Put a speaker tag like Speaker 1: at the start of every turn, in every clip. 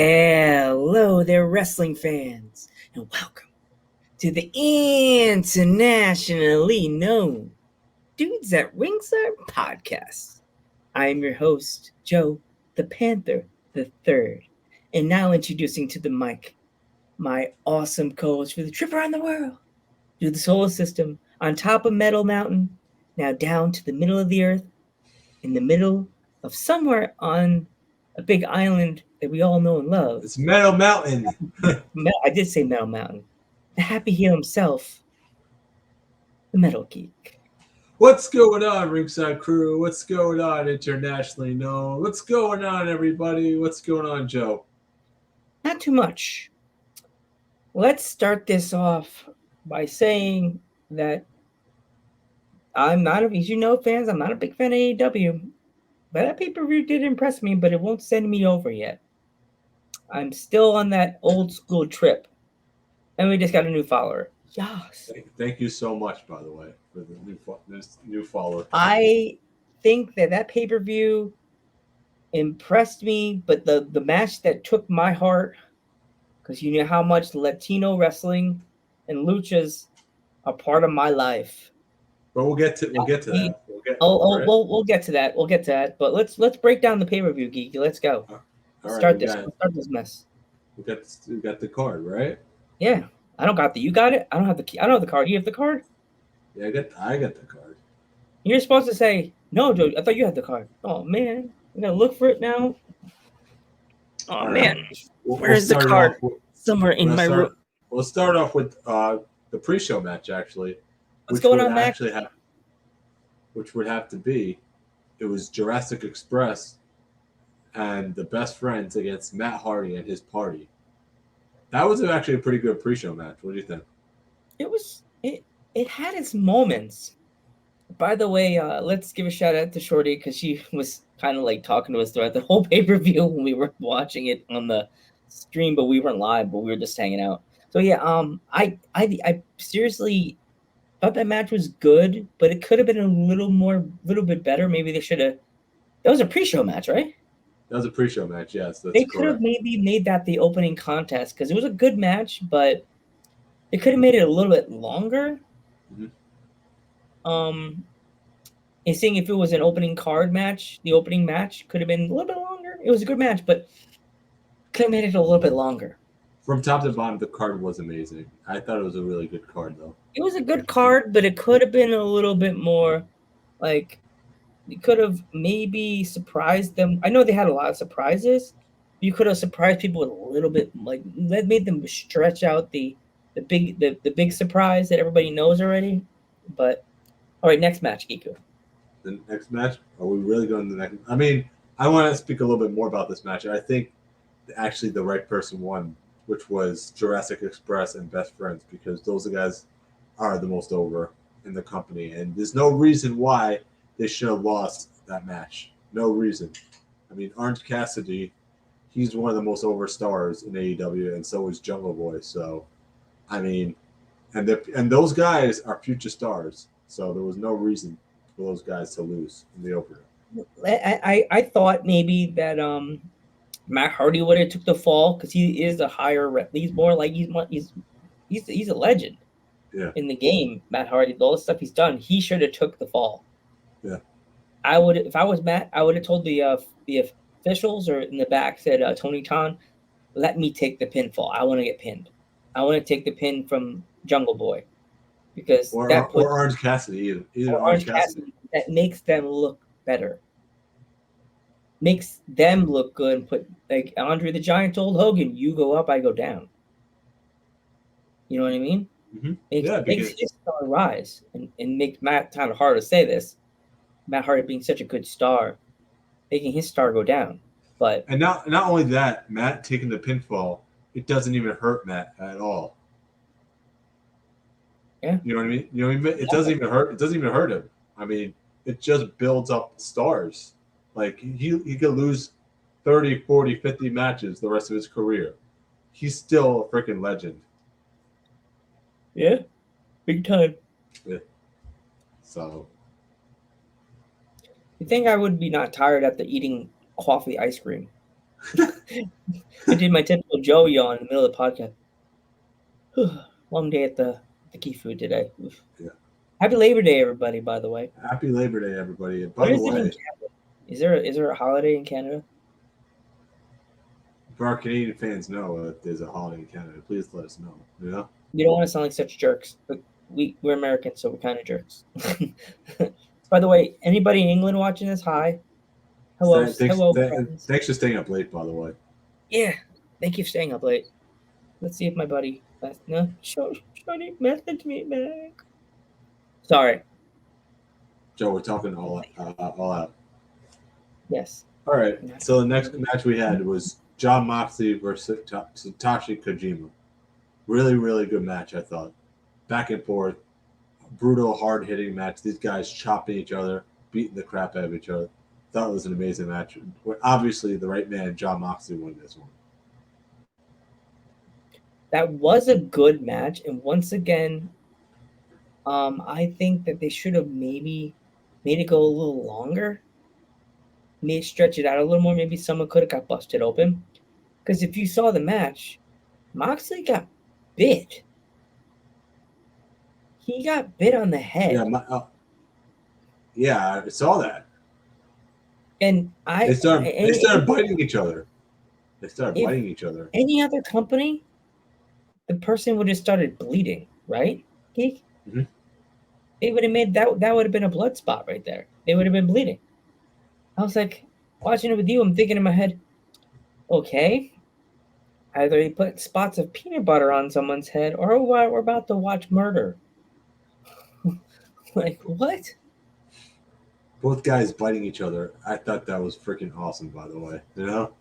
Speaker 1: Hello there, wrestling fans, and welcome to the internationally known Dudes at Ringside podcast. I am your host, Joe the Panther the Third, and now introducing to the mic my awesome co-host for the trip around the world, through the solar system, on top of Metal Mountain, now down to the middle of the earth, in the middle of somewhere on a big island that we all know and love.
Speaker 2: It's Metal Mountain.
Speaker 1: I did say Metal Mountain. The happy heel himself, the Metal Geek.
Speaker 2: What's going on, Ringside Crew? What's going on, internationally known? What's going on, everybody? What's going on, Joe?
Speaker 1: Not too much. Let's start this off by saying that I'm not, as you know, fans, I'm not a big fan of AEW. But that pay-per-view did impress me, but it won't send me over yet. I'm still on that old school trip. And we just got a new follower. Yes.
Speaker 2: Thank you so much, by the way, for the new follower.
Speaker 1: I think that pay-per-view impressed me, but the match that took my heart, because you know how much Latino wrestling and luchas are part of my life.
Speaker 2: But we'll get to that. We'll get to that.
Speaker 1: We'll get to that. We'll get to that. But let's break down the pay-per-view, Geeky. Let's go. Start this mess.
Speaker 2: We got the card, right?
Speaker 1: Yeah. I don't got you got it? I don't have the key. I don't have the card. You have the card?
Speaker 2: Yeah, I got the card.
Speaker 1: You're supposed to say, no, Joe, I thought you had the card. Oh man. I'm gonna look for it now. Oh man. Where's the card? Somewhere in my room.
Speaker 2: We'll start off with the pre-show match, actually.
Speaker 1: What's going on, Max?
Speaker 2: Which would have to be, it was Jurassic Express and the Best Friends against Matt Hardy and his party. That was actually a pretty good pre-show match. What do you think?
Speaker 1: It had its moments. By the way, let's give a shout out to Shorty because she was kind of like talking to us throughout the whole pay-per-view when we were watching it on the stream, but we weren't live, but we were just hanging out. So yeah, I seriously thought that match was good, but it could have been a little bit better. Maybe they should have. That was a pre-show match, right?
Speaker 2: That was a pre-show match, yes.
Speaker 1: They could have maybe made that the opening contest because it was a good match, but they could have made it a little bit longer. Mm-hmm. And seeing if it was an opening card match, the opening match could have been a little bit longer. It was a good match, but could have made it a little bit longer.
Speaker 2: From top to bottom, the card was amazing. I thought it was a really good card, though.
Speaker 1: It was a good card, but it could have been a little bit more like. You could have maybe surprised them. I know they had a lot of surprises. You could have surprised people with a little bit, like that made them stretch out the big surprise that everybody knows already. But all right, next match, Giku.
Speaker 2: The next match? Are we really going to the next? I mean, I want to speak a little bit more about this match. I think actually the right person won, which was Jurassic Express and Best Friends, because those guys are the most over in the company, and there's no reason why they should have lost that match. No reason. I mean, Orange Cassidy, he's one of the most over stars in AEW, and so is Jungle Boy. So, I mean, and those guys are future stars. So there was no reason for those guys to lose in the opener.
Speaker 1: I thought maybe that Matt Hardy would have took the fall because he is a higher rep. He's more like he's a legend.
Speaker 2: Yeah.
Speaker 1: In the game, Matt Hardy, all the stuff he's done, he should have took the fall.
Speaker 2: Yeah,
Speaker 1: I would, if I was Matt, I would have told the officials or in the back said Tony Khan, let me take the pinfall. I want to get pinned. I want to take the pin from Jungle Boy because
Speaker 2: or Orange Cassidy, either Orange Cassidy.
Speaker 1: That makes them look better. Makes them look good. And put like Andre the Giant told Hogan, "You go up, I go down." You know what I mean?
Speaker 2: Mm-hmm.
Speaker 1: Makes his star rise and makes Matt kind of hard to say this. Matt Hardy being such a good star, making his star go down.
Speaker 2: And not only that, Matt taking the pinfall, it doesn't even hurt Matt at all.
Speaker 1: Yeah.
Speaker 2: You know what I mean? It doesn't even hurt. It doesn't even hurt him. I mean, it just builds up stars. Like he could lose 30, 40, 50 matches the rest of his career. He's still a freaking legend.
Speaker 1: Yeah. Big time.
Speaker 2: Yeah. So
Speaker 1: You think I would be not tired after eating coffee ice cream? I did my typical Joe yawn in the middle of the podcast. Long day at the key food today. Oof.
Speaker 2: Yeah.
Speaker 1: Happy Labor Day, everybody! By the way,
Speaker 2: Happy Labor Day, everybody. And by
Speaker 1: what
Speaker 2: the
Speaker 1: is it in
Speaker 2: way,
Speaker 1: Canada? Is there a holiday in Canada?
Speaker 2: for our Canadian fans know that there's a holiday in Canada, please let us know. You know?
Speaker 1: We don't want to sound like such jerks, but we're Americans, so we're kind of jerks. By the way, anybody in England watching this? Hi, hello, hello, friends.
Speaker 2: Thanks for staying up late, by the way.
Speaker 1: Yeah, thank you for staying up late. Let's see if my buddy Shorty messaged me back. Sorry.
Speaker 2: Joe, we're talking all out.
Speaker 1: Yes.
Speaker 2: All right. So the next match we had was Jon Moxley versus Satoshi Kojima. Really, really good match, I thought. Back and forth, brutal, hard-hitting match. These guys chopping each other, beating the crap out of each other. Thought it was an amazing match. Obviously, the right man, Jon Moxley, won this one.
Speaker 1: That was a good match, and once again, I think that they should have maybe made it go a little longer. Maybe stretch it out a little more. Maybe someone could have got busted open. Because if you saw the match, Moxley got bit. He got bit on the head.
Speaker 2: Yeah, I saw that.
Speaker 1: And
Speaker 2: they started biting each other. They started biting each other.
Speaker 1: Any other company, the person would have started bleeding, right?
Speaker 2: Mm-hmm.
Speaker 1: They would have made that would have been a blood spot right there. They would have been bleeding. I was like, watching it with you, I'm thinking in my head, okay, either he put spots of peanut butter on someone's head, or we're about to watch murder. Like, what?
Speaker 2: Both guys biting each other. I thought that was freaking awesome, by the way. You know?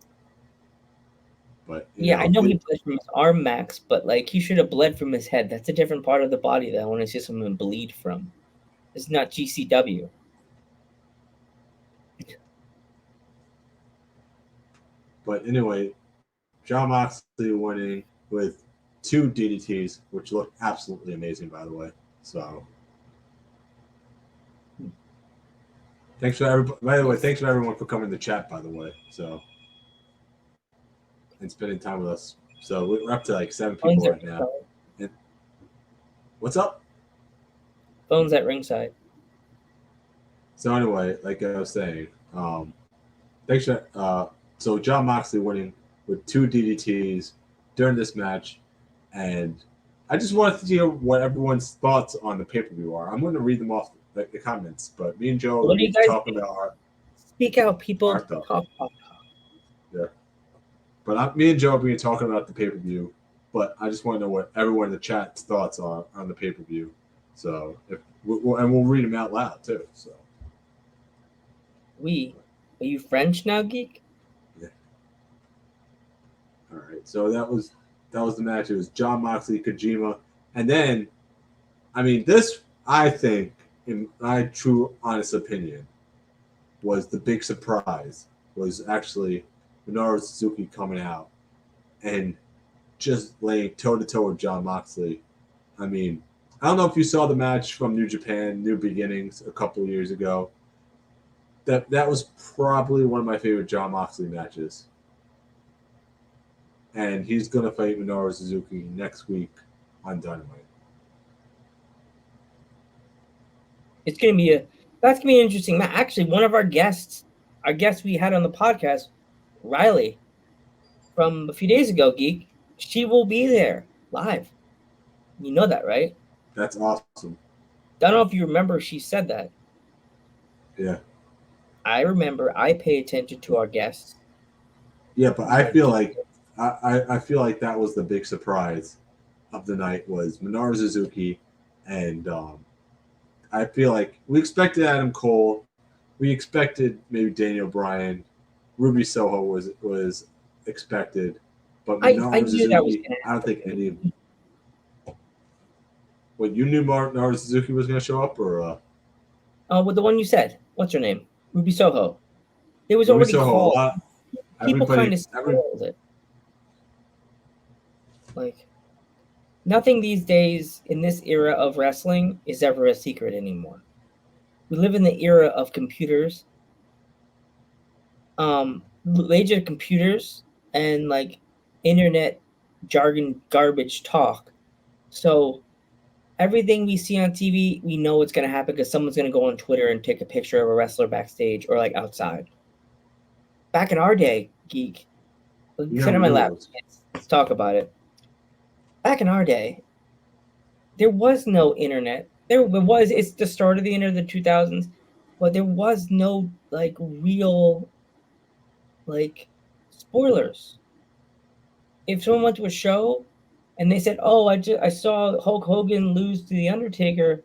Speaker 2: But
Speaker 1: I know he bled from his arm, Max, but like he should have bled from his head. That's a different part of the body that I want to see someone bleed from. It's not GCW.
Speaker 2: But anyway, Jon Moxley winning with 2 DDTs, which looked absolutely amazing, by the way. So, thanks for everybody. By the way, thanks for everyone for coming to chat. By the way, so and spending time with us. So we're up to like 7 people right now. And, what's up?
Speaker 1: Phone's at ringside.
Speaker 2: So anyway, like I was saying, thanks for. So Jon Moxley winning with 2 DDTs during this match, and I just wanted to hear what everyone's thoughts on the pay-per-view are. I'm going to read them off the comments, but me and Joe are talking about our.
Speaker 1: Speak out, people. Talk.
Speaker 2: Yeah, but me and Joe are talking about the pay-per-view, but I just want to know what everyone in the chat's thoughts are on the pay-per-view. So we'll read them out loud too. So.
Speaker 1: Are you French now, geek?
Speaker 2: Yeah. All right. So that was the match. It was Jon Moxley, Kojima, and then, I mean, this I think, in my true honest opinion, was the big surprise. Was actually Minoru Suzuki coming out and just laying toe to toe with Jon Moxley. I mean, I don't know if you saw the match from New Japan, New Beginnings, a couple of years ago. That was probably one of my favorite Jon Moxley matches. And he's going to fight Minoru Suzuki next week on Dynamite.
Speaker 1: That's going to be an interesting match. Actually, one of our guests we had on the podcast, Riley, from a few days ago, Geek, she will be there live. You know that, right?
Speaker 2: That's awesome.
Speaker 1: I don't know if you remember she said that.
Speaker 2: Yeah.
Speaker 1: I remember. I pay attention to our guests.
Speaker 2: Yeah, but I feel like that was the big surprise of the night was Minoru Suzuki, and I feel like we expected Adam Cole, we expected maybe Daniel Bryan, Ruby Soho was expected, but Minoru Suzuki, I don't think any of them. What, you knew Minoru Suzuki was going to show up, or?
Speaker 1: With the one you said, what's her name? Ruby Soho. It was already called. People kind of spoiled it. Like, nothing these days in this era of wrestling is ever a secret anymore. We live in the era of computers. age of computers and like internet jargon garbage talk. So everything we see on TV, we know it's gonna happen because someone's gonna go on Twitter and take a picture of a wrestler backstage or like outside. Back in our day, geek,
Speaker 2: Yeah,
Speaker 1: sit on
Speaker 2: we
Speaker 1: my
Speaker 2: knew it
Speaker 1: lap.
Speaker 2: was.
Speaker 1: Let's talk about it. Back in our day, there was no internet. There was. It's the start of the end of the 2000s, but there was no like real like spoilers. If someone went to a show and they said, "Oh, I saw Hulk Hogan lose to the Undertaker,"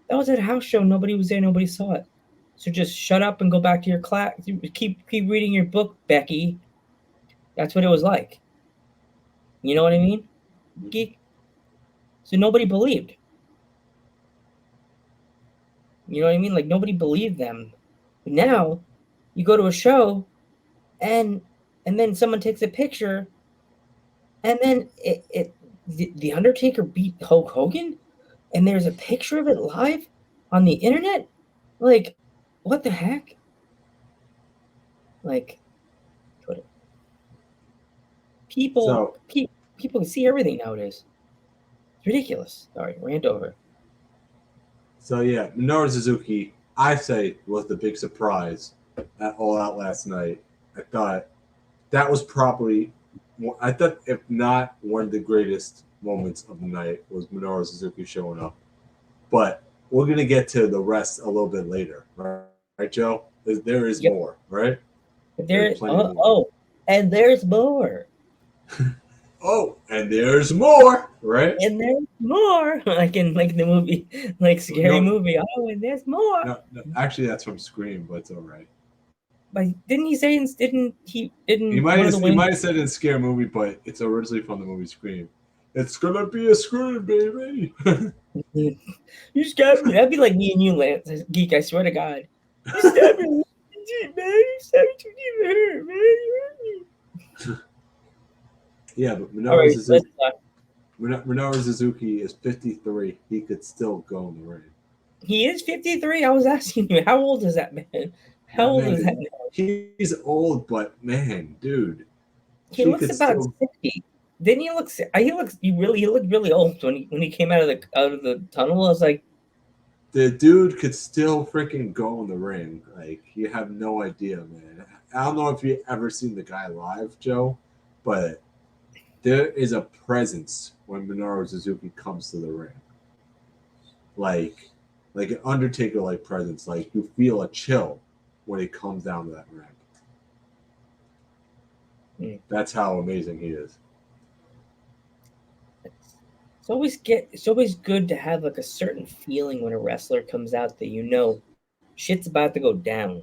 Speaker 1: that was at a house show. Nobody was there. Nobody saw it. So just shut up and go back to your class. Keep reading your book, Becky. That's what it was like. You know what I mean, geek? So nobody believed. You know what I mean? Like nobody believed them. But now you go to a show and then someone takes a picture and then the Undertaker beat Hulk Hogan and there's a picture of it live on the internet. Like, what the heck? Like, Twitter. People,
Speaker 2: So
Speaker 1: pe- people can see everything nowadays. It's ridiculous. Sorry, rant over.
Speaker 2: so yeah, Minoru Suzuki, I say, was the big surprise at All Out last night. I thought that was probably, I thought if not one of the greatest moments of the night was Minoru Suzuki showing up. But we're gonna get to the rest a little bit later, right, Joe? There is
Speaker 1: Yep.
Speaker 2: more, right?
Speaker 1: But
Speaker 2: There's
Speaker 1: there,
Speaker 2: plenty more.
Speaker 1: and there's more.
Speaker 2: Oh, and there's more, right?
Speaker 1: And there's more. Like the movie, like scary
Speaker 2: No,
Speaker 1: movie. Oh, and there's more.
Speaker 2: no, actually, that's from Scream, but it's all right.
Speaker 1: But didn't he say? Didn't
Speaker 2: He
Speaker 1: one of the
Speaker 2: might he
Speaker 1: Wayne?
Speaker 2: might have said in Scare Movie, but it's originally from the movie Scream. It's gonna be a Scream, baby.
Speaker 1: You stabbed me. That'd be like me and you, Lance. Geek, I swear to God. You stabbed me. Man. You stabbed me too deep. It hurt, man. You hurt me.
Speaker 2: Yeah, but
Speaker 1: All right, let's
Speaker 2: Minoru Suzuki is 53. He could still go in the ring.
Speaker 1: He is 53. I was asking you, how old is that man? How
Speaker 2: That
Speaker 1: old
Speaker 2: man
Speaker 1: is that
Speaker 2: is
Speaker 1: man?
Speaker 2: he's old, but man, dude,
Speaker 1: He
Speaker 2: he
Speaker 1: looks
Speaker 2: could
Speaker 1: about
Speaker 2: still
Speaker 1: 60. Didn't he look? He looked really old when he came out of the tunnel. I was like,
Speaker 2: the dude could still freaking go in the ring. Like you have no idea, man. I don't know if you ever seen the guy live, Joe, but there is a presence when Minoru Suzuki comes to the ring. Like like an Undertaker like presence. Like you feel a chill when he comes down to that ramp. That's how amazing he is.
Speaker 1: it's always good to have like a certain feeling when a wrestler comes out that you know shit's about to go down.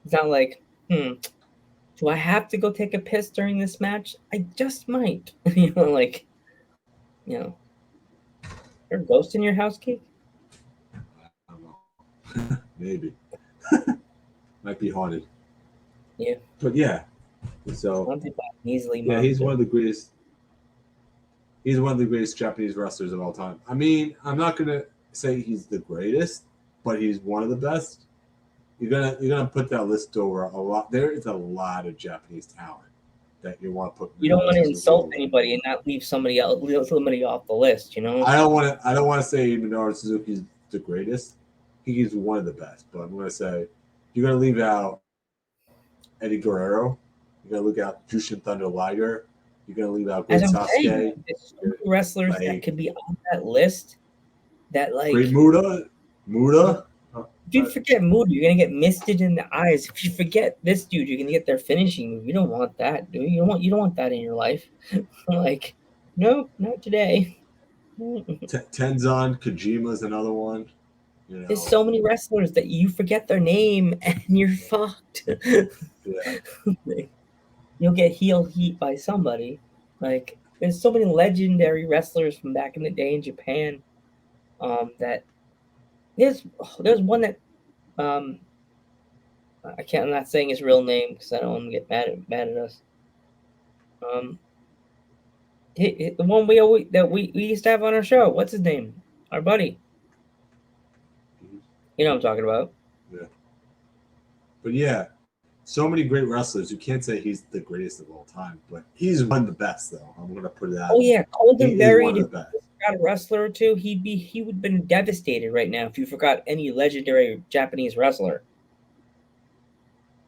Speaker 1: It's not like, do I have to go take a piss during this match? I just might. Like, you know, there a ghost in your house, Keith?
Speaker 2: I don't know. Maybe. Might be haunted.
Speaker 1: Yeah.
Speaker 2: But yeah. So
Speaker 1: Haunted by an easily
Speaker 2: yeah, he's
Speaker 1: monster.
Speaker 2: one of the greatest. He's one of the greatest Japanese wrestlers of all time. I mean, I'm not gonna say he's the greatest, but he's one of the best. You're gonna put that list over a lot. There is a lot of Japanese talent that you want to put
Speaker 1: You don't
Speaker 2: Minoru
Speaker 1: want to
Speaker 2: Suzuki
Speaker 1: insult
Speaker 2: over.
Speaker 1: anybody and not leave somebody off the list, you know?
Speaker 2: I don't want to say Minoru Suzuki's the greatest. He's one of the best, but I'm gonna say you're gonna leave out Eddie Guerrero. You're gonna look out Jushin Thunder Liger. You're gonna leave out
Speaker 1: As
Speaker 2: Great
Speaker 1: I'm saying,
Speaker 2: Sasuke.
Speaker 1: there's so many wrestlers that
Speaker 2: Like
Speaker 1: could be on that list that
Speaker 2: Great
Speaker 1: like
Speaker 2: Muda. Muda.
Speaker 1: if you forget Moody, you're gonna get misted in the eyes. If you forget this dude, you're gonna get their finishing move. You don't want that, dude. You don't want that in your life. Like, nope, not today.
Speaker 2: Tenzan Kojima is another one. You
Speaker 1: There's
Speaker 2: know.
Speaker 1: so many wrestlers that you forget their name and you're fucked.
Speaker 2: Yeah.
Speaker 1: You'll get heel heat by somebody. Like, there's so many legendary wrestlers from back in the day in Japan. That there's one that um I can't. I'm not saying his real name because I don't want to get mad at us. Um, the one we used to have on our show. What's his name? Our buddy. You know what I'm talking about.
Speaker 2: Yeah. But yeah, so many great wrestlers. You can't say he's the greatest of all time, but he's one of the best, though. I'm gonna put it out.
Speaker 1: Oh yeah, cold
Speaker 2: He
Speaker 1: and
Speaker 2: is one
Speaker 1: buried.
Speaker 2: of
Speaker 1: If
Speaker 2: the best.
Speaker 1: you forgot a wrestler or two, he would have been devastated right now if you forgot any legendary Japanese wrestler.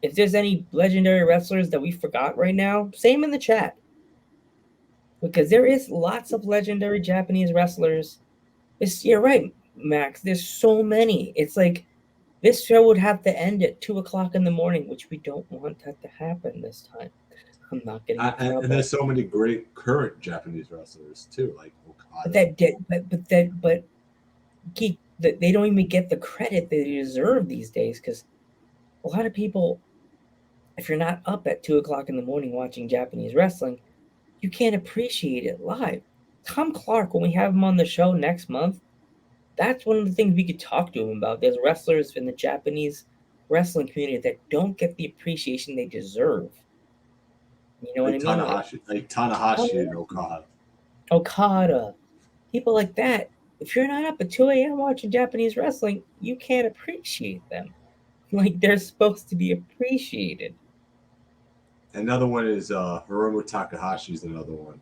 Speaker 1: If there's any legendary wrestlers that we forgot right now, same in the chat. Because there is lots of legendary Japanese wrestlers. You're right, Max. There's so many. It's like this show would have to end at 2 o'clock in the morning, which we don't want that to happen this time. I'm not getting in
Speaker 2: And
Speaker 1: trouble.
Speaker 2: there's so many great current Japanese wrestlers too, like
Speaker 1: But
Speaker 2: Okada.
Speaker 1: Geek, that they don't even get the credit they deserve these days because a lot of people, if you're not up at 2 o'clock in the morning watching Japanese wrestling, you can't appreciate it live. Tom Clark, when we have him on the show next month, that's one of the things we could talk to him about. There's wrestlers in the Japanese wrestling community that don't get the appreciation they deserve. You know what I mean? Like
Speaker 2: Tanahashi and Okada.
Speaker 1: Okada, people like that. If you're not up at 2 a.m. watching Japanese wrestling, you can't appreciate them. Like they're supposed to be appreciated.
Speaker 2: Another one is Hiromu Takahashi is another one.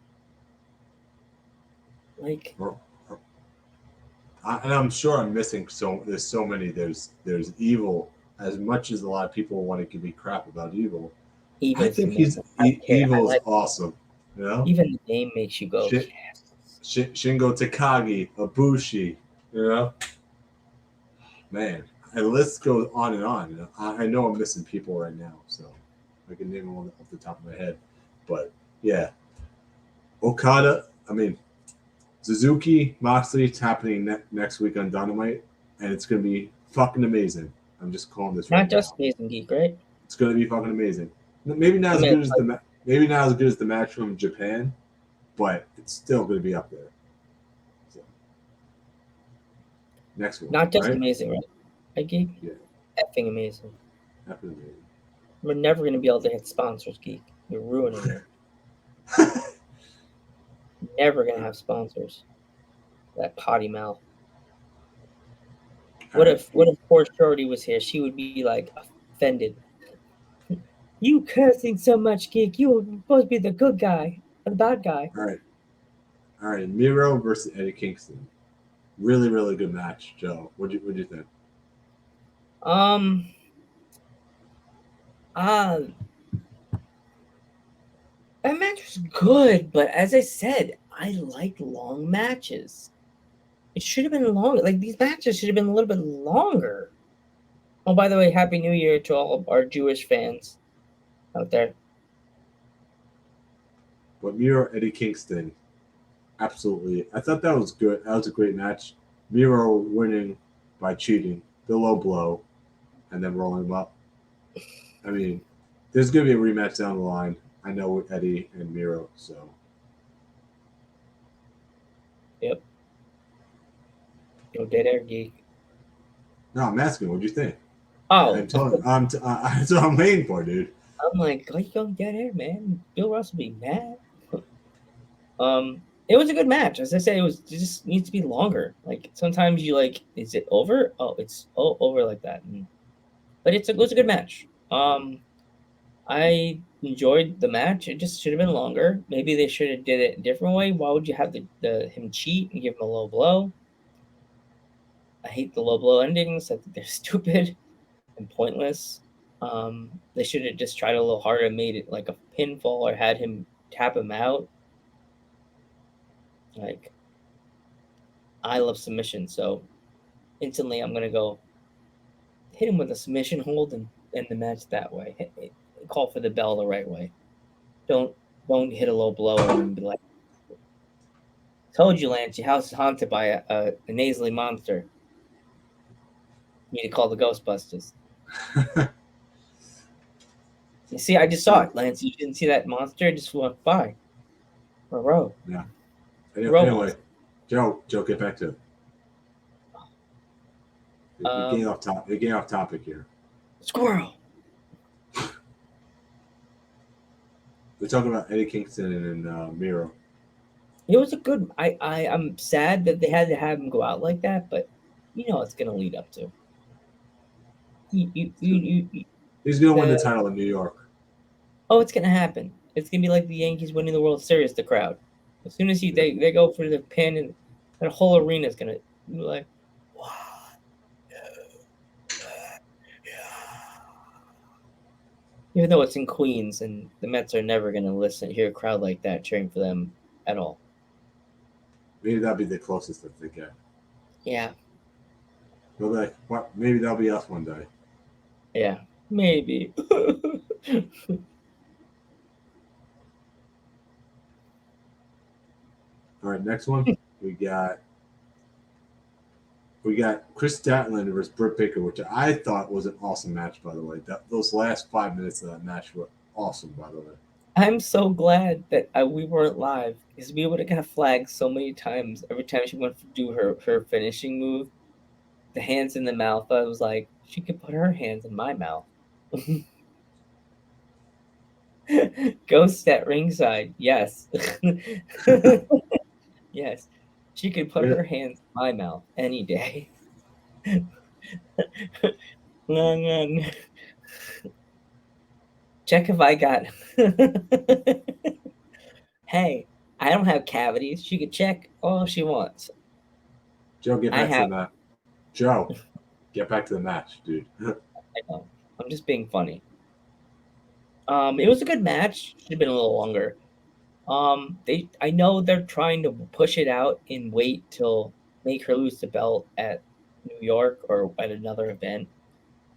Speaker 1: Like,
Speaker 2: and I'm sure I'm missing there's so many. There's Evil. As much as a lot of people want to give me crap about Evil, I think Evil is awesome. You know,
Speaker 1: even the name makes you go, yes.
Speaker 2: Shingo Takagi, Ibushi. You know, man, and the list goes on and on. You know? I know I'm missing people right now, so I can name them off the top of my head. But yeah, Okada. I mean, Suzuki, Moxley, it's happening next week on Dynamite, and it's going to be fucking amazing. I'm just calling this right now.
Speaker 1: Not just Amazing Geek, right?
Speaker 2: It's going to be fucking amazing. Maybe not as good as the match from Japan, but it's still going to be up there. So, next one.
Speaker 1: Not just amazing, right? Right, Geek?
Speaker 2: Yeah.
Speaker 1: Effing amazing.
Speaker 2: Effing amazing.
Speaker 1: We're never going to be able to hit sponsors, Geek. You're ruining it. Never going to have sponsors. That potty mouth. What if poor Shorty was here? She would be like offended. You cursing so much, Geek. You were supposed to be the good guy, or the bad guy.
Speaker 2: All right. Miro versus Eddie Kingston. Really, really good match, Joe. What'd you think?
Speaker 1: That match was good, but as I said, I like long matches. It should have been longer. Like these matches should have been a little bit longer. Oh, by the way, Happy New Year to all of our Jewish fans out there.
Speaker 2: But Miro, Eddie Kingston, absolutely. I thought that was good. That was a great match. Miro winning by cheating, the low blow, and then rolling him up. I mean, there's going to be a rematch down the line. I know with Eddie and Miro, so.
Speaker 1: Yep. No dead air, Geek.
Speaker 2: No, I'm asking, what'd you think?
Speaker 1: Oh.
Speaker 2: That's what I'm waiting for, dude.
Speaker 1: I'm like, you go dead air, man. Bill Russ will be mad. It was a good match. As I said, it just needs to be longer. Like sometimes you like, is it over? Oh, it's over like that. But it was a good match. I enjoyed the match. It just should have been longer. Maybe they should have did it a different way. Why would you have him cheat and give him a low blow? I hate the low blow endings. I think they're stupid and pointless. They should have just tried a little harder and made it like a pinfall or had him tap him out. Like, I love submission, so instantly I'm gonna go hit him with a submission hold and end the match that way. Call for the bell the right way. Don't hit a low blow and be like, "Told you, Lance, your house is haunted by a nasally monster. You need to call the Ghostbusters." You see, I just saw it, Lance. You didn't see that monster? It just walked by. A row.
Speaker 2: Yeah. Anyway, Joe, get back to it. You're getting off topic here.
Speaker 1: Squirrel.
Speaker 2: We're talking about Eddie Kingston and Miro.
Speaker 1: It was a good. I'm sad that they had to have him go out like that, but you know it's going to lead up to.
Speaker 2: He's gonna win the
Speaker 1: The
Speaker 2: title in New York.
Speaker 1: oh, it's gonna happen. It's gonna be like the Yankees winning the World Series. The crowd, as soon as
Speaker 2: Yeah.
Speaker 1: they go for the pin, and that whole arena is gonna be like, wow, even though it's in Queens and the Mets are never gonna hear a crowd like that cheering for them at all.
Speaker 2: Maybe that'll be the closest that they get.
Speaker 1: Yeah,
Speaker 2: They'll be like, what? Maybe that'll be us one day.
Speaker 1: yeah, maybe.
Speaker 2: All right, next one we got Chris Statlin versus Britt Baker, which I thought was an awesome match. By the way, those last 5 minutes of that match were awesome. By the way,
Speaker 1: I'm so glad that we weren't live because we would have got flagged so many times. Every time she went to do her finishing move, the hands in the mouth. I was like, she could put her hands in my mouth. Ghost at ringside, yes, yes, she could put
Speaker 2: yeah,
Speaker 1: her hands in my mouth any day. Check if I got. Hey, I don't have cavities. She could check all she wants.
Speaker 2: Joe, get
Speaker 1: I
Speaker 2: back to the
Speaker 1: have.
Speaker 2: match. Joe, get back to the match, dude.
Speaker 1: I know. I'm just being funny. It was a good match. Should have been a little longer. I know they're trying to push it out and wait till make her lose the belt at New York or at another event.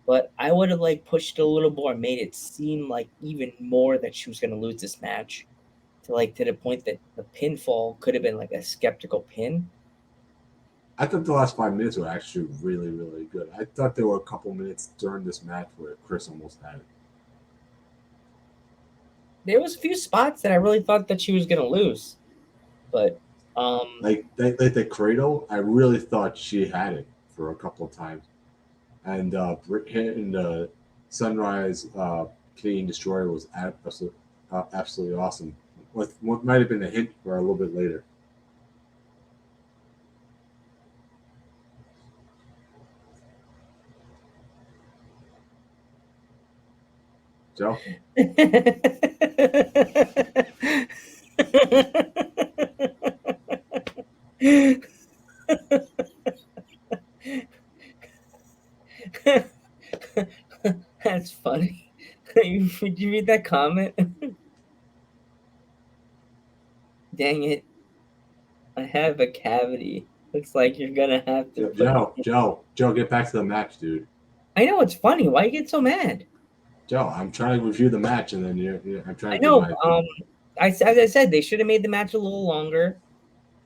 Speaker 1: But I would have like pushed it a little more, made it seem like even more that she was going to lose this match, to the point that the pinfall could have been like a skeptical pin.
Speaker 2: I thought the last 5 minutes were actually really, really good. I thought there were a couple minutes during this match where Chris almost had it.
Speaker 1: There was a few spots that I really thought that she was going to lose, but
Speaker 2: Like the cradle, I really thought she had it for a couple of times. And hitting the Sunrise Canadian Destroyer was absolutely awesome. What might have been a hint for a little bit later. Joe?
Speaker 1: That's funny. Did you read that comment? Dang it. I have a cavity. Looks like you're gonna have to put me.
Speaker 2: Joe, get back to the match, dude.
Speaker 1: I know it's funny. Why you get so mad?
Speaker 2: Joe, I'm trying to review the match, and then I'm trying
Speaker 1: I
Speaker 2: to give
Speaker 1: know.
Speaker 2: my opinion.
Speaker 1: As I said, they should have made the match a little longer.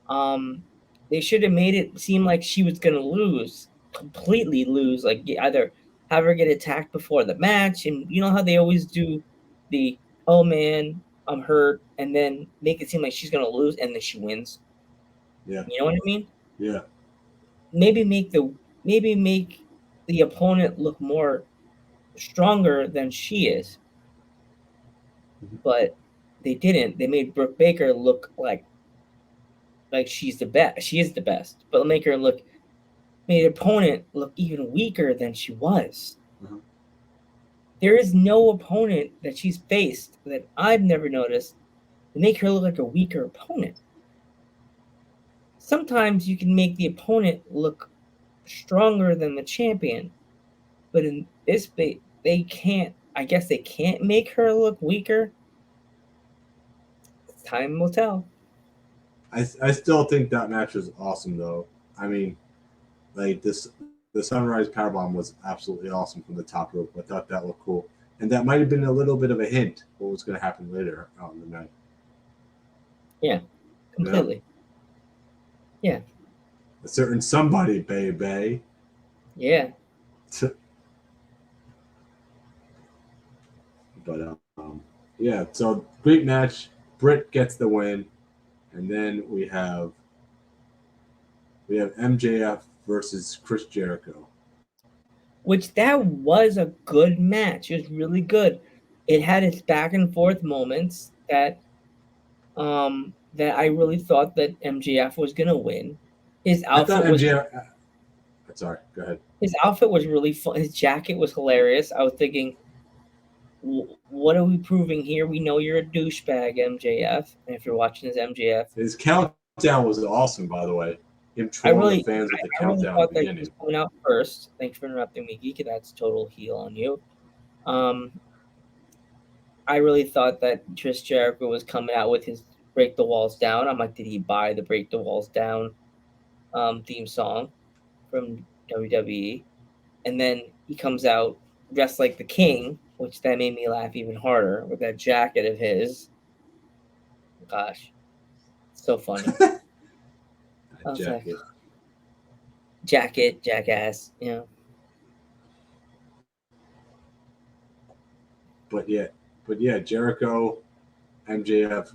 Speaker 1: Um, they should have made it seem like she was gonna lose, completely lose. Like either have her get attacked before the match, and you know how they always do the oh man, I'm hurt, and then make it seem like she's gonna lose, and then she wins.
Speaker 2: Yeah,
Speaker 1: You know what I mean?
Speaker 2: yeah.
Speaker 1: Maybe make the opponent look more stronger than she is, but they didn't. They made Brooke Baker look like she's the best. She is the best, but make her look made the opponent look even weaker than she was.
Speaker 2: Uh-huh.
Speaker 1: There is no opponent that she's faced that I've never noticed to make her look like a weaker opponent. Sometimes you can make the opponent look stronger than the champion, but in this they can't. I guess they can't make her look weaker. Time will tell.
Speaker 2: I still think that match was awesome, though. I mean, like the Sunrise Powerbomb was absolutely awesome from the top rope. I thought that looked cool, and that might have been a little bit of a hint what was going to happen later on the night.
Speaker 1: Yeah, completely. Yeah.
Speaker 2: A certain somebody, baby.
Speaker 1: Yeah.
Speaker 2: But yeah, so great match. Britt gets the win, and then we have MJF versus Chris Jericho.
Speaker 1: Which that was a good match. It was really good. It had its back and forth moments that I really thought that MJF was gonna win. His
Speaker 2: I thought
Speaker 1: outfit was
Speaker 2: MJF. Sorry, go ahead.
Speaker 1: his outfit was really fun. His jacket was hilarious. I was thinking, what are we proving here? We know you're a douchebag, MJF, and if you're watching this, MJF,
Speaker 2: His countdown was awesome, by the way. Him
Speaker 1: I
Speaker 2: trolling the
Speaker 1: really,
Speaker 2: fans with the
Speaker 1: I really
Speaker 2: countdown at
Speaker 1: thought
Speaker 2: the
Speaker 1: that he was
Speaker 2: beginning.
Speaker 1: coming out first. Thanks for interrupting me, Geek. That's total heel on you. Um, I really thought that Chris Jericho was coming out with his "Break the Walls Down." I'm like, did he buy the "Break the Walls Down" theme song from WWE? And then he comes out dressed like the King, which that made me laugh even harder with that jacket of his. Gosh, so funny. I
Speaker 2: That
Speaker 1: was like,
Speaker 2: jacket.
Speaker 1: jacket, jackass, you know.
Speaker 2: But yeah, Jericho, MJF,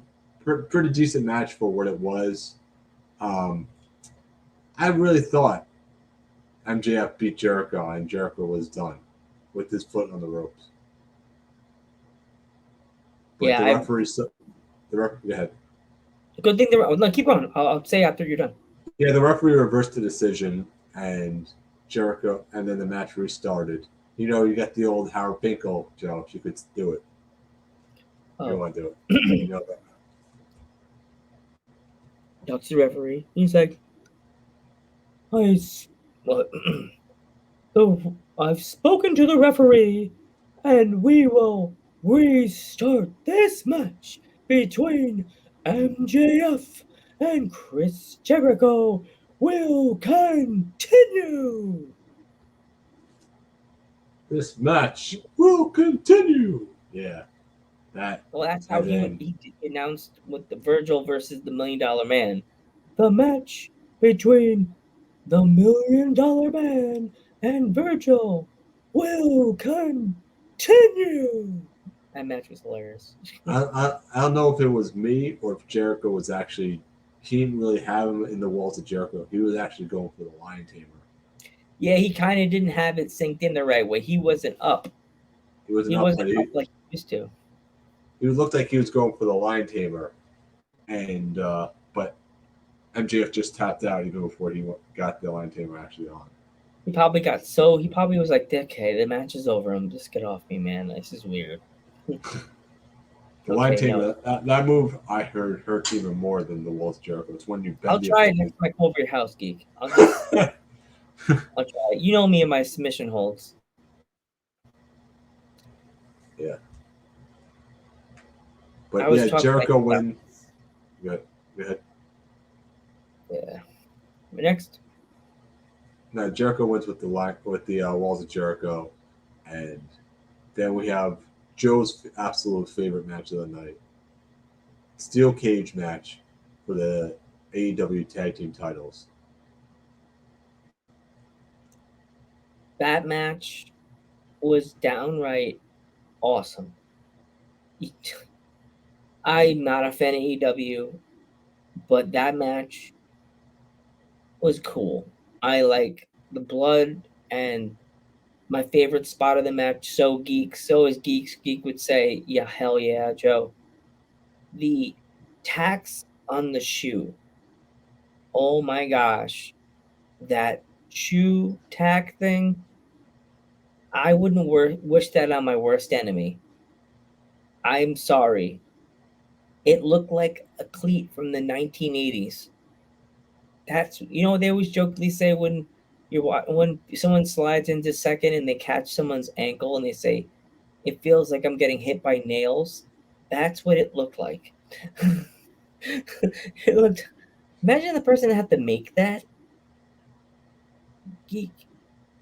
Speaker 2: pretty decent match for what it was. Um, I really thought MJF beat Jericho and Jericho was done with his foot on the ropes. But
Speaker 1: Yeah,
Speaker 2: the
Speaker 1: I
Speaker 2: referee, go ahead.
Speaker 1: good thing they're no, keep on. I'll say after you're done.
Speaker 2: Yeah, the referee reversed the decision, and Jericho, and then the match restarted. You got the old Howard Finkel joke. You could do it. You don't
Speaker 1: Oh,
Speaker 2: want to do it. You know that.
Speaker 1: talks to the referee. He's like, I, well, oh, I've spoken to the referee, and we will restart this match between MJF and Chris Jericho. Will continue.
Speaker 2: This match will continue. Yeah, that,
Speaker 1: Well, that's how
Speaker 2: and then
Speaker 1: he announced with the Virgil versus the $1 Million Man. The match between the $1 Million Man and Virgil will continue. That match was hilarious.
Speaker 2: I don't know if it was me or if Jericho was actually. He didn't really have him in the walls of Jericho. He was actually going for the Lion Tamer.
Speaker 1: Yeah, he kind of didn't have it synced in the right way. He wasn't up.
Speaker 2: He wasn't
Speaker 1: He
Speaker 2: up,
Speaker 1: wasn't
Speaker 2: but
Speaker 1: up
Speaker 2: he,
Speaker 1: like he used to.
Speaker 2: he looked like he was going for the Lion Tamer, and but MJF just tapped out even before he got the Lion Tamer actually on.
Speaker 1: He probably was like, okay, the match is over. Just get off me, man. This is weird.
Speaker 2: The Lion
Speaker 1: Okay, no.
Speaker 2: Tamer, that move I heard hurts even more than the Walls of Jericho. It's when you
Speaker 1: I'll
Speaker 2: bend the
Speaker 1: try it
Speaker 2: opponent.
Speaker 1: next time I come over your house, Geek. I'll try it. You know me and my submission holds.
Speaker 2: Yeah.
Speaker 1: I
Speaker 2: But
Speaker 1: was
Speaker 2: yeah,
Speaker 1: talking like
Speaker 2: Jericho win. Good. Good.
Speaker 1: yeah. Next.
Speaker 2: No, Jericho wins with the Walls of Jericho, and then we have Joe's absolute favorite match of the night, steel cage match for the AEW Tag Team titles.
Speaker 1: That match was downright awesome. I'm not a fan of AEW, but that match was cool. I like the blood and my favorite spot of the match. So is Geeks. Geek would say, yeah, hell yeah, Joe. The tacks on the shoe. Oh my gosh. That shoe tack thing. I wouldn't wish that on my worst enemy. I'm sorry. It looked like a cleat from the 1980s. That's they always jokingly say when someone slides into second and they catch someone's ankle and they say it feels like I'm getting hit by nails. That's what it looked like. It looked. Imagine the person that had to make that geek.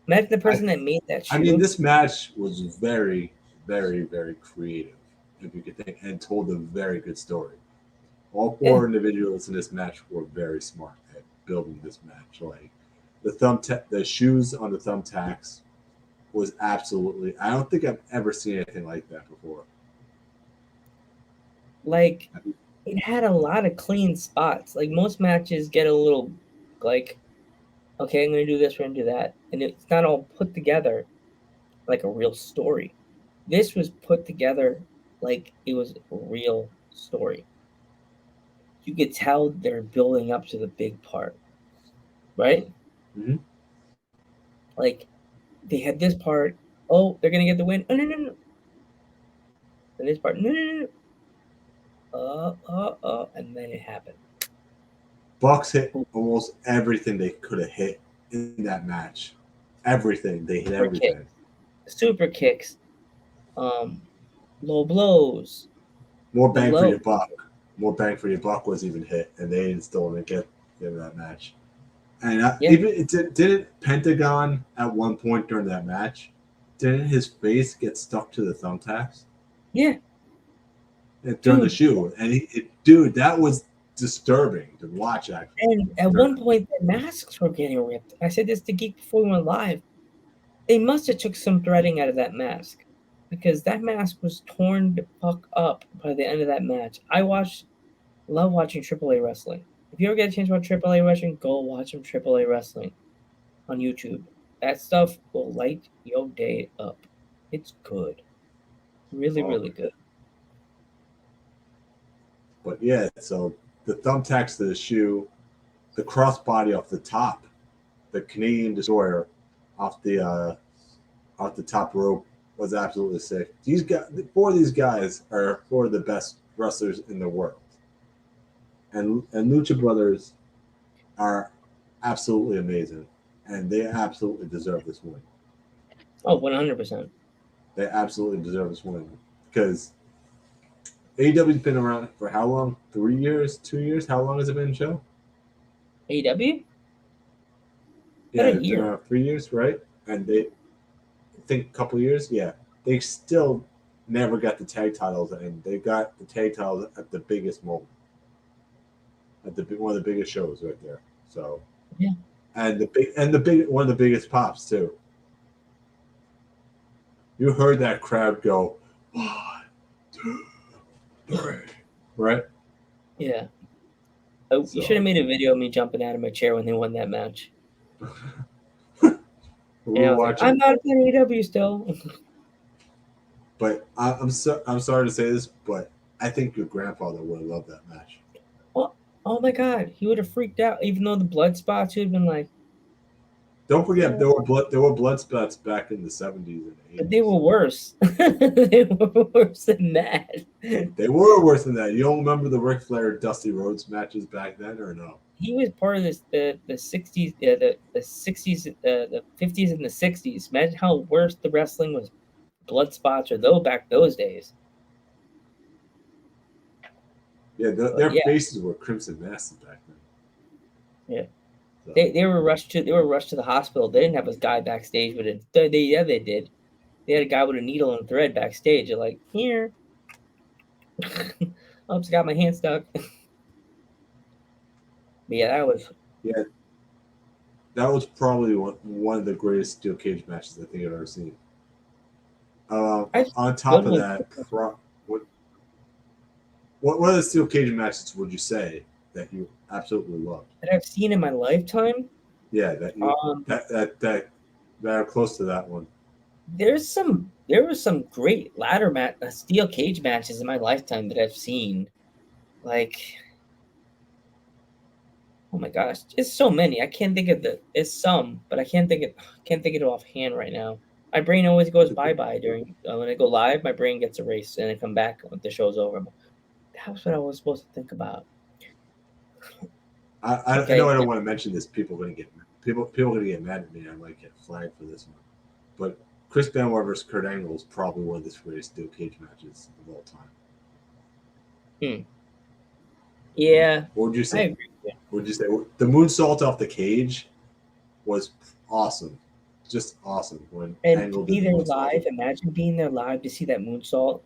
Speaker 1: Imagine the
Speaker 2: I
Speaker 1: person that made that
Speaker 2: I mean,
Speaker 1: shoe.
Speaker 2: this match was very, very, very creative, if you could think, and told a very good story. All
Speaker 1: Yeah,
Speaker 2: four individuals in this match were very smart at building this match. Like the shoes on the thumbtacks was absolutely. I don't think I've ever seen anything like that before.
Speaker 1: like it had a lot of clean spots. Like most matches get a little like, okay, I'm gonna do this, we're gonna do that, and it's not all put together like a real story. This was put together like it was a real story. You could tell they're building up to the big part, right?
Speaker 2: Mm-hmm.
Speaker 1: Like they had this part. Oh, they're gonna get the win. Oh, no, no, no. And this part, no. And then it happened.
Speaker 2: Bucks hit almost everything they could have hit in that match. Everything. They hit
Speaker 1: Super
Speaker 2: everything.
Speaker 1: kicks, super kicks, um, low blows.
Speaker 2: More
Speaker 1: The
Speaker 2: bang for
Speaker 1: low,
Speaker 2: your buck. More bang for your buck was even hit, and they still didn't get that match. And
Speaker 1: yeah,
Speaker 2: even didn't Pentagon at one point during that match, didn't his face get stuck to the thumbtacks
Speaker 1: yeah,
Speaker 2: during the
Speaker 1: dude.
Speaker 2: shoe? And dude, that was disturbing to watch. Actually,
Speaker 1: And at one point, the masks were getting ripped. I said this to Geek before we went live. They must have took some threading out of that mask because that mask was torn the fuck up by the end of that match. Love watching AAA wrestling. If you ever get a chance to watch AAA wrestling, go watch some AAA wrestling on YouTube. That stuff will light your day up. It's good, really,
Speaker 2: oh,
Speaker 1: really good.
Speaker 2: but yeah, so the thumbtacks to the shoe, the crossbody off the top, the Canadian Destroyer off the top rope was absolutely sick. These guys, these guys are four of the best wrestlers in the world, and Lucha Brothers are absolutely amazing, and they absolutely deserve this win.
Speaker 1: Oh, 100%.
Speaker 2: They absolutely deserve this win because AEW's been around for how long? 3 years? 2 years? How long has it been, Joe?
Speaker 1: AEW?
Speaker 2: Yeah,
Speaker 1: About a
Speaker 2: it's been
Speaker 1: year.
Speaker 2: around 3 years, right? And they think a couple years, yeah. They still never got the tag titles, and they got the tag titles at the biggest moment, at the one of the biggest shows right there. So
Speaker 1: Yeah.
Speaker 2: and the big one of the biggest pops too. You heard that crowd go 1, 2, 3, right?
Speaker 1: Yeah. Oh, you should have made a video of me jumping out of my chair when they won that match.
Speaker 2: We
Speaker 1: And I
Speaker 2: were
Speaker 1: was like,
Speaker 2: watching,
Speaker 1: I'm not a fan of AEW still.
Speaker 2: but I'm sorry to say this, but I think your grandfather would have loved that match.
Speaker 1: Well, oh my god, he would have freaked out. Even though the blood spots, he would have been like,
Speaker 2: Don't forget
Speaker 1: oh.
Speaker 2: there were blood spots back in the 70s and
Speaker 1: But
Speaker 2: 80s.
Speaker 1: they were worse. They were worse than that.
Speaker 2: They were worse than that. You don't remember the Ric Flair Dusty Rhodes matches back then, or no?
Speaker 1: He was part of this the 60s, the 60s, the 50s and the 60s. Imagine how worse the wrestling was. Blood spots or though back those days.
Speaker 2: Yeah,
Speaker 1: But
Speaker 2: their
Speaker 1: yeah,
Speaker 2: faces were crimson masses back then.
Speaker 1: yeah.
Speaker 2: So,
Speaker 1: They were rushed to the hospital. They didn't have a guy backstage with it. They did. They had a guy with a needle and thread backstage. They're like, here. Oops, got my hand stuck. But yeah, that was.
Speaker 2: yeah, that was probably one of the greatest steel cage matches I think I've ever seen.
Speaker 1: I've
Speaker 2: On top
Speaker 1: good
Speaker 2: of
Speaker 1: one.
Speaker 2: that, what other steel cage matches would you say that you absolutely loved?
Speaker 1: That I've seen in my lifetime.
Speaker 2: Yeah, that are close to that one.
Speaker 1: There were some great steel cage matches in my lifetime that I've seen. Like, oh my gosh, it's so many. I can't think of it's some, but I can't think of it offhand right now. My brain always goes bye-bye during when I go live. My brain gets erased, and I come back when the show's over. That's what I was supposed to think about.
Speaker 2: I
Speaker 1: Okay,
Speaker 2: know I don't want to mention this. People are gonna get mad at me. I might get flagged for this one, but Chris Benoit versus Kurt Angle is probably one of the greatest steel cage matches of all time.
Speaker 1: Yeah,
Speaker 2: What would you
Speaker 1: I
Speaker 2: say?
Speaker 1: agree.
Speaker 2: What would you say? The moonsault off the cage was awesome, just awesome. When
Speaker 1: And to
Speaker 2: Angle
Speaker 1: be
Speaker 2: did the
Speaker 1: there
Speaker 2: moonsault,
Speaker 1: live, imagine being there live to see that moonsault.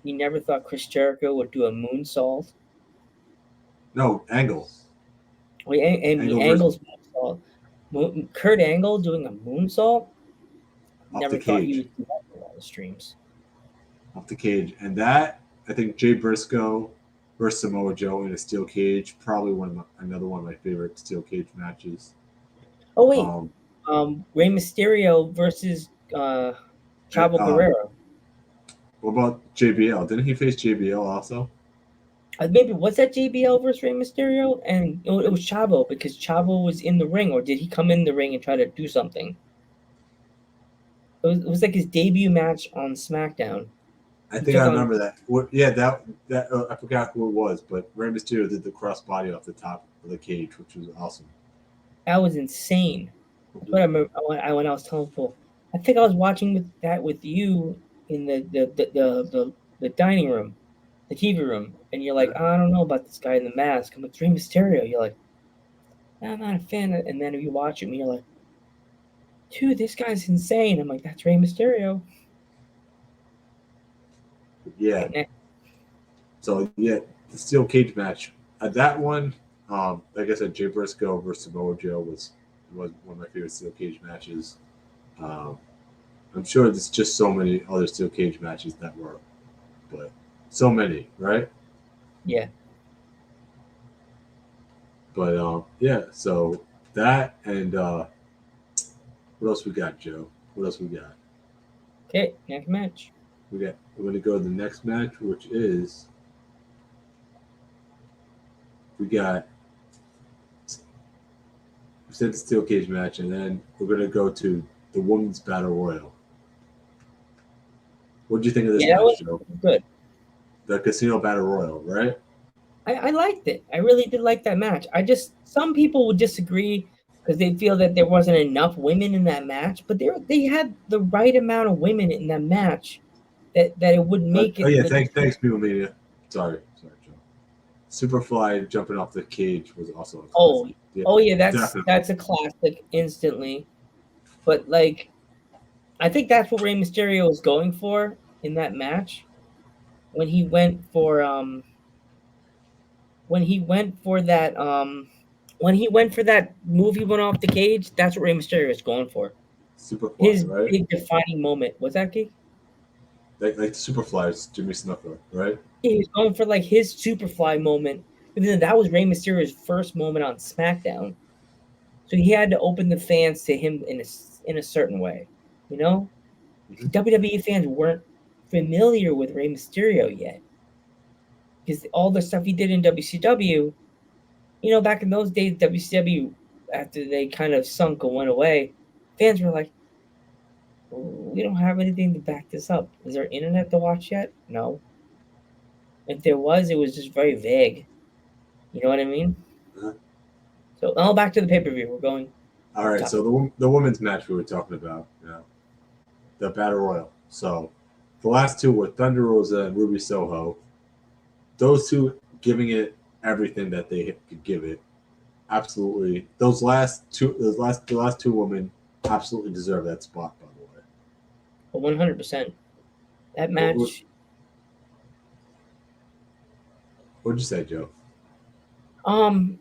Speaker 1: You never thought Chris Jericho would do a moonsault.
Speaker 2: no Angle.
Speaker 1: Wait, and
Speaker 2: Angle versus
Speaker 1: Angle's moonsault. Kurt Angle doing a moonsault.
Speaker 2: off the
Speaker 1: Never thought you
Speaker 2: cage,
Speaker 1: would see that in all the streams.
Speaker 2: off the cage, and that I think Jay Briscoe versus Samoa Joe in a steel cage, probably another one of my favorite steel cage matches.
Speaker 1: Oh wait, Ray Mysterio versus
Speaker 2: And,
Speaker 1: Chavo Guerrero.
Speaker 2: what about JBL? Didn't he face JBL also?
Speaker 1: Maybe was that JBL versus Ray Mysterio? And it was Chavo because Chavo was in the ring, or did he come in the ring and try to do something? It was like his debut match on SmackDown.
Speaker 2: I think I remember that. Yeah, that I forgot who it was, but Ray Mysterio did the crossbody off the top of the cage, which was awesome.
Speaker 1: That was insane. That's what I remember when I was telling people. I think I was watching that with you in the dining room, the TV room, and you're like, oh, I don't know about this guy in the mask. I'm like, it's Rey Mysterio. You're like, I'm not a fan. And then you watch him, and you're like, dude, this guy's insane. I'm like, that's Rey Mysterio.
Speaker 2: Yeah.
Speaker 1: Okay,
Speaker 2: So yeah, the steel cage match. That one, like I said, Jay Briscoe versus Samoa Joe was one of my favorite steel cage matches. Um, I'm sure there's just so many other steel cage matches that were, but so many, right?
Speaker 1: yeah.
Speaker 2: But yeah, so that and what else we got, Joe? What else we got?
Speaker 1: Okay, next match.
Speaker 2: We're going to go to the next match, which is we said the steel cage match, and then we're going to go to the women's battle royal. What did you think of this match, Joe?
Speaker 1: Good.
Speaker 2: The casino battle royal, right?
Speaker 1: I liked it. I really did like that match. Some people would disagree because they feel that there wasn't enough women in that match, but they had the right amount of women in that match that it would make it.
Speaker 2: Oh yeah, thanks, People Media. Sorry, Joe. Superfly jumping off the cage was also a
Speaker 1: classic. That's
Speaker 2: definitely.
Speaker 1: That's a classic instantly. But like, I think that's what Rey Mysterio was going for in that match when he went for that move, he went off the cage. That's what Rey Mysterio is going for.
Speaker 2: Superfly,
Speaker 1: His
Speaker 2: right?
Speaker 1: big defining moment. Was that Geek?
Speaker 2: Like Superfly's Jimmy Snuka, right?
Speaker 1: Yeah, he was going for like his Superfly moment. Even though that was Rey Mysterio's first moment on SmackDown, so he had to open the fans to him in a certain way, you know. Mm-hmm. WWE fans weren't familiar with Rey Mysterio yet because all the stuff he did in WCW, you know, back in those days, WCW, after they kind of sunk and went away, fans were like, we don't have anything to back this up. Is there internet to watch yet? No. If there was, it was just very vague. You know what I mean?
Speaker 2: Uh-huh.
Speaker 1: So now back to the pay-per-view. We're going.
Speaker 2: All right. So the women's match we were talking about, the battle royal. So the last two were Thunder Rosa and Ruby Soho. Those two giving it everything that they could give it. Absolutely. The last two women absolutely deserve that spot, by the
Speaker 1: way. 100%. That match.
Speaker 2: What'd you say, Joe?
Speaker 1: I'm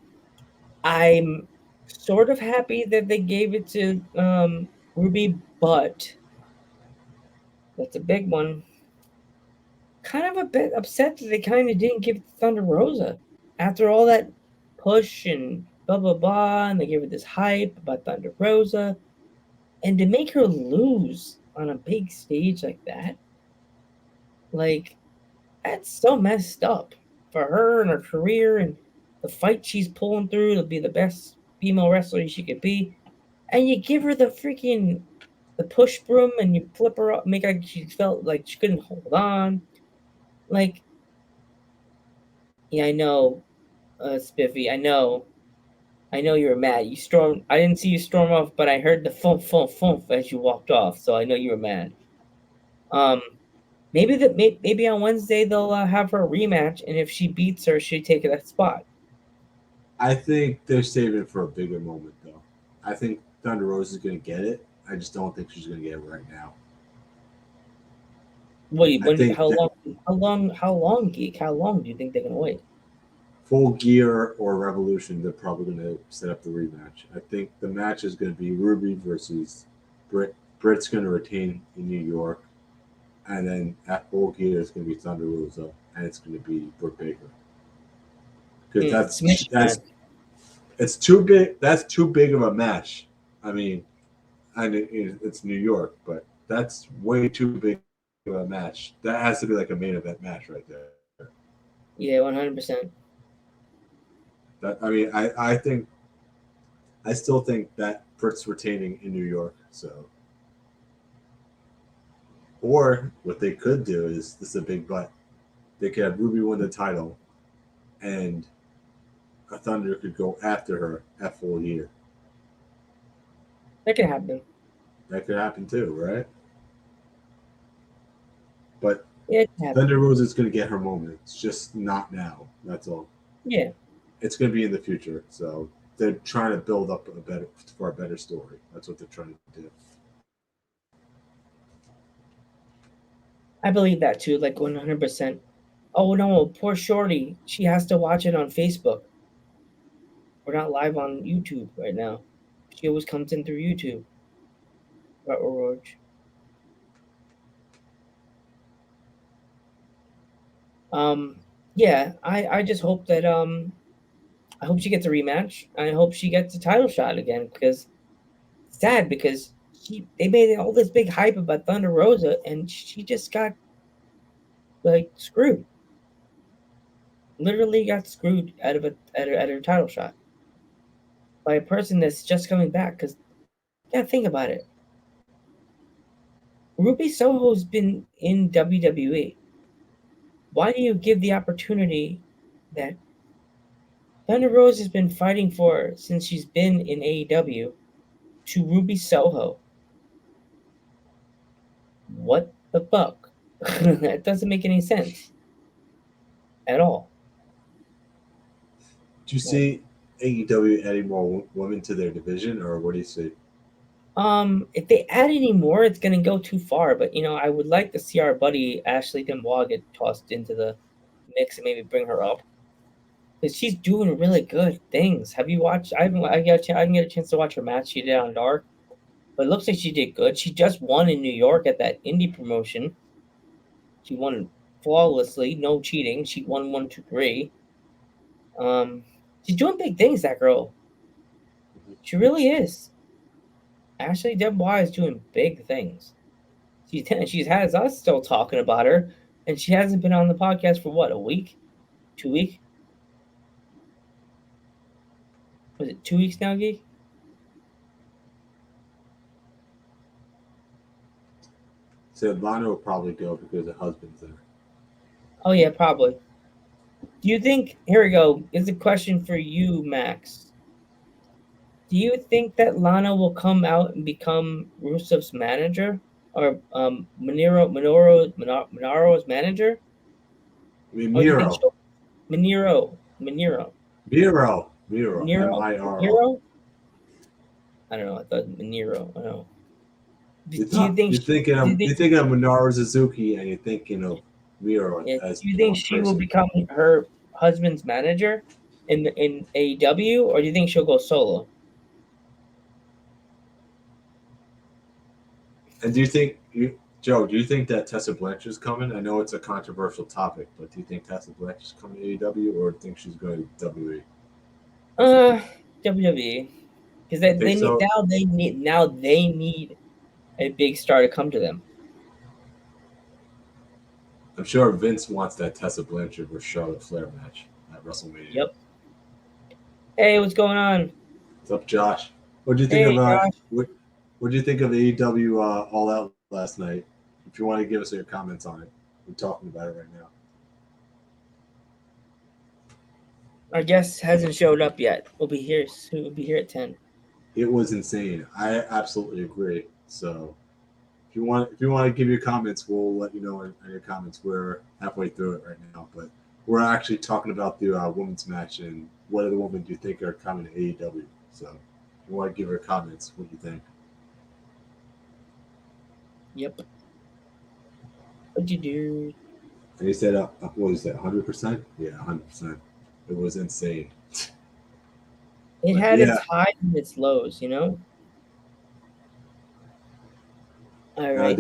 Speaker 1: sort of happy that they gave it to Ruby, but that's a big one. Kind of a bit upset that they kind of didn't give it to Thunder Rosa after all that push and blah blah blah, and they gave it this hype about Thunder Rosa, and to make her lose on a big stage like that, like, that's so messed up for her and her career and the fight she's pulling through to be the best female wrestler she could be, and you give her the push broom and you flip her up, make like she felt like she couldn't hold on. Like, yeah, I know, Spiffy, I know you were mad. You stormed. I didn't see you storm off, but I heard the fump as you walked off, so I know you were mad. Maybe on Wednesday they'll have her rematch, and if she beats her, she take that spot.
Speaker 2: I think they're saving it for a bigger moment, though. I think Thunder Rosa is going to get it. I just don't think she's going to get it right now.
Speaker 1: How long, Geek? How long do you think they're going to wait?
Speaker 2: Full Gear or Revolution, they're probably going to set up the rematch. I think the match is going to be Ruby versus Britt. Britt's going to retain in New York. And then at Full Gear, it's going to be Thunder Rosa, and it's going to be Britt Baker. Because it's too big. That's too big of a match. I mean, it's New York, but that's way too big of a match. That has to be like a main event match right there.
Speaker 1: Yeah, 100%.
Speaker 2: I still think that Britt's retaining in New York. So, Or what they could do is, this is a big but, they could have Ruby win the title, and a Thunder could go after her at Full Year.
Speaker 1: That can happen.
Speaker 2: That could happen too, right? But
Speaker 1: Yeah, it can happen.
Speaker 2: Thunder Rosa is going to get her moment. It's just not now. That's all.
Speaker 1: Yeah.
Speaker 2: It's going to be in the future. So they're trying to build up for a better story. That's what they're trying to do.
Speaker 1: I believe that too, like 100%. Oh no, poor Shorty. She has to watch it on Facebook. We're not live on YouTube right now. She always comes in through YouTube. Um, yeah, I just hope that I hope she gets a rematch. I hope she gets a title shot again because it's sad because they made all this big hype about Thunder Rosa and she just got like screwed. Literally got screwed out of at her title shot by a person that's just coming back. Because yeah, think about it. Ruby Soho's been in WWE. Why do you give the opportunity that Thunder Rose has been fighting for since she's been in AEW to Ruby Soho? What the fuck? That doesn't make any sense at all.
Speaker 2: Do you see AEW adding more women to their division, or what do you see?
Speaker 1: If they add any more, it's gonna go too far. But I would like to see our buddy Ashley Dembois get tossed into the mix and maybe bring her up because she's doing really good things. Have you watched? I didn't get a chance to watch her match she did on Dark, but it looks like she did good. She just won in New York at that indie promotion. She won flawlessly, no cheating. She won 1, 2, 3. She's doing big things. That girl, she really is. Ashley Dembois is doing big things. She's has us still talking about her, and she hasn't been on the podcast for what, a week, 2 weeks? Was it 2 weeks now, Geek?
Speaker 2: So Lana will probably go because her husband's there.
Speaker 1: Oh yeah, probably. Do you think? Here we go. Is a question for you, Max. Do you think that Lana will come out and become Rusev's manager or Monaro's manager?
Speaker 2: I mean,
Speaker 1: Or do you think
Speaker 2: Miro.
Speaker 1: she'll Miro?
Speaker 2: Miro. Miro.
Speaker 1: Miro? I don't know. I thought Miro. I don't know. Do you think
Speaker 2: you're thinking of Minoru Suzuki and you're thinking of Miro as
Speaker 1: do you think she will become her husband's manager in AEW, or do you think she'll go solo?
Speaker 2: And do you think Joe, do you think that Tessa Blanchard's coming? I know it's a controversial topic, but do you think Tessa Blanchard's coming to AEW, or do you think she's going to WWE?
Speaker 1: WWE, because they need a big star to come to them.
Speaker 2: I'm sure Vince wants that Tessa Blanchard versus Charlotte Flair match at WrestleMania.
Speaker 1: Yep. Hey, what's going on?
Speaker 2: What's up, Josh? What do you think what do you think of AEW All Out last night? If you want to give us your comments on it, we're talking about it right now.
Speaker 1: Our guest hasn't showed up yet. We'll be here soon. We'll be here at 10.
Speaker 2: It was insane. I absolutely agree. So if you want to give your comments, we'll let you know in your comments. We're halfway through it right now, but we're actually talking about the women's match and what other women do you think are coming to AEW. So if you want to give your comments, what do you think?
Speaker 1: Yep. What'd you do?
Speaker 2: And he said, what was that, 100%? Yeah, 100%. It was insane.
Speaker 1: It had its highs and its lows, All right.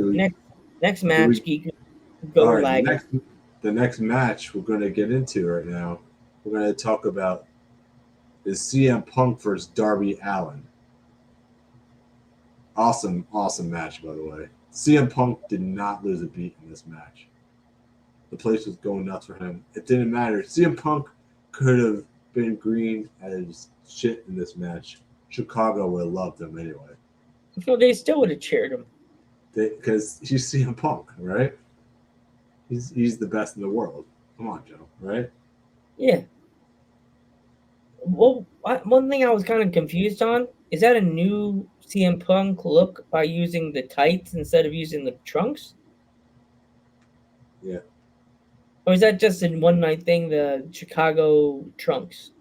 Speaker 1: Next match, Geek. Go
Speaker 2: right, the next match we're going to get into right now, we're going to talk about is CM Punk versus Darby Allin. Awesome match, by the way. CM Punk did not lose a beat in this match. The place was going nuts for him. It didn't matter. CM Punk could have been green as shit in this match. Chicago would have loved him anyway.
Speaker 1: Well, they still would have cheered him.
Speaker 2: Because he's CM Punk, right? He's the best in the world. Come on, Joe, right?
Speaker 1: Yeah. Well, one thing I was kind of confused on is that a new CM Punk look by using the tights instead of using the trunks,
Speaker 2: Yeah.
Speaker 1: or is that just a one night thing? The Chicago trunks.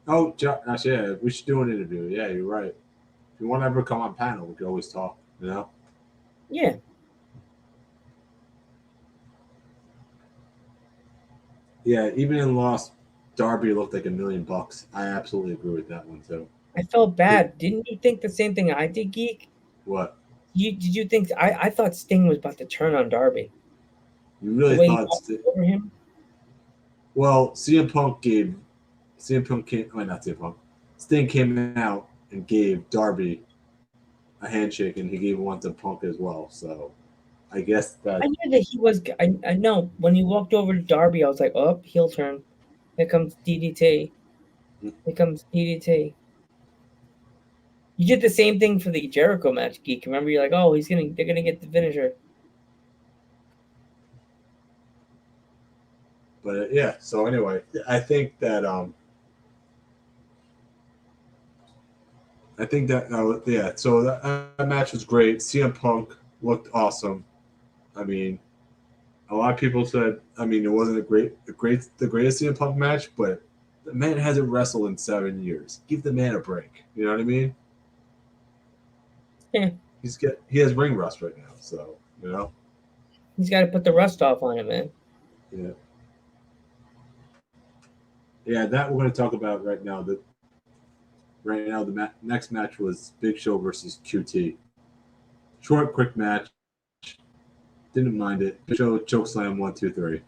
Speaker 2: Oh, Josh, yeah, we should do an interview. Yeah, you're right. If you want to ever come on panel, we can always talk. You know.
Speaker 1: Yeah.
Speaker 2: Yeah, even in Lost, Darby looked like $1,000,000. I absolutely agree with that one too.
Speaker 1: I felt bad. Didn't you think the same thing I did, Geek?
Speaker 2: What?
Speaker 1: Did you think I thought Sting was about to turn on Darby
Speaker 2: You
Speaker 1: the
Speaker 2: really
Speaker 1: way he
Speaker 2: thought?
Speaker 1: walked over him?
Speaker 2: Well, CM Punk came. I mean, not CM Punk. Sting came out and gave Darby a handshake, and he gave one to Punk as well. So I guess
Speaker 1: I
Speaker 2: that.
Speaker 1: knew that he was. I know when he walked over to Darby, I was like, "Oh, heel turn. Here comes DDT. Here comes DDT." You did the same thing for the Jericho match, Geek. Remember, you're like, "Oh, they're gonna get the finisher."
Speaker 2: But yeah. So anyway, I think that yeah. So that match was great. CM Punk looked awesome. I mean, a lot of people said, I mean, it wasn't the greatest CM Punk match, but the man hasn't wrestled in 7 years. Give the man a break. You know what I mean?
Speaker 1: Yeah,
Speaker 2: He has ring rust right now, so you know.
Speaker 1: he's got to put the rust off on it, man.
Speaker 2: Yeah, yeah. That we're going to talk about right now. Next match was Big Show versus QT. Short, quick match. Didn't mind it. Big Show chokeslam 1, 2, 3.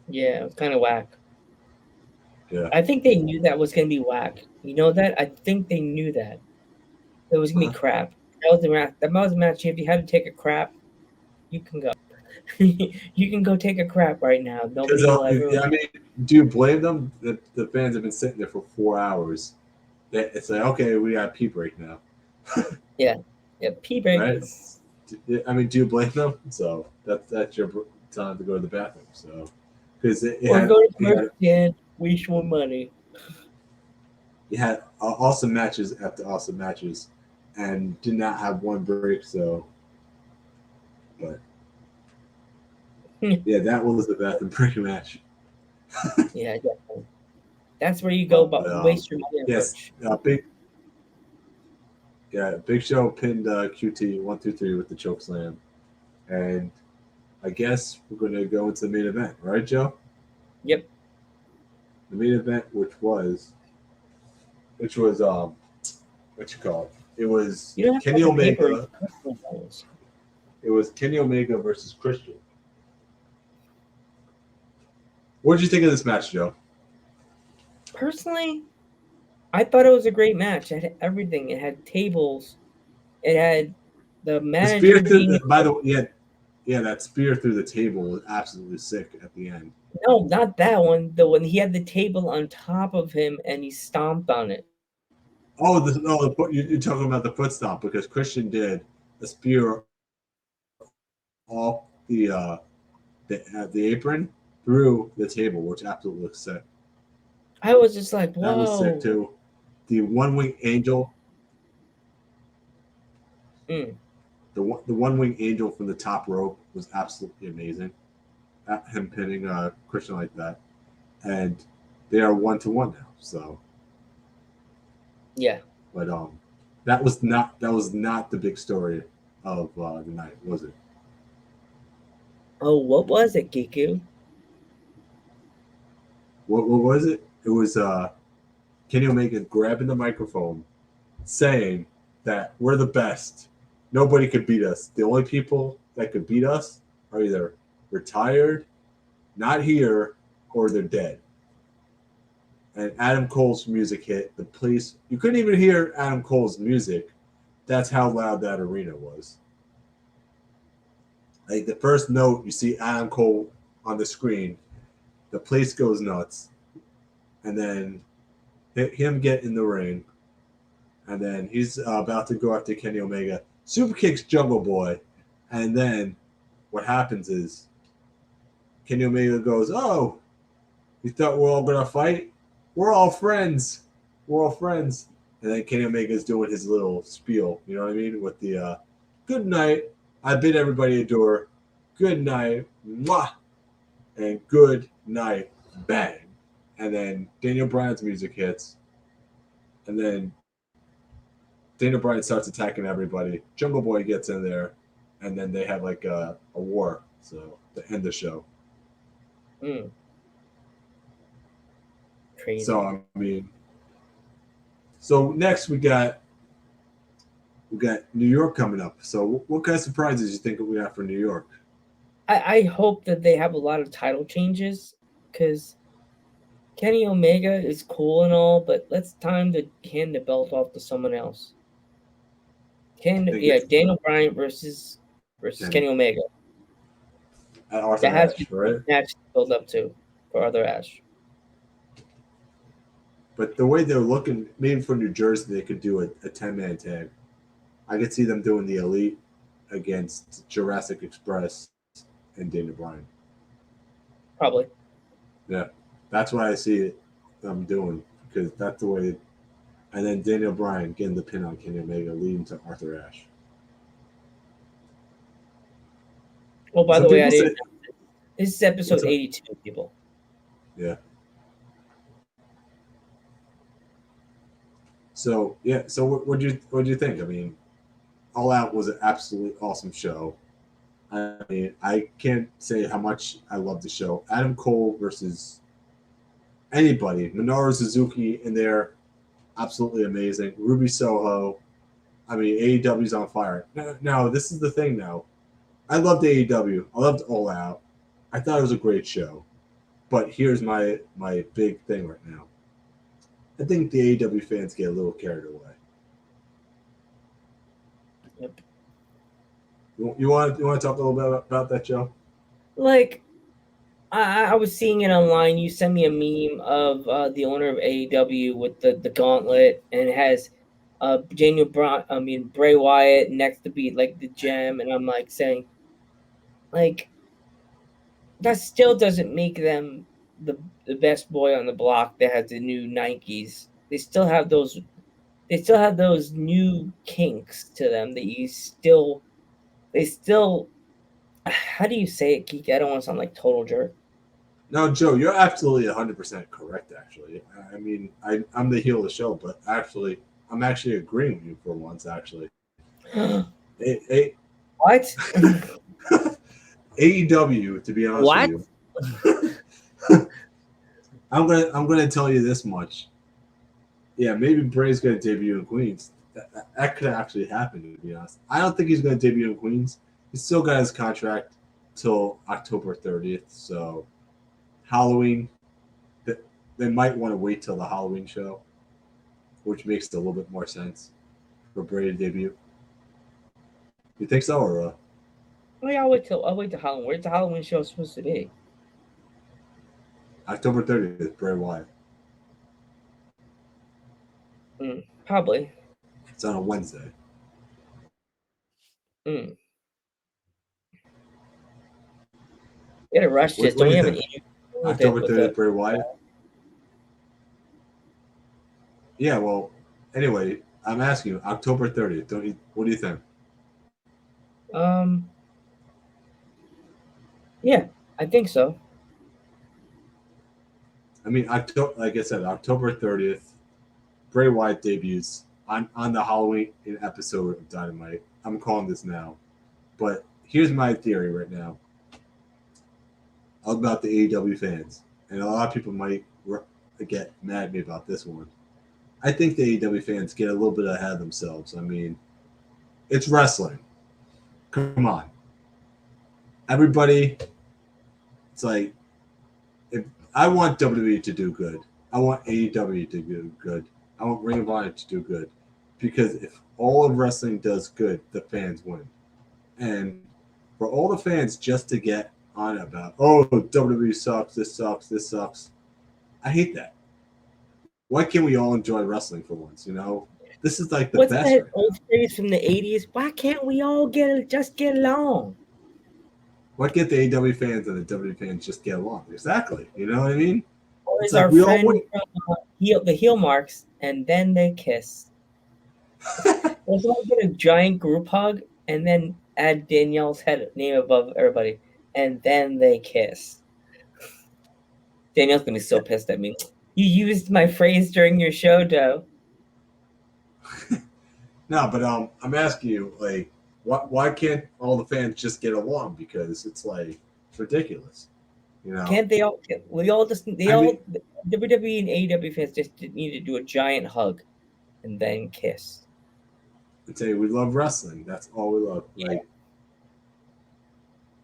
Speaker 1: Yeah, it was kind of whack.
Speaker 2: Yeah.
Speaker 1: I think they knew that was gonna be whack. You know that? I think they knew that it was gonna be crap. That was the match. That was the match. If you had to take a crap, you can go. You can go take a crap right now.
Speaker 2: Because
Speaker 1: Nobody will ever.
Speaker 2: I mean, do you blame them? The fans have been sitting there for 4 hours. It's like, okay, we got pee break now.
Speaker 1: Yeah, yeah. Pee break.
Speaker 2: Right? I mean, do you blame them? So that's your time to go to the bathroom. So because
Speaker 1: Or go to commercial stand, waste more money.
Speaker 2: it had awesome matches after awesome matches, and did not have one break. So, but yeah, that was the bathroom break match.
Speaker 1: Yeah, definitely. That's where you go, but waste your money on
Speaker 2: Yes,
Speaker 1: merch.
Speaker 2: Big Show pinned QT 1, 2, 3 with the choke slam, and I guess we're going to go into the main event, right, Joe?
Speaker 1: Yep.
Speaker 2: The main event, which was what you call it? It was
Speaker 1: You don't have
Speaker 2: Kenny
Speaker 1: to have the paper.
Speaker 2: Omega. It was Kenny Omega versus Christian. What did you think of this match, Joe?
Speaker 1: Personally, I thought it was a great match. It had everything. It had tables. It had the
Speaker 2: The spear
Speaker 1: manager
Speaker 2: through
Speaker 1: being
Speaker 2: by the way, that spear through the table was absolutely sick at the end.
Speaker 1: no, not that one. The one he had the table on top of him and he stomped on it.
Speaker 2: You're talking about the foot stomp because Christian did a spear off the apron through the table, which absolutely looks sick.
Speaker 1: I was just like,
Speaker 2: That was sick
Speaker 1: whoa.
Speaker 2: too. The one wing angel,
Speaker 1: Mm.
Speaker 2: the one wing angel from the top rope was absolutely amazing. At him pinning Christian like that, and they are 1-1 now. So
Speaker 1: Yeah.
Speaker 2: but that was not the big story of the night, was it?
Speaker 1: Oh, what was it, Giku?
Speaker 2: What was it? It was Kenny Omega grabbing the microphone, saying that we're the best. Nobody could beat us. The only people that could beat us are either retired, not here, or they're dead. And Adam Cole's music hit. The place you couldn't even hear Adam Cole's music. That's how loud that arena was. Like the first note, you see Adam Cole on the screen, the place goes nuts, and then him get in the ring, and then he's about to go after Kenny Omega. super kicks Jungle Boy, and then what happens is Kenny Omega goes, "Oh, you thought we're all gonna fight? We're all friends. We're all friends." And then Kenny Omega's doing his little spiel, you know what I mean, with the "Good night, I bid everybody adieu. Good night, mwah, and good night, bang." And then Daniel Bryan's music hits, and then Daniel Bryan starts attacking everybody. Jungle Boy gets in there, and then they have like a war. So to end the show.
Speaker 1: Crazy.
Speaker 2: So I mean, so next we got New York coming up. So what kind of surprises you think we got for New York?
Speaker 1: I hope that they have a lot of title changes because Kenny Omega is cool and all, but it's time to hand the belt off to someone else. Daniel Bryan versus Kenny Omega.
Speaker 2: At Arthur
Speaker 1: That has
Speaker 2: Ashe,
Speaker 1: to be
Speaker 2: right?
Speaker 1: a match to build up to for Arthur Ashe.
Speaker 2: But the way they're looking, maybe for New Jersey, they could do a 10-man tag. I could see them doing the Elite against Jurassic Express and Daniel Bryan.
Speaker 1: Probably.
Speaker 2: Yeah, that's what I see them doing because that's the way. And then Daniel Bryan getting the pin on Kenny Omega, leading to Arthur Ashe.
Speaker 1: Oh, by the way, I didn't. This is episode 82, people.
Speaker 2: Yeah. So yeah, so what do you think? I mean, All Out was an absolutely awesome show. I mean, I can't say how much I love the show. Adam Cole versus anybody, Minoru Suzuki in there, absolutely amazing. Ruby Soho. I mean, AEW's on fire. Now, this is the thing now. I loved AEW. I loved All Out. I thought it was a great show. But here's my big thing right now. I think the AEW fans get a little carried away.
Speaker 1: Yep.
Speaker 2: You want to talk a little bit about that, Joe?
Speaker 1: Like, I was seeing it online. You sent me a meme of the owner of AEW with the gauntlet, and it has Bray Wyatt next to be like the gem, and I'm like saying, like, that still doesn't make them the best boy on the block that has the new Nikes. They still have those new kinks to them that they still how do you say it, Geek? I don't want to sound like total jerk.
Speaker 2: No, Joe, you're absolutely 100% correct, actually. I mean, I'm the heel of the show, but actually, I'm actually agreeing with you for once, actually.
Speaker 1: What?
Speaker 2: AEW, to be honest with you. I'm gonna tell you this much. Yeah, maybe Bray's gonna debut in Queens. That could actually happen, to be honest. I don't think he's gonna debut in Queens. He's still got his contract till October 30th, so Halloween, they might want to wait till the Halloween show, which makes a little bit more sense for Bray to debut. You think so, or?
Speaker 1: Oh yeah, I'll wait till Halloween. Where's the Halloween show supposed to be?
Speaker 2: October 30th, Bray Wyatt.
Speaker 1: Probably.
Speaker 2: It's on a Wednesday.
Speaker 1: You gotta rush this. Don't you have an interview?
Speaker 2: October 30th, Bray Wyatt? Yeah, well, anyway, I'm asking you, October 30th. What do you think?
Speaker 1: Yeah, I think so.
Speaker 2: I mean, like I said, October 30th, Bray Wyatt debuts on the Halloween episode of Dynamite. I'm calling this now. But here's my theory right now about the AEW fans. And a lot of people might get mad at me about this one. I think the AEW fans get a little bit ahead of themselves. I mean, it's wrestling. Come on. Everybody, it's like, if I want WWE to do good. I want AEW to do good. I want Ring of Honor to do good. Because if all of wrestling does good, the fans win. And for all the fans just to get on about, oh, WWE sucks, this sucks, this sucks. I hate that. Why can't we all enjoy wrestling for once, you know? This is like the
Speaker 1: What's
Speaker 2: best.
Speaker 1: that
Speaker 2: Right
Speaker 1: old phrase from the 80s? Why can't we all just get along?
Speaker 2: Why can't the AEW fans and the WWE fans just get along? Exactly. You know what I mean?
Speaker 1: Or
Speaker 2: It's
Speaker 1: is
Speaker 2: like
Speaker 1: our
Speaker 2: we all
Speaker 1: friend
Speaker 2: would.
Speaker 1: from the heel marks, and then they kiss? Let's all get a giant group hug, and then add Danielle's name above everybody, and then they kiss. Danielle's gonna be so pissed at me. You used my phrase during your show, Joe.
Speaker 2: No, but I'm asking you, like, why can't all the fans just get along? Because it's like it's ridiculous, you know.
Speaker 1: Can't they all? We all just WWE and AEW fans just need to do a giant hug, and then kiss.
Speaker 2: And say we love wrestling. That's all we love. Like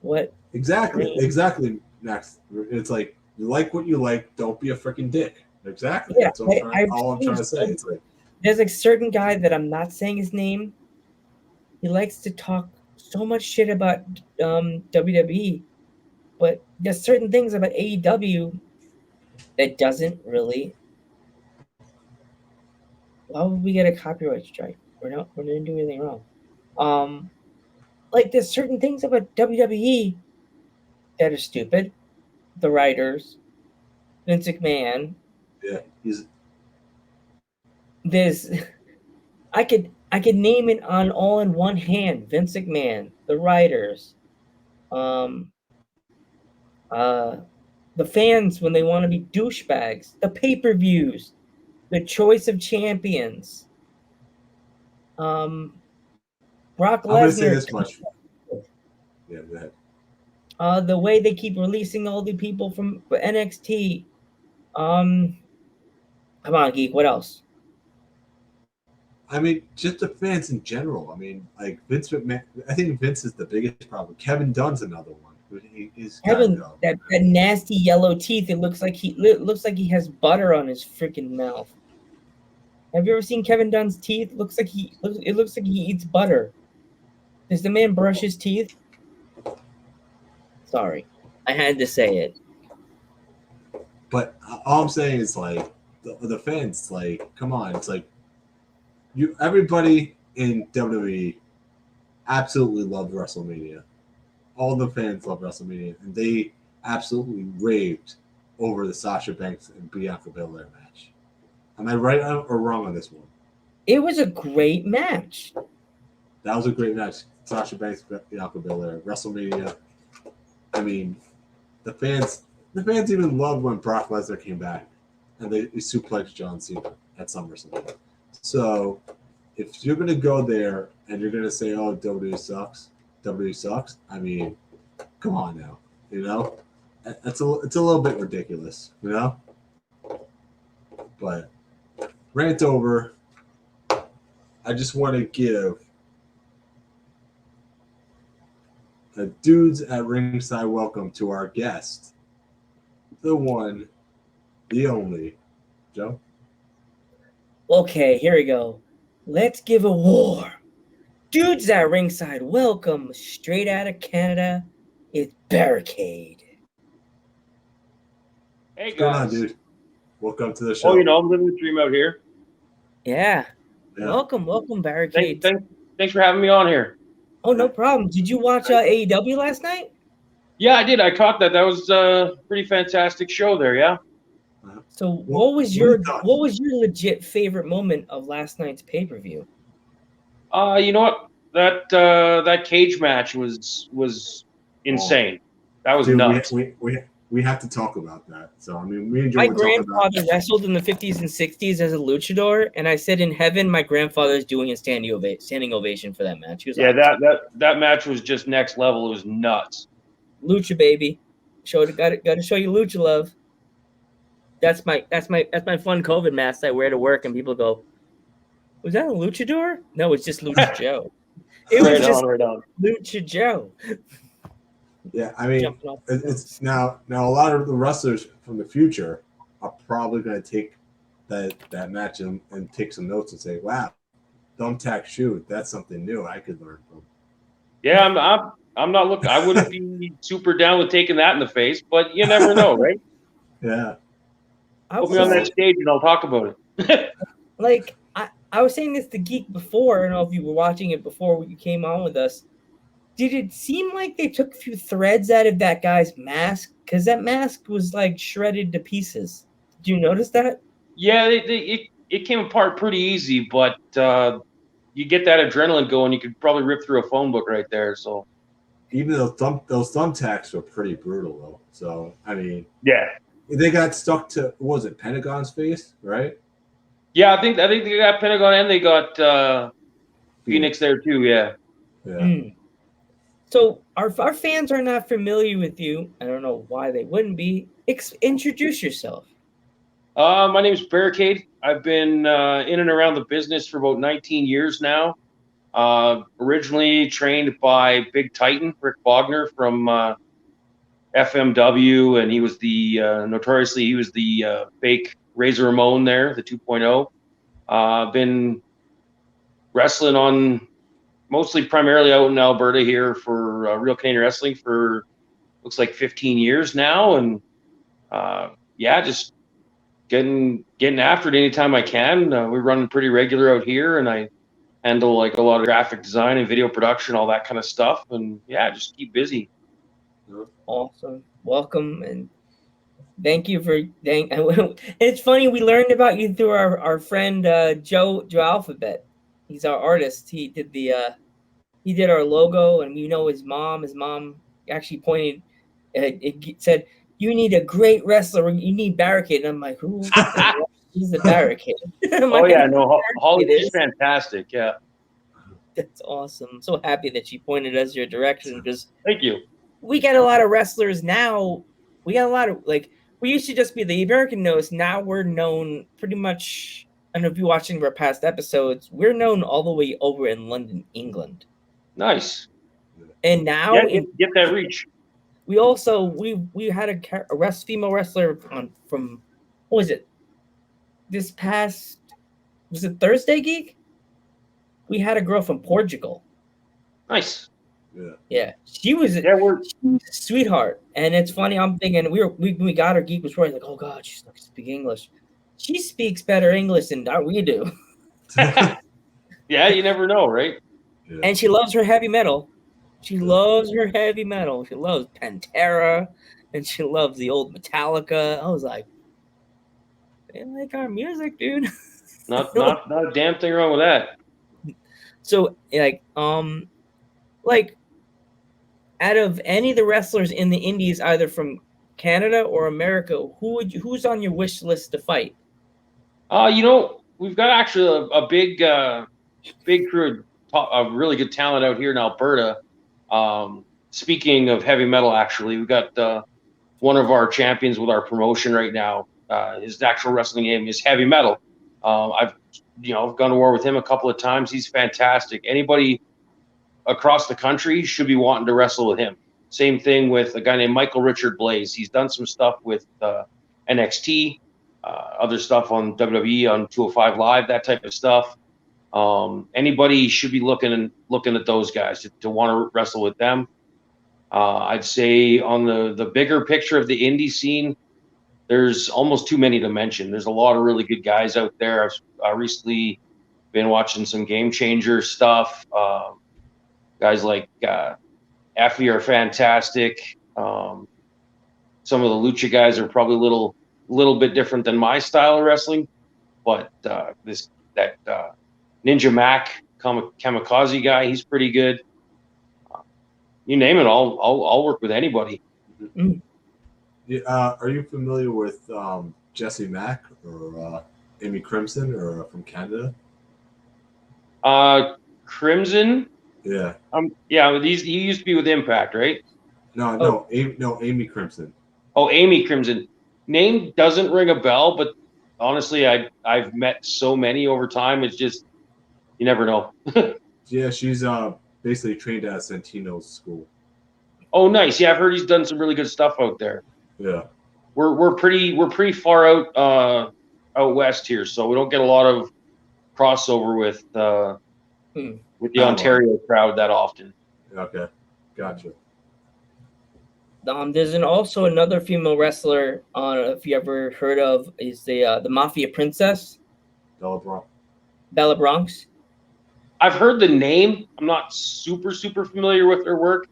Speaker 1: what?
Speaker 2: exactly. Next, it's like you like what you like. Don't be a freaking dick. Exactly.
Speaker 1: Yeah,
Speaker 2: That's all I'm trying to say. It's like
Speaker 1: there's a certain guy that I'm not saying his name. He likes to talk so much shit about WWE, but there's certain things about AEW that doesn't really. Why would we get a copyright strike? We didn't do anything wrong. Like there's certain things about WWE that are stupid. The writers, Vince McMahon.
Speaker 2: yeah,
Speaker 1: There's I could name it on all in one hand. Vince McMahon, the writers, the fans when they want to be douchebags, the pay-per-views, the choice of champions. Brock Lesnar.
Speaker 2: I'm gonna say this much. Yeah, go ahead.
Speaker 1: The way they keep releasing all the people from NXT. Come on, Geek. What else?
Speaker 2: I mean, just the fans in general. I mean, like Vince McMahon. I think Vince is the biggest problem. Kevin Dunn's another one.
Speaker 1: Kevin, that nasty yellow teeth. It looks like he has butter on his freaking mouth. Have you ever seen Kevin Dunn's teeth? It looks like he eats butter. Does the man brush his teeth? Sorry, I had to say it.
Speaker 2: But all I'm saying is like the fans. Like, come on, it's like everybody in WWE absolutely loved WrestleMania. All the fans love WrestleMania, and they absolutely raved over the Sasha Banks and Bianca Belair match. Am I right or wrong on this one?
Speaker 1: It was a great match.
Speaker 2: That was a great match. Sasha Banks, Bianca Belair, WrestleMania. I mean, the fans even loved when Brock Lesnar came back and they suplexed John Cena at SummerSlam. So if you're gonna go there and you're gonna say, "Oh, WWE sucks," I mean, come on now, you know, it's a little bit ridiculous, you know. But rant over. I just want to give the dudes at ringside welcome to our guest, the one, the only, Joe.
Speaker 1: Okay, here we go. Let's give a war. Dudes at ringside welcome straight out of Canada. It's Barricade.
Speaker 3: Hey,
Speaker 2: What's going on,
Speaker 3: guys.
Speaker 2: dude? Welcome to the show.
Speaker 3: Oh, I'm living the dream out here.
Speaker 1: Yeah.
Speaker 2: Yeah.
Speaker 1: Welcome, Barricade.
Speaker 3: Thanks for having me on here.
Speaker 1: Oh, no problem. Did you watch AEW last night?
Speaker 3: Yeah, I did. I caught that. That was a pretty fantastic show there. Yeah.
Speaker 1: So, what was your legit favorite moment of last night's pay-per-view?
Speaker 3: You know what? That cage match was insane. That was nuts.
Speaker 2: We have to talk about that. So I mean, me and Joe
Speaker 1: My
Speaker 2: were talking
Speaker 1: grandfather wrestled in the 50s and 60s as a luchador, and I said in heaven, my grandfather's doing a standing ovation for that match.
Speaker 3: Yeah, that match was just next level. It was nuts.
Speaker 1: Lucha baby, got to show you lucha love. That's my fun COVID mask I wear to work, and people go, "Was that a luchador?" No, it's just Lucha Joe. It was just Lucha Joe.
Speaker 2: Yeah, I mean, it's now a lot of the wrestlers from the future are probably going to take that match and take some notes and say, "Wow, thumbtack shoot, that's something new I could learn from."
Speaker 3: Yeah, I'm not looking. I wouldn't be super down with taking that in the face, but you never know, right?
Speaker 2: Yeah.
Speaker 3: Put me on that stage and I'll talk about it.
Speaker 1: Like I was saying this to Geek before. I don't know if you were watching it before you came on with us. Did it seem like they took a few threads out of that guy's mask? Because that mask was like shredded to pieces. Did you notice that?
Speaker 3: Yeah, it came apart pretty easy, but you get that adrenaline going, you could probably rip through a phone book right there. So
Speaker 2: Even those thumbtacks were pretty brutal though. So I mean,
Speaker 3: yeah,
Speaker 2: they got stuck to what was it, Pentagon's face, right?
Speaker 3: yeah, I think they got Pentagon and they got Phoenix there too. Yeah.
Speaker 2: Yeah.
Speaker 1: Mm. So our fans are not familiar with you. I don't know why they wouldn't be. Introduce yourself.
Speaker 3: My name is Barricade. I've been in and around the business for about 19 years now. Originally trained by Big Titan, Rick Bogner from FMW, and he was the notoriously he was the fake Razor Ramon there, the 2.0. Been wrestling on mostly primarily out in Alberta here for Real Canadian Wrestling for looks like 15 years now, and yeah, just getting after it anytime I can. We're running pretty regular out here, and I handle like a lot of graphic design and video production, all that kind of stuff, and yeah, just keep busy.
Speaker 1: Awesome. Welcome and thank you for it's funny, we learned about you through our friend Joe Alphabet. He's our artist. He did our logo, and we know his mom. His mom actually pointed. It said, "You need a great wrestler. You need Barricade." And I'm like, "Who? He's the Barricade."
Speaker 3: Oh yeah, no, Holly is fantastic. Yeah,
Speaker 1: that's awesome. I'm so happy that she pointed us your direction because
Speaker 3: thank you.
Speaker 1: We get a lot of wrestlers now. We got a lot of we used to just be the American knows. Now we're known pretty much. I don't know if you're watching our past episodes. We're known all the way over in London, England.
Speaker 3: Nice.
Speaker 1: And now
Speaker 3: get that reach.
Speaker 1: We also we had a female wrestler from what was it? This past was it Thursday Geek? We had a girl from Portugal.
Speaker 3: Nice.
Speaker 1: Yeah. She was a sweetheart. And it's funny, I'm thinking we got her. Geek was probably like, oh god, she's not speak English. She speaks better English than we do.
Speaker 3: Yeah, you never know, right?
Speaker 1: Yeah. And she loves her heavy metal. She loves her heavy metal. She loves Pantera, and she loves the old Metallica. I was like, they like our music, dude.
Speaker 3: Not a damn thing wrong with that.
Speaker 1: So out of any of the wrestlers in the Indies, either from Canada or America, who's on your wish list to fight?
Speaker 3: We've got actually a big crew of really good talent out here in Alberta. Speaking of heavy metal, actually, we've got one of our champions with our promotion right now. His actual wrestling name is Heavy Metal. I've gone to war with him a couple of times. He's fantastic. Anybody across the country should be wanting to wrestle with him. Same thing with a guy named Michael Richard Blaze. He's done some stuff with NXT, other stuff on WWE, on 205 Live, that type of stuff. Anybody should be looking at those guys to want to wrestle with them. I'd say on the bigger picture of the indie scene, there's almost too many to mention. There's a lot of really good guys out there. I've recently been watching some Game Changer stuff. Guys like Effie are fantastic. Some of the Lucha guys are probably a little bit different than my style of wrestling, but Ninja Mac Kamikaze guy, he's pretty good. You name it, I'll work with anybody.
Speaker 1: Mm.
Speaker 2: Yeah, are you familiar with Jesse Mack or Amy Crimson or from Canada?
Speaker 3: Crimson.
Speaker 2: Yeah.
Speaker 3: Yeah. He used to be with Impact, right?
Speaker 2: No, Amy Crimson.
Speaker 3: Oh, Amy Crimson. Name doesn't ring a bell, but honestly, I've met so many over time. It's just you never know.
Speaker 2: Yeah, she's basically trained at Santino's school.
Speaker 3: Oh, nice. Yeah, I've heard he's done some really good stuff out there.
Speaker 2: Yeah.
Speaker 3: We're pretty far out west here, so we don't get a lot of crossover with the Ontario crowd that often.
Speaker 2: Okay, gotcha.
Speaker 1: There's also another female wrestler on. If you ever heard of, is the Mafia Princess.
Speaker 2: Bella Bronte.
Speaker 1: Bella Bronx.
Speaker 3: I've heard the name. I'm not super familiar with her work.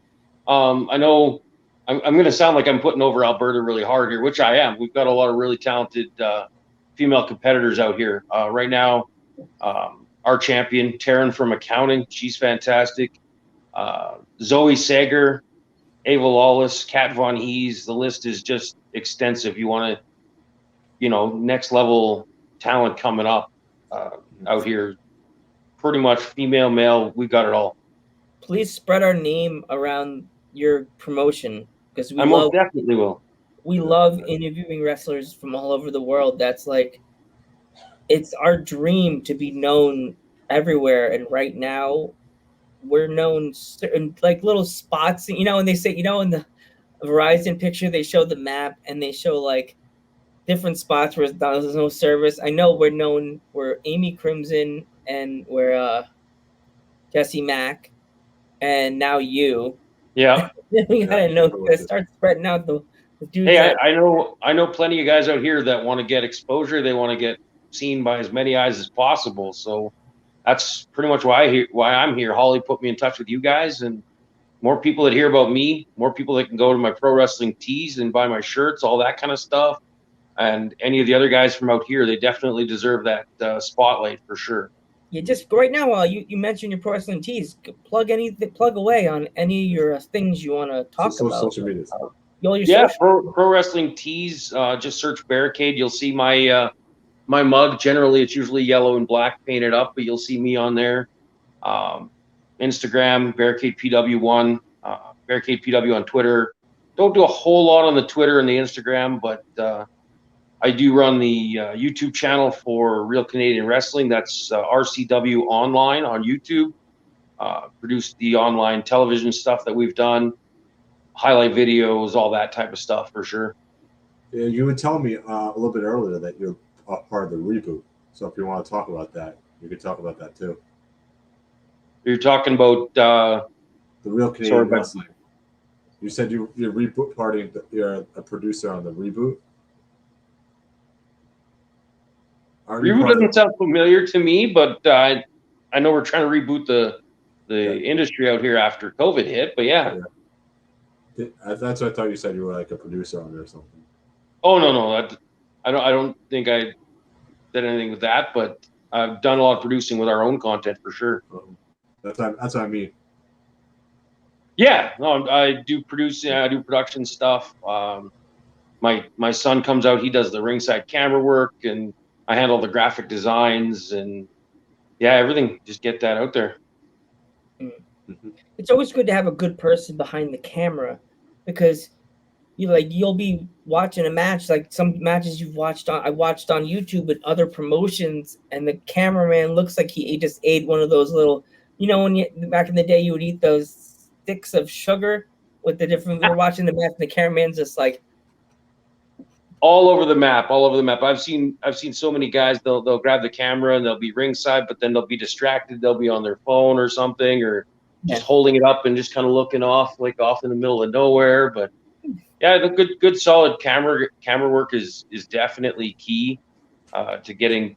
Speaker 3: I know I'm going to sound like I'm putting over Alberta really hard here, which I am. We've got a lot of really talented female competitors out here right now. Our champion, Taryn from accounting, she's fantastic. Zoe Sager, Ava Lawless, Kat Von Hees. The list is just extensive. You want to, next level talent coming up out here. Pretty much female, male. We've got it all.
Speaker 1: Please spread our name around your promotion because
Speaker 3: I most definitely will.
Speaker 1: We love interviewing wrestlers from all over the world. That's like, it's our dream to be known everywhere. And right now, we're known in like little spots, and they say, in the Verizon picture, they show the map and they show like different spots where there's no service. I know we're Amy Crimson and we're Jesse Mack, and now you.
Speaker 3: Yeah.
Speaker 1: We gotta start spreading out the dudes.
Speaker 3: Hey, I know plenty of guys out here that want to get exposure. They want to get seen by as many eyes as possible. So that's pretty much why I'm here. Holly put me in touch with you guys, and more people that hear about me, more people that can go to my pro wrestling tees and buy my shirts, all that kind of stuff. And any of the other guys from out here, they definitely deserve that spotlight for sure.
Speaker 1: Yeah, just right now, you mentioned your pro wrestling tees. Plug away on any of your things you want to talk about.
Speaker 2: Social media.
Speaker 3: Pro wrestling tees. Just search Barricade. You'll see my mug. Generally, it's usually yellow and black painted up, but you'll see me on there. Instagram, Barricade PW1, Barricade PW on Twitter. Don't do a whole lot on the Twitter and the Instagram, but I do run the YouTube channel for Real Canadian Wrestling. That's RCW Online on YouTube. Produce the online television stuff that we've done, highlight videos, all that type of stuff for sure.
Speaker 2: Yeah, you were telling me a little bit earlier that you're a part of the reboot. So if you want to talk about that, you could talk about that too.
Speaker 3: You're talking about
Speaker 2: the Real Canadian Wrestling. You said you're reboot party. You're a producer on the reboot.
Speaker 3: Reboot doesn't sound familiar to me, but I know we're trying to reboot the industry out here after COVID hit. But yeah.
Speaker 2: That's what I thought you said. You were like a producer on it or something.
Speaker 3: Oh no, I don't think I did anything with that, but I've done a lot of producing with our own content for sure.
Speaker 2: That's what I mean.
Speaker 3: Yeah, no, I do producing. I do production stuff. My son comes out. He does the ringside camera work, and I handle the graphic designs and everything. Just get that out there.
Speaker 1: Mm-hmm. It's always good to have a good person behind the camera, because you'll be watching a match, like some matches I watched on YouTube at other promotions, and the cameraman looks like he just ate one of those little, when back in the day you would eat those sticks of sugar with the different. We're watching the match, and the cameraman's just like.
Speaker 3: All over the map. I've seen so many guys. They'll grab the camera and they'll be ringside, but then they'll be distracted. They'll be on their phone or something, or just holding it up and just kind of looking off in the middle of nowhere. But yeah, the good solid camera work is definitely key to getting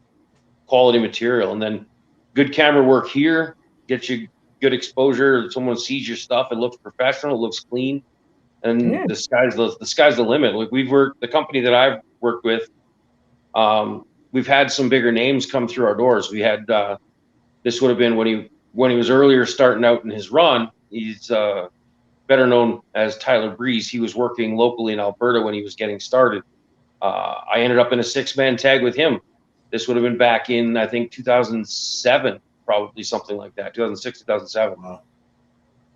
Speaker 3: quality material. And then good camera work here gets you good exposure. Someone sees your stuff. It looks professional. It looks clean. And the sky's the limit. Like the company that I've worked with, we've had some bigger names come through our doors. We had this would have been when he was earlier starting out in his run. He's better known as Tyler Breeze. He was working locally in Alberta when he was getting started. I ended up in a 6-man tag with him. This would have been back in, I think, 2007, probably something like that, 2006, 2007.
Speaker 2: Wow.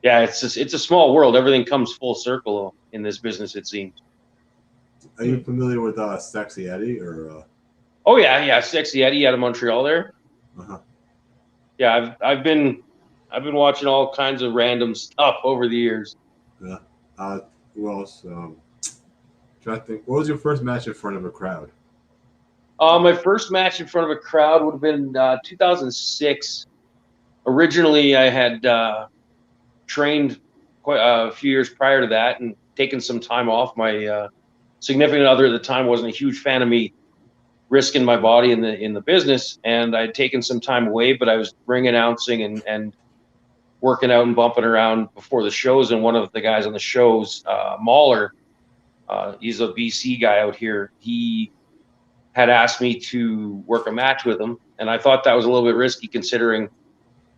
Speaker 3: Yeah, it's a small world. Everything comes full circle in this business, it seems.
Speaker 2: Are you familiar with Sexy Eddie or?
Speaker 3: Oh yeah, Sexy Eddie out of Montreal there.
Speaker 2: Uh-huh.
Speaker 3: Yeah, I've been watching all kinds of random stuff over the years.
Speaker 2: Yeah. Who else? Trying to think. What was your first match in front of a crowd?
Speaker 3: My first match in front of a crowd would have been 2006. Originally, I had trained quite a few years prior to that and taken some time off. My significant other at the time wasn't a huge fan of me risking my body in the business, and I'd taken some time away, but I was ring announcing and working out and bumping around before the shows. And one of the guys on the shows, Mahler, he's a BC guy out here. He had asked me to work a match with him, and I thought that was a little bit risky considering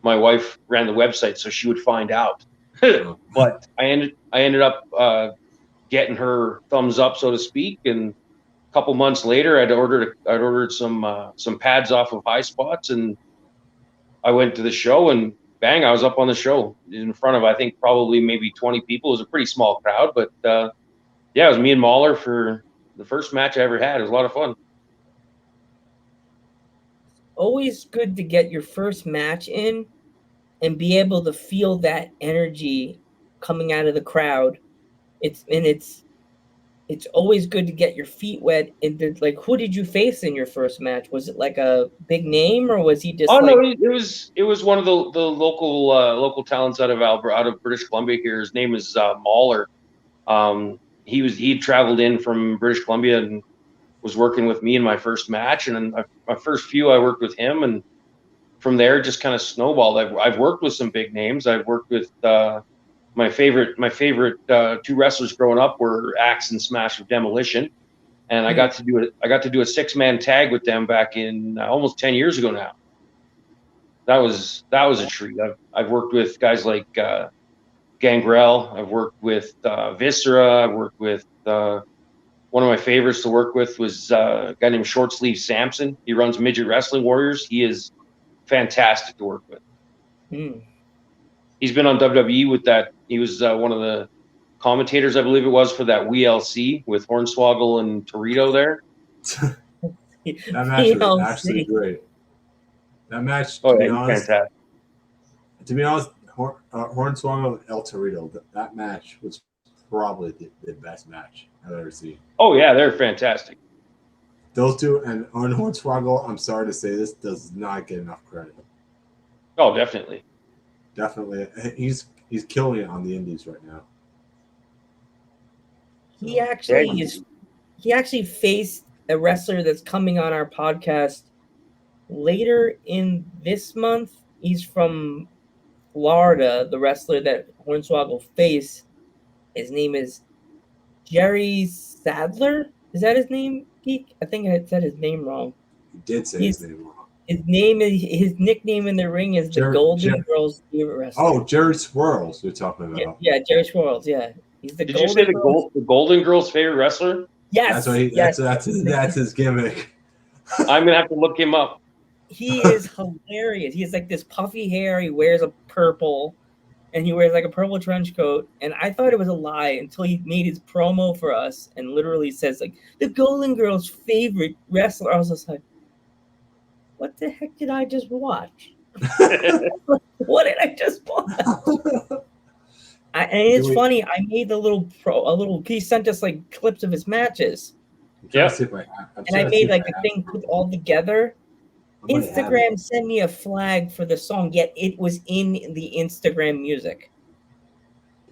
Speaker 3: my wife ran the website, so she would find out. But I ended up getting her thumbs up, so to speak. And a couple months later, I'd ordered some pads off of High Spots, and I went to the show, and bang, I was up on the show in front of, I think, probably maybe 20 people. It was a pretty small crowd, but yeah, it was me and Mahler for the first match I ever had. It was a lot of fun.
Speaker 1: Always good to get your first match in and be able to feel that energy coming out of the crowd. It's always good to get your feet wet. And like, who did you face in your first match? Was it like a big name, or was he just?
Speaker 3: Oh, no, it was one of the local talents out of British Columbia here. His name is Mahler. He traveled in from British Columbia and was working with me in my first match, and then my first few I worked with him, and from there just kind of snowballed. I've worked with some big names. I've worked with my favorite two wrestlers growing up were Axe and Smash of Demolition, and I got to do a 6-man tag with them back in almost 10 years ago now. That was a treat. I've worked with guys like Gangrel. I've worked with Viscera. I've worked with one of my favorites to work with was a guy named Short Sleeve Samson. He runs Midget Wrestling Warriors. He is fantastic to work with. He's been on WWE with that. He was one of the commentators, I believe it was, for that WLC with Hornswoggle and Torito there.
Speaker 2: That match was actually great. That match, to be honest,
Speaker 3: fantastic.
Speaker 2: To be honest, Hornswoggle and El Torito, that match was probably the best match I've ever seen.
Speaker 3: Oh yeah, they're fantastic.
Speaker 2: Those two, and Hornswoggle, I'm sorry to say this, does not get enough credit.
Speaker 3: Oh, definitely.
Speaker 2: Definitely. He's killing it on the indies right now.
Speaker 1: He actually faced a wrestler that's coming on our podcast later in this month. He's from Florida, the wrestler that Hornswoggle faced. His name is Jerry Sadler. Is that his name, Geek? I think I said his name wrong.
Speaker 2: You did say his name wrong.
Speaker 1: His nickname in the ring is the Golden Girls favorite wrestler.
Speaker 2: Oh, Jerry Swirls you're talking about.
Speaker 1: Yeah, Jerry Swirls, yeah. He's the
Speaker 3: Did you say the Golden Girls favorite wrestler?
Speaker 1: Yes.
Speaker 2: That's his gimmick.
Speaker 3: I'm gonna have to look him up.
Speaker 1: He is hilarious. He has like this puffy hair. He wears a purple, and he wears like a purple trench coat. And I thought it was a lie until he made his promo for us and literally says like the Golden Girls favorite wrestler. I was just like, what the heck did I just watch? What did I just watch? And it's funny. I made he sent us like clips of his matches.
Speaker 3: Yeah.
Speaker 1: And I made like a thing put all together. Instagram sent me a flag for the song, yet it was in the Instagram music.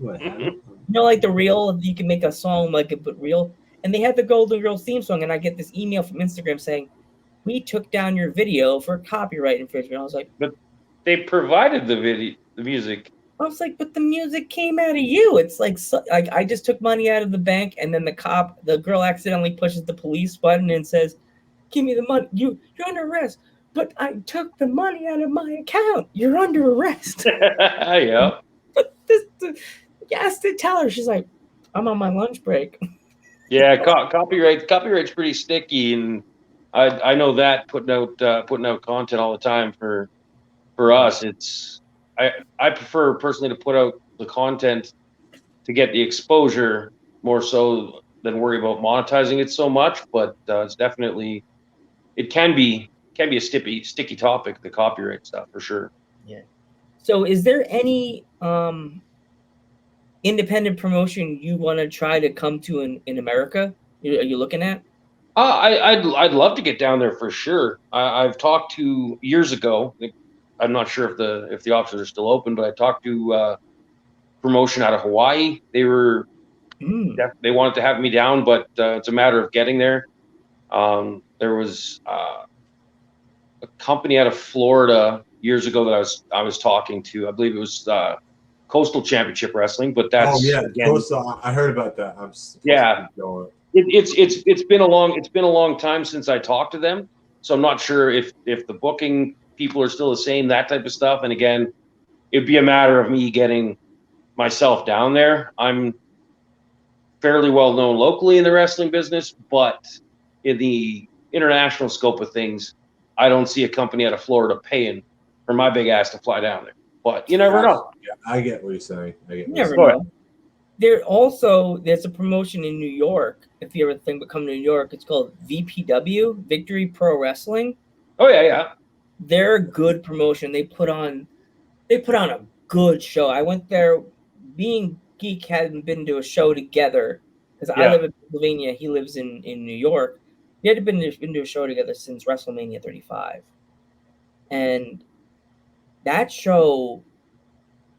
Speaker 1: You know, like the reel, you can make a song like it, but real. And they had the Golden Girls theme song, and I get this email from Instagram saying, we took down your video for copyright infringement. I was like,
Speaker 3: but they provided the music.
Speaker 1: I was like, but the music came out of you. It's like I just took money out of the bank, and then the girl accidentally pushes the police button and says, give me the money. You're under arrest. But I took the money out of my account. You're under arrest.
Speaker 3: Yeah.
Speaker 1: But you asked to tell her. She's like, I'm on my lunch break.
Speaker 3: Yeah, copyright's pretty sticky, and I know that putting out content all the time for us. I prefer personally to put out the content to get the exposure more so than worry about monetizing it so much. But it's definitely it can be a sticky topic, the copyright stuff for sure.
Speaker 1: Yeah. So is there any independent promotion you want to try to come to in America? Are you looking at?
Speaker 3: I'd love to get down there for sure. I've talked to years ago. I'm not sure if the offices are still open, but I talked to promotion out of Hawaii. They wanted to have me down, but it's a matter of getting there. There was a company out of Florida years ago that I was talking to. I believe it was Coastal Championship Wrestling, but that's again,
Speaker 2: I heard about that. I'm supposed
Speaker 3: yeah.
Speaker 2: to be going.
Speaker 3: It's been a long time since I talked to them, so I'm not sure if the booking people are still the same, that type of stuff. And again, it'd be a matter of me getting myself down there. I'm fairly well known locally in the wrestling business, but in the international scope of things, I don't see a company out of Florida paying for my big ass to fly down there. But you never know.
Speaker 2: Yeah, I get what you're saying.
Speaker 1: You never know. There's a promotion in New York. If you ever think about coming to New York, it's called VPW, Victory Pro Wrestling.
Speaker 3: Oh yeah.
Speaker 1: They're a good promotion. They put on a good show. I went there. Being Geek hadn't been to a show together because I live in Pennsylvania. He lives in New York. We hadn't been to a show together since WrestleMania 35, and that show,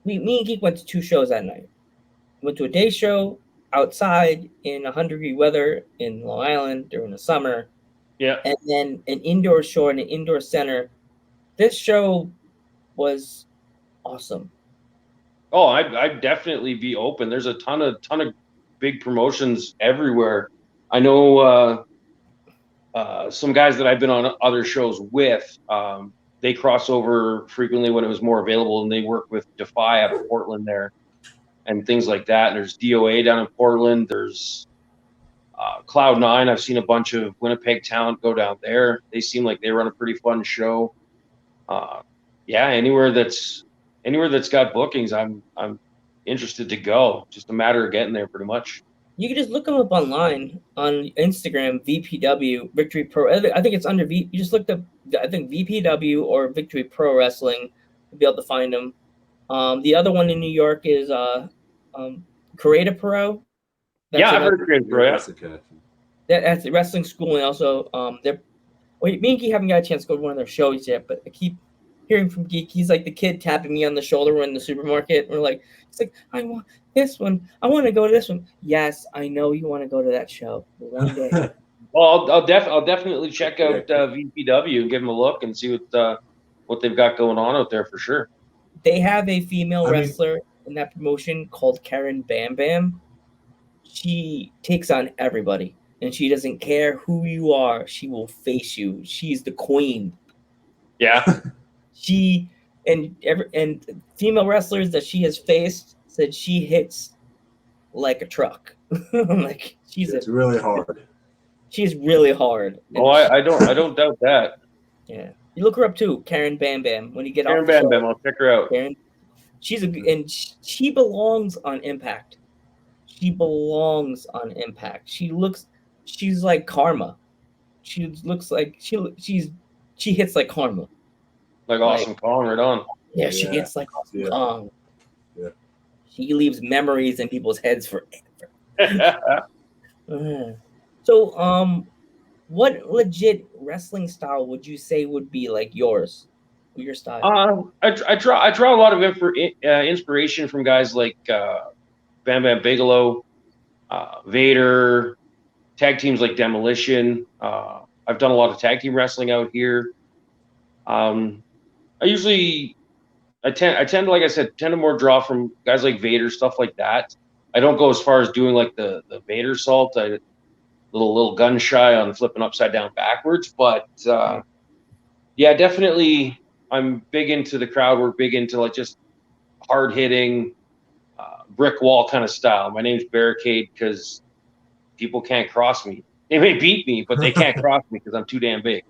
Speaker 1: me and Geek went to 2 shows that night. Went to a day show outside in 100-degree weather in Long Island during the summer.
Speaker 3: Yeah.
Speaker 1: And then an indoor show in an indoor center. This show was awesome.
Speaker 3: Oh, I'd definitely be open. There's a ton of big promotions everywhere. I know some guys that I've been on other shows with. They cross over frequently when it was more available, and they work with Defy out of Portland there. And things like that. And there's DOA down in Portland. There's Cloud9. I've seen a bunch of Winnipeg talent go down there. They seem like they run a pretty fun show. Anywhere that's got bookings, I'm interested to go. Just a matter of getting there, pretty much.
Speaker 1: You can just look them up online on Instagram, VPW Victory Pro. I think it's under V. You just looked up, I think VPW or Victory Pro Wrestling to be able to find them. The other one in New York is Creative Pro.
Speaker 3: I've heard of Creative Pro.
Speaker 1: That's the wrestling school, and also me and Geek haven't got a chance to go to one of their shows yet, but I keep hearing from Geek. He's like the kid tapping me on the shoulder when in the supermarket. We're like, he's like, I want this one. I want to go to this one. Yes, I know you want to go to that show one day.
Speaker 3: Well, I'll definitely check out VPW and give them a look and see what they've got going on out there for sure.
Speaker 1: They have a female wrestler in that promotion called Karen Bam Bam. She takes on everybody, and she doesn't care who you are. She will face you. She's the queen.
Speaker 3: Yeah.
Speaker 1: She and female wrestlers that she has faced said she hits like a truck. Like
Speaker 2: it's really hard.
Speaker 1: She's really hard.
Speaker 3: Oh, I don't doubt that.
Speaker 1: Yeah. You look her up too, Karen Bam Bam. When you get
Speaker 3: Karen
Speaker 1: off the
Speaker 3: Bam
Speaker 1: show,
Speaker 3: Bam, I'll check her out.
Speaker 1: Karen, she belongs on Impact. She belongs on Impact. She's like Karma. She looks like she hits like Karma.
Speaker 3: Like Awesome Kong, right on.
Speaker 1: Yeah, she hits like Awesome Kong.
Speaker 2: Yeah.
Speaker 1: She leaves memories in people's heads forever. So, what legit wrestling style would you say would be like yours? Your style?
Speaker 3: I draw a lot of inspiration from guys like Bam Bam Bigelow, Vader, tag teams like Demolition. I've done a lot of tag team wrestling out here. I tend to, like I said, more draw from guys like Vader, stuff like that. I don't go as far as doing like the Vader salt. Little gun shy on flipping upside down backwards, but definitely I'm big into the crowd work, big into like just hard hitting, brick wall kind of style. My name's Barricade because people can't cross me. They may beat me, but they can't cross me because I'm too damn big.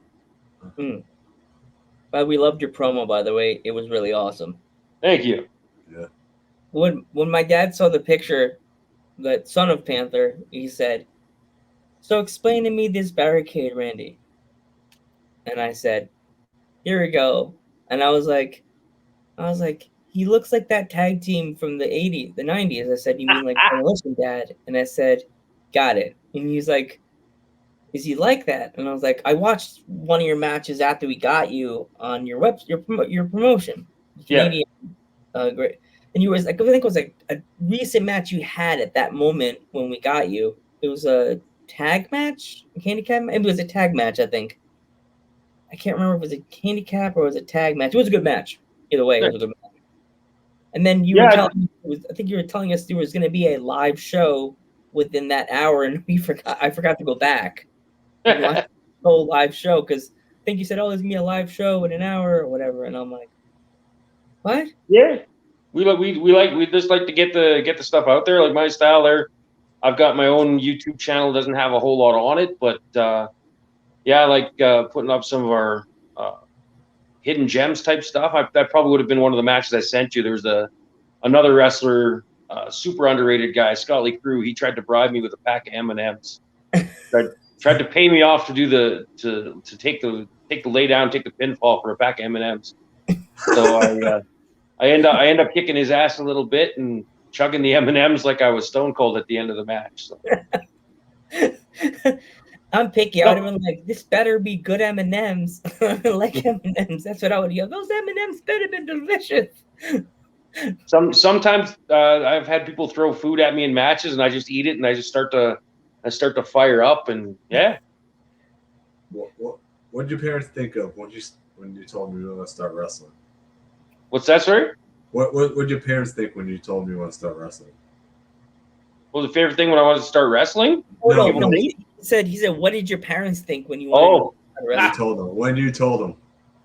Speaker 1: But we loved your promo, by the way. It was really awesome.
Speaker 3: Thank you.
Speaker 2: Yeah.
Speaker 1: When my dad saw the picture, that Son of Panther, he said, "So explain to me this barricade, Randy." And I said, "Here we go." And I was like, he looks like that tag team from the 80s, the 90s. I said, "You mean like Demolition, Dad?" And I said, "Got it." And he's like, "Is he like that?" And I was like, "I watched one of your matches after we got you on your promotion." Canadian, great. And you was like, I think it was like a recent match you had at that moment when we got you. It was tag match, handicap. It was a tag match, I think. I can't remember if it was a handicap or was it tag match. It was a good match. Either way, it was a good match. And then you were telling me, I think you were telling us there was going to be a live show within that hour, and I forgot to go back and watch the whole live show because I think you said, "Oh, there's gonna be a live show in an hour or whatever," and I'm like, "What?"
Speaker 3: Yeah, we just like to get the stuff out there. Like my style there, I've got my own YouTube channel. Doesn't have a whole lot on it, but yeah, I like putting up some of our hidden gems type stuff. That probably would have been one of the matches I sent you. There was another wrestler, super underrated guy, Scott Lee Crew. He tried to bribe me with a pack of M&Ms. tried to pay me off to do to take the lay down, take the pinfall for a pack of M&Ms. So I end up kicking his ass a little bit and chugging the M&Ms like I was stone cold at the end of the match. So.
Speaker 1: I'm picky. I would have been like, this better be good M&Ms. I like M&Ms. That's what I would yell. Those M&Ms better be delicious.
Speaker 3: Sometimes I've had people throw food at me in matches, and I just eat it, and I start to fire up, and yeah.
Speaker 2: What did your parents think of when you told them you were going to start wrestling?
Speaker 3: What's that, sorry?
Speaker 2: What did your parents think when you told them you want to start wrestling?
Speaker 3: What was the favorite thing when I wanted to start wrestling?
Speaker 1: No. He said, what did your parents think when you wanted to start wrestling?
Speaker 2: When you told them.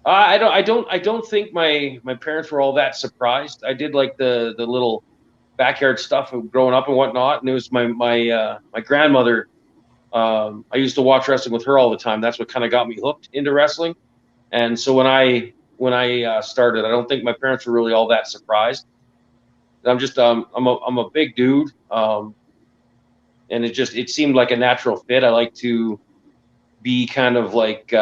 Speaker 3: I don't think my parents were all that surprised. I did like the little backyard stuff of growing up and whatnot, and it was my grandmother. I used to watch wrestling with her all the time. That's what kind of got me hooked into wrestling. And so when I started, I don't think my parents were really all that surprised. I'm just I'm a big dude, and it seemed like a natural fit. I like to be kind of like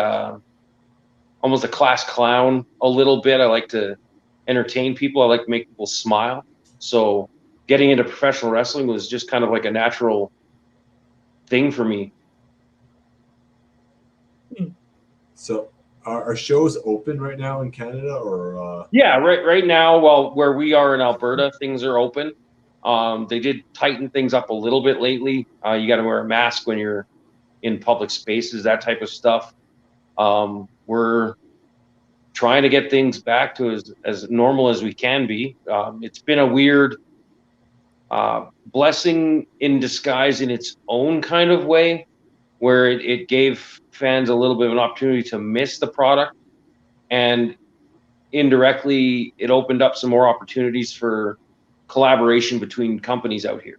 Speaker 3: almost a class clown a little bit. I like to entertain people. I like to make people smile. So getting into professional wrestling was just kind of like a natural thing for me.
Speaker 2: So are shows open right now in Canada or?
Speaker 3: Yeah, right now, well, where we are in Alberta, things are open. They did tighten things up a little bit lately. You got to wear a mask when you're in public spaces, that type of stuff. We're trying to get things back to as normal as we can be. It's been a weird blessing in disguise in its own kind of way, where it gave fans a little bit of an opportunity to miss the product, and indirectly it opened up some more opportunities for collaboration between companies out here.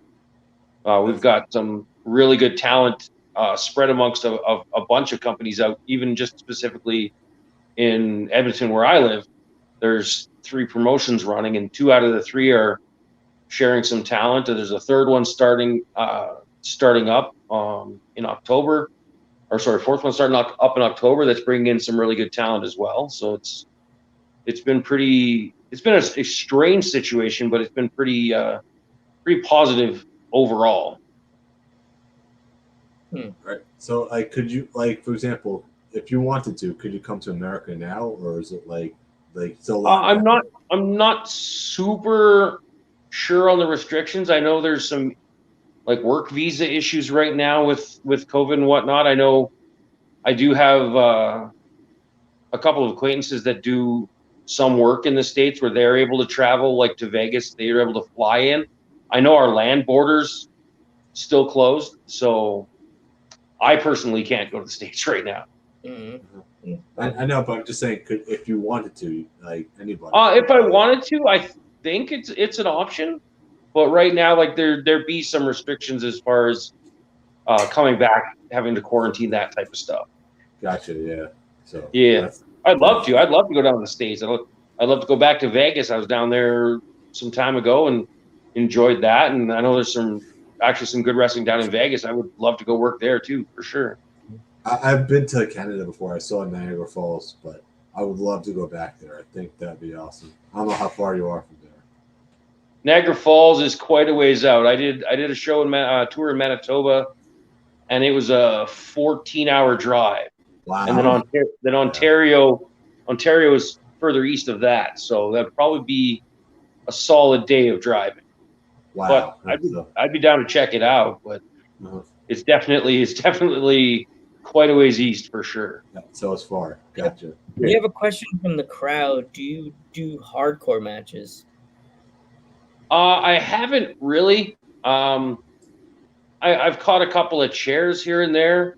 Speaker 3: We've got some really good talent spread amongst a bunch of companies out, even just specifically in Edmonton where I live. There's 3 promotions running, and 2 out of the 3 are sharing some talent, and there's a third one starting up in October, or sorry, 4th one starting up in October. That's bringing in some really good talent as well. So it's been a strange situation, but it's been pretty positive overall.
Speaker 2: Right. So, like, could you, like, for example, if you wanted to, could you come to America now, or is it like still?
Speaker 3: I'm not super sure on the restrictions. I know there's some like work visa issues right now with COVID and whatnot. I know I do have a couple of acquaintances that do some work in the States where they're able to travel, like to Vegas. They're able to fly in. I know our land borders still closed, so I personally can't go to the States right now.
Speaker 1: Mm-hmm.
Speaker 2: I know, but I'm just saying, if you wanted to, like anybody.
Speaker 3: If I wanted to, I think it's an option, but right now, like there be some restrictions as far as coming back, having to quarantine, that type of stuff.
Speaker 2: Gotcha. Yeah. So
Speaker 3: yeah, I'd love to go down to the States. I'd love to go back to Vegas. I was down there some time ago and enjoyed that, and I know there's some good wrestling down in Vegas. I would love to go work there too, for sure.
Speaker 2: I've been to Canada before. I saw Niagara Falls, but I would love to go back there. I think that'd be awesome. I don't know how far you are from there.
Speaker 3: Niagara Falls is quite a ways out. I did a show tour in Manitoba, and it was a 14-hour drive.
Speaker 2: Wow.
Speaker 3: And then Ontario is further east of that, so that'd probably be a solid day of driving.
Speaker 2: Wow.
Speaker 3: But I'd be down to check it out. But it's definitely quite a ways east for sure.
Speaker 2: Yeah, so it's far. Gotcha.
Speaker 1: We have a question from the crowd. Do you do hardcore matches?
Speaker 3: I haven't really. I've caught a couple of chairs here and there.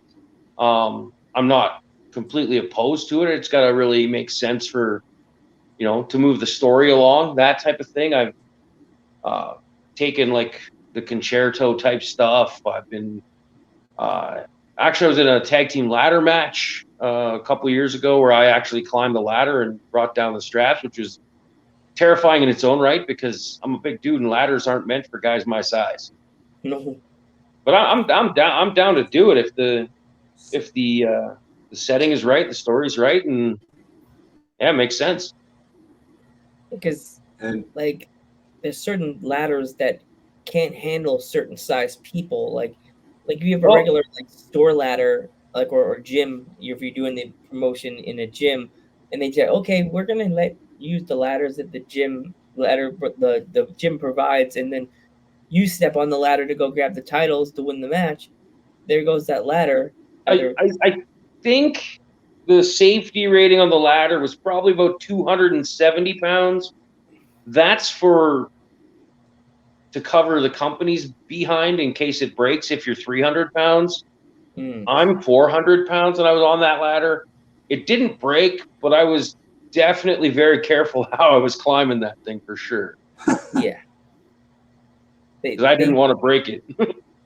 Speaker 3: I'm not completely opposed to it. It's got to really make sense for, to move the story along, that type of thing. I've taken like the concerto type stuff. I've been actually I was in a tag team ladder match a couple of years ago where I actually climbed the ladder and brought down the straps, which was terrifying in its own right because I'm a big dude and ladders aren't meant for guys my size.
Speaker 1: No.
Speaker 3: But I'm down to do it if the setting is right, the story's right, and yeah, it makes sense.
Speaker 1: Because
Speaker 2: And
Speaker 1: like there's certain ladders that can't handle certain size people. Like if you have a
Speaker 3: Well-
Speaker 1: regular like store ladder, like or gym, if you're doing the promotion in a gym, and they say, okay, we're gonna let you use the ladders that the gym the gym provides, and then you step on the ladder to go grab the titles to win the match. There goes that ladder.
Speaker 3: I think the safety rating on the ladder was probably about 270 pounds. That's to cover the company's behind in case it breaks if you're 300 pounds. I'm 400 pounds and I was on that ladder. It didn't break, but I was definitely very careful how I was climbing that thing for sure.
Speaker 1: Yeah.
Speaker 3: Because I didn't want to break it.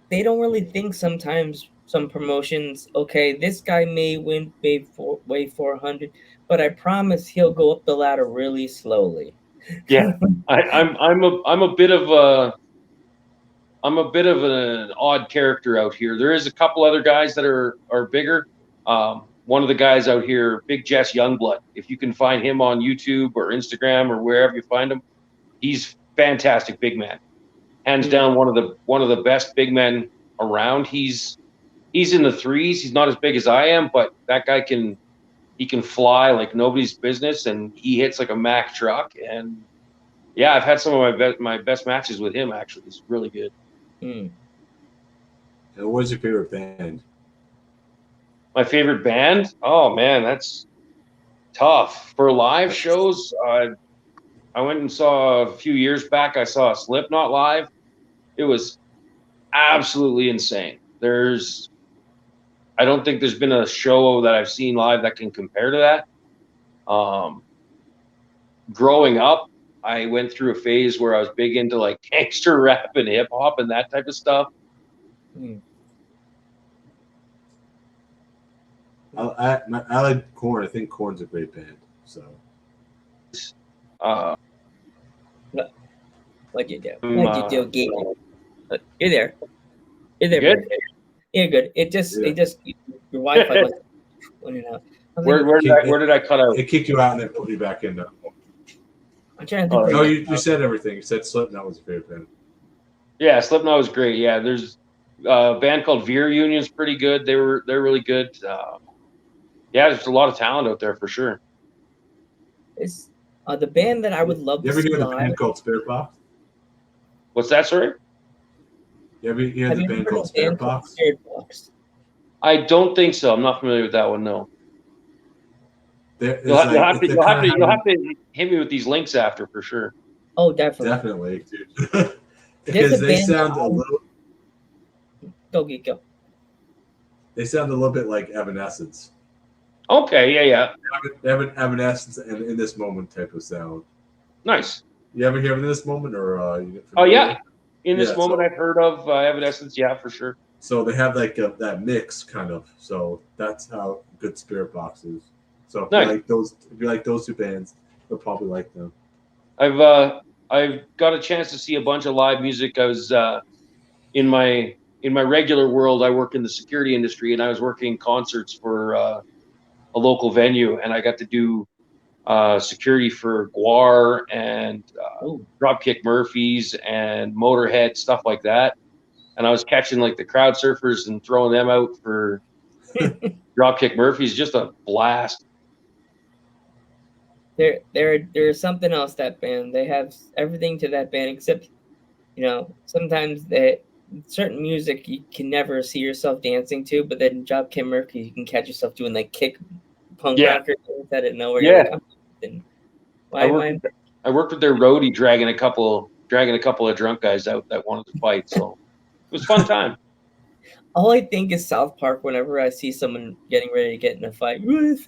Speaker 1: They don't really think sometimes some promotions, okay, this guy may weigh 400, but I promise he'll go up the ladder really slowly.
Speaker 3: Yeah. I'm a bit of an odd character out here. There is a couple other guys that are bigger. One of the guys out here, Big Jess Youngblood. If you can find him on YouTube or Instagram or wherever you find him, he's fantastic big man. Hands down, one of the best big men around. He's in the threes. He's not as big as I am, but that guy can fly like nobody's business, and he hits like a Mack truck. And yeah, I've had some of my best matches with him. Actually, it's really good.
Speaker 2: And what's your favorite band?
Speaker 3: My favorite band? Oh man, that's tough. For live shows, I went and saw a few years back. I saw Slipknot live. It was absolutely insane. I don't think there's been a show that I've seen live that can compare to that. Growing up, I went through a phase where I was big into like gangster rap and hip hop and that type of stuff.
Speaker 2: I like Korn. I think Korn's a great band. So.
Speaker 1: What'd you do? Gaming. You're there. You're there.
Speaker 3: Good?
Speaker 1: Yeah, good. It just your Wi-Fi was went out.
Speaker 3: Where did I cut out?
Speaker 2: It kicked you out and then put you back in.
Speaker 1: I'm trying to think.
Speaker 2: No, you said everything. You said Slipknot was your favorite band.
Speaker 3: Yeah, Slipknot was great. Yeah, there's a band called Veer Union's pretty good. They're really good. Yeah, there's a lot of talent out there for sure.
Speaker 1: It's the band that I would love
Speaker 2: You
Speaker 1: to
Speaker 2: ever
Speaker 1: see
Speaker 2: hear the
Speaker 1: live.
Speaker 2: band called Spirit Box?
Speaker 3: What's that, sorry?
Speaker 2: You ever hear the band called Spirit Box?
Speaker 1: Spirit Box?
Speaker 3: I don't think so. I'm not familiar with that one. No. You'll have to hit me with these links after for sure.
Speaker 1: Oh, definitely.
Speaker 2: Definitely, dude. Because they sound a little.
Speaker 1: Go.
Speaker 2: They sound a little bit like Evanescence.
Speaker 3: Okay, yeah.
Speaker 2: Evanescence and In This Moment type of sound.
Speaker 3: Nice.
Speaker 2: You ever hear of In This Moment or?
Speaker 3: Oh yeah, In This Moment I've heard of Evanescence. Yeah, for sure.
Speaker 2: So they have like that mix kind of. So that's how good Spirit Box is. So if you like those two bands, you'll probably like them.
Speaker 3: I've got a chance to see a bunch of live music. I was in my regular world. I work in the security industry, and I was working concerts for a local venue, and I got to do security for Guar and Dropkick Murphys and Motorhead, stuff like that. And I was catching like the crowd surfers and throwing them out for Dropkick Murphys. Just a blast.
Speaker 1: There's something else, that band. They have everything to that band, except sometimes certain music you can never see yourself dancing to, but then Dropkick Murphys you can catch yourself doing like kick punk
Speaker 3: Yeah.
Speaker 1: rocker things out of nowhere.
Speaker 3: Yeah.
Speaker 1: You're like, I'm dancing.
Speaker 3: I worked with their roadie dragging a couple of drunk guys out that wanted to fight. So it was a fun time.
Speaker 1: All I think is South Park whenever I see someone getting ready to get in a fight.
Speaker 2: It's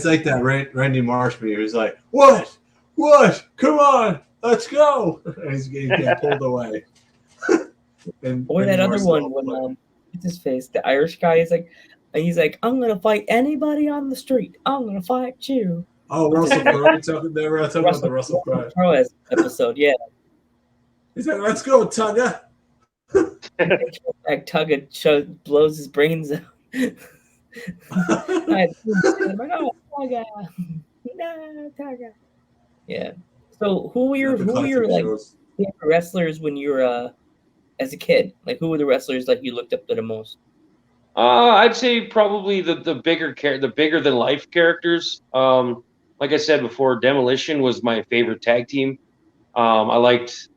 Speaker 2: like that Randy Marsh me who's like, what? Come on, let's go. And he's getting pulled away.
Speaker 1: Or that other one when what's his face? The Irish guy is like, he's like, I'm gonna fight anybody on the street. I'm gonna fight you.
Speaker 2: Oh, Russell Crowe. Talking about the Russell Crowe
Speaker 1: episode, yeah.
Speaker 2: He's like, let's go, Tugga.
Speaker 1: Tugga blows his brains out. Yeah. So who were your like favorite wrestlers when you were as a kid? Like who were the wrestlers like you looked up to the most?
Speaker 3: I'd say probably the bigger than life characters. Like I said before, Demolition was my favorite tag team. I liked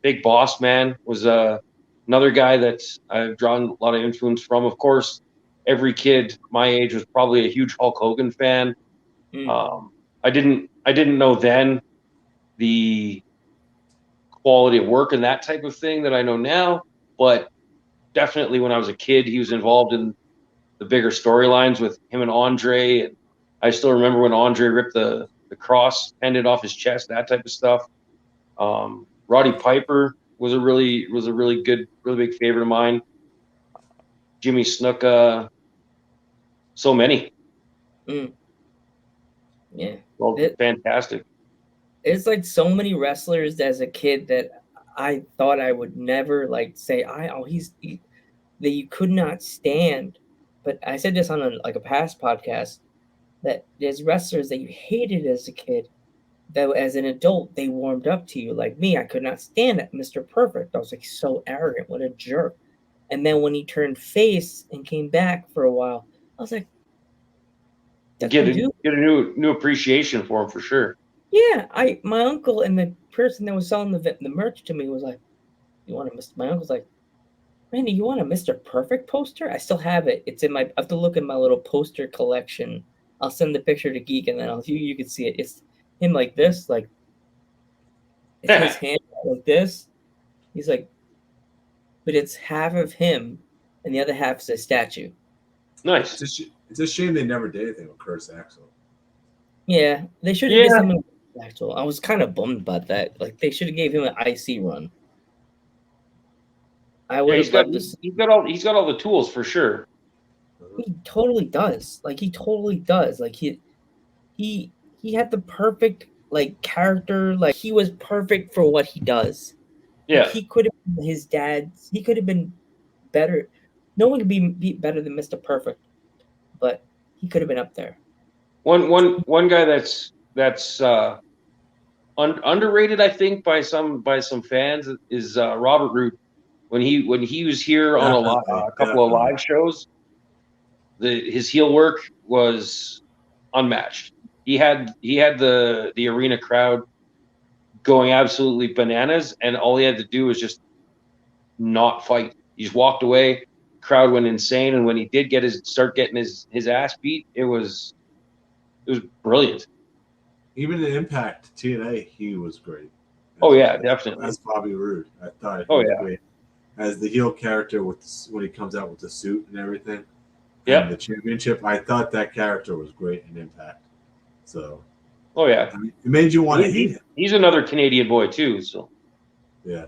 Speaker 3: Big Boss Man was another guy that I've drawn a lot of influence from. Of course, every kid my age was probably a huge Hulk Hogan fan. I didn't know then the quality of work and that type of thing that I know now, but definitely when I was a kid, he was involved in the bigger storylines with him and Andre. And I still remember when Andre ripped the cross pendant off his chest, that type of stuff. Roddy Piper was a really good, really big favorite of mine. Jimmy Snuka, so many.
Speaker 1: Yeah,
Speaker 3: well, fantastic.
Speaker 1: It's like so many wrestlers as a kid that I thought I would never like say that you could not stand. But I said this on a past podcast that there's wrestlers that you hated as a kid that as an adult they warmed up to you. Like me, I could not stand it. Mr. Perfect. I was like so arrogant, what a jerk. And then when he turned face and came back for a while, I was like,
Speaker 3: get a new appreciation for him for sure.
Speaker 1: Yeah, my uncle and the person that was selling the merch to me was like, "You want a my uncle's like, Randy, you want a Mr. Perfect poster? I still have it. It's in I have to look in my little poster collection. I'll send the picture to Geek and then you can see it. It's him like this, like it's his hand like this. He's like, but it's half of him and the other half is a statue.
Speaker 3: Nice.
Speaker 2: It's a shame they never did anything with Curtis Axel.
Speaker 1: Yeah, they should have did something with Axel. I was kind of bummed about that. Like they should have gave him an IC run. I would have loved this.
Speaker 3: He's got all the tools for sure.
Speaker 1: He totally does. Like he totally does. Like he had the perfect like character. Like he was perfect for what he does.
Speaker 3: Yeah,
Speaker 1: like, he could have been his dad's. He could have been better. No one could be better than Mr. Perfect, but he could have been up there.
Speaker 3: One guy that's underrated, I think, by some fans is Robert Roode. When he was here on a couple of live shows, his heel work was unmatched. He had the arena crowd going absolutely bananas, and all he had to do was not fight. He just walked away. Crowd went insane, and when he did start getting his ass beat, it was brilliant.
Speaker 2: Even in Impact TNA, he was great.
Speaker 3: Definitely.
Speaker 2: As Bobby Roode, I thought.
Speaker 3: He was
Speaker 2: great. As the heel character when he comes out with the suit and everything.
Speaker 3: Yeah.
Speaker 2: And the championship, I thought that character was great in Impact. So.
Speaker 3: Oh yeah.
Speaker 2: I mean, it made you want to hate him.
Speaker 3: He's another Canadian boy too. So.
Speaker 2: Yeah.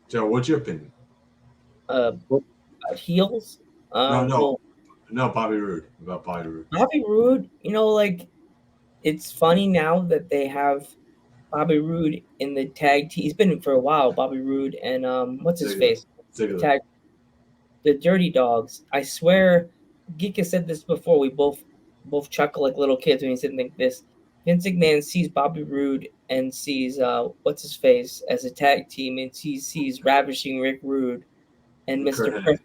Speaker 2: Joe, what's your opinion?
Speaker 1: Heels?
Speaker 2: No, Bobby Roode. About Bobby Roode.
Speaker 1: Bobby Roode, like it's funny now that they have Bobby Roode in the tag team. He's been for a while, Bobby Roode and what's his face? The Dirty Dogs. I swear, Geek has said this before. We both chuckle like little kids when he said like this. Vince McMahon sees Bobby Roode and sees what's his face as a tag team, and he sees Ravishing Rick Rude and Mr. Perfect.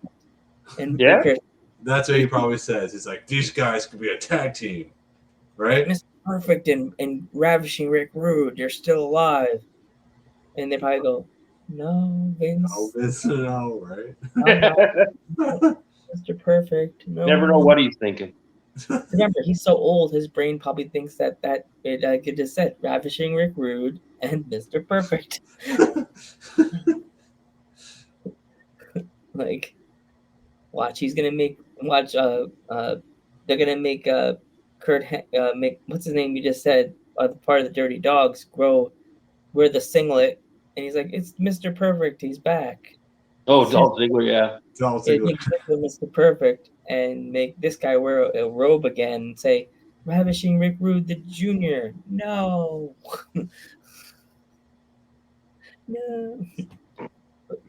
Speaker 1: And
Speaker 2: that's what he probably says. He's like, these guys could be a tag team, right?
Speaker 1: Mr. Perfect and Ravishing Rick Rude, they're still alive. and they probably go, "No, Vince,
Speaker 2: Oh, it's no, right?
Speaker 1: Mr. Perfect, no."
Speaker 3: Never know what he's thinking.
Speaker 1: Remember, he's so old, his brain probably thinks that it like it just said, Ravishing Rick Rude and Mr. Perfect. Like, watch, he's gonna make they're gonna make make what's his name you just said part of the Dirty Dogs wear the singlet, and he's like, it's Mr. Perfect, he's back.
Speaker 3: Oh, Dolph Ziggler, yeah.
Speaker 1: Yeah, Mr. Perfect, and make this guy wear a robe again and say, Ravishing Rick Rude the Jr. No. No.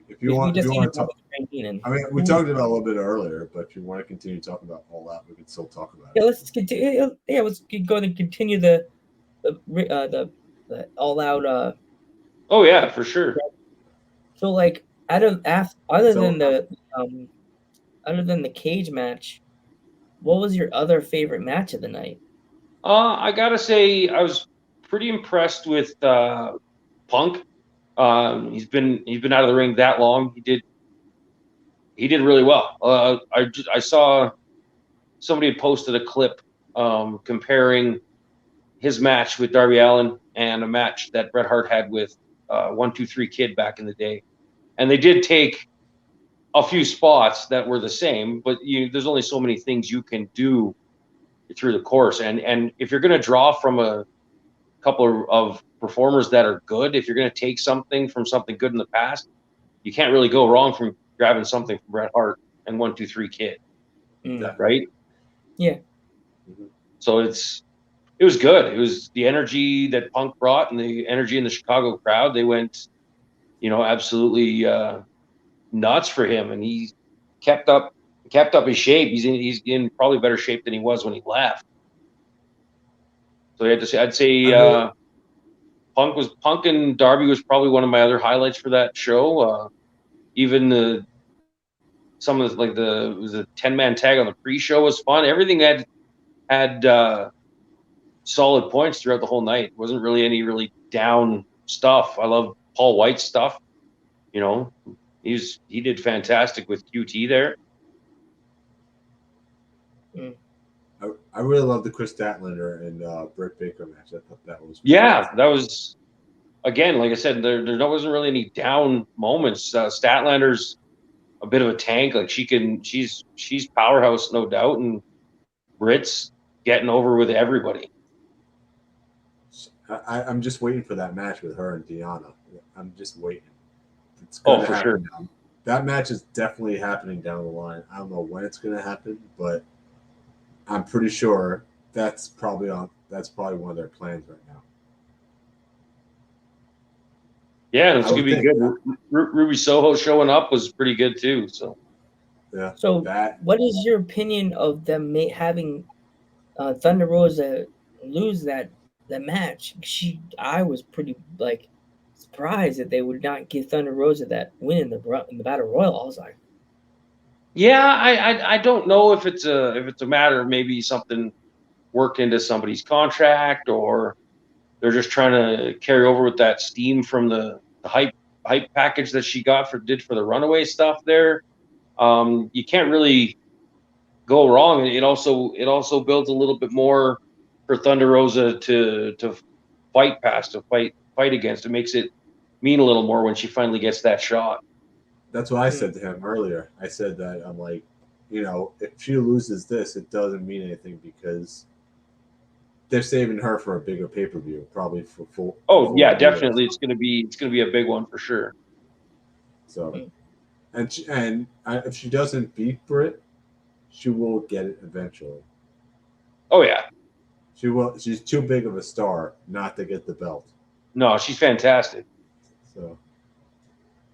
Speaker 2: If you want to talk,
Speaker 1: Heenan.
Speaker 2: I mean, we talked about it a little bit earlier, but if you want to continue talking about all that, we can still talk about
Speaker 1: Yeah,
Speaker 2: it.
Speaker 1: let's continue. Yeah, let's go and continue the all out.
Speaker 3: Oh yeah, for sure.
Speaker 1: So like, other than the cage match, what was your other favorite match of the night?
Speaker 3: I gotta say, I was pretty impressed with Punk. He's been out of the ring that long. He did really well. I saw somebody had posted a clip comparing his match with Darby Allin and a match that Bret Hart had with 1-2-3 Kid back in the day, and they did take a few spots that were the same, but there's only so many things you can do through the course, and if you're going to draw from a couple of performers that are good, if you're going to take something from something good in the past, you can't really go wrong from grabbing something from Bret Hart and 1-2-3 Kid, right?
Speaker 1: Yeah.
Speaker 3: So it was good. It was the energy that Punk brought and the energy in the Chicago crowd. They went, absolutely nuts for him, and he kept up his shape. He's in probably better shape than he was when he left. So I'd say Punk and Darby was probably one of my other highlights for that show. Even some of it was a 10-man tag on the pre-show was fun. Everything had solid points throughout the whole night. It wasn't really any really down stuff. I love Paul White's stuff. He did fantastic with QT there.
Speaker 2: I really love the Chris Statlin and Britt Baker match. I thought that was
Speaker 3: that was, again, like I said, there wasn't really any down moments. Statlander's a bit of a tank. Like she's powerhouse, no doubt, and Britt's getting over with everybody.
Speaker 2: I'm just waiting for that match with her and Deanna. I'm just waiting. It's
Speaker 3: for sure.
Speaker 2: That match is definitely happening down the line. I don't know when it's going to happen, but I'm pretty sure that's probably one of their plans right now.
Speaker 3: Yeah, it's going to be good. Ruby Soho showing up was pretty good too. So
Speaker 2: yeah.
Speaker 1: So what is your opinion of them having Thunder Rosa lose that match? I was pretty surprised that they would not give Thunder Rosa that win in the Battle Royal. I was like,
Speaker 3: yeah, I don't know if it's a matter of maybe something worked into somebody's contract, or they're just trying to carry over with that steam from the hype package that she did for the Runaway stuff there. You can't really go wrong. It also builds a little bit more for Thunder Rosa to fight past, to fight against. It makes it mean a little more when she finally gets that shot.
Speaker 2: That's what I said to him earlier. I said that I'm like, if she loses this, it doesn't mean anything because they're saving her for a bigger pay-per-view, probably for full.
Speaker 3: Oh yeah, definitely. It's gonna be a big one for sure.
Speaker 2: So, and if she doesn't beat Britt, she will get it eventually.
Speaker 3: Oh yeah,
Speaker 2: she will. She's too big of a star not to get the belt.
Speaker 3: No, she's fantastic.
Speaker 2: So.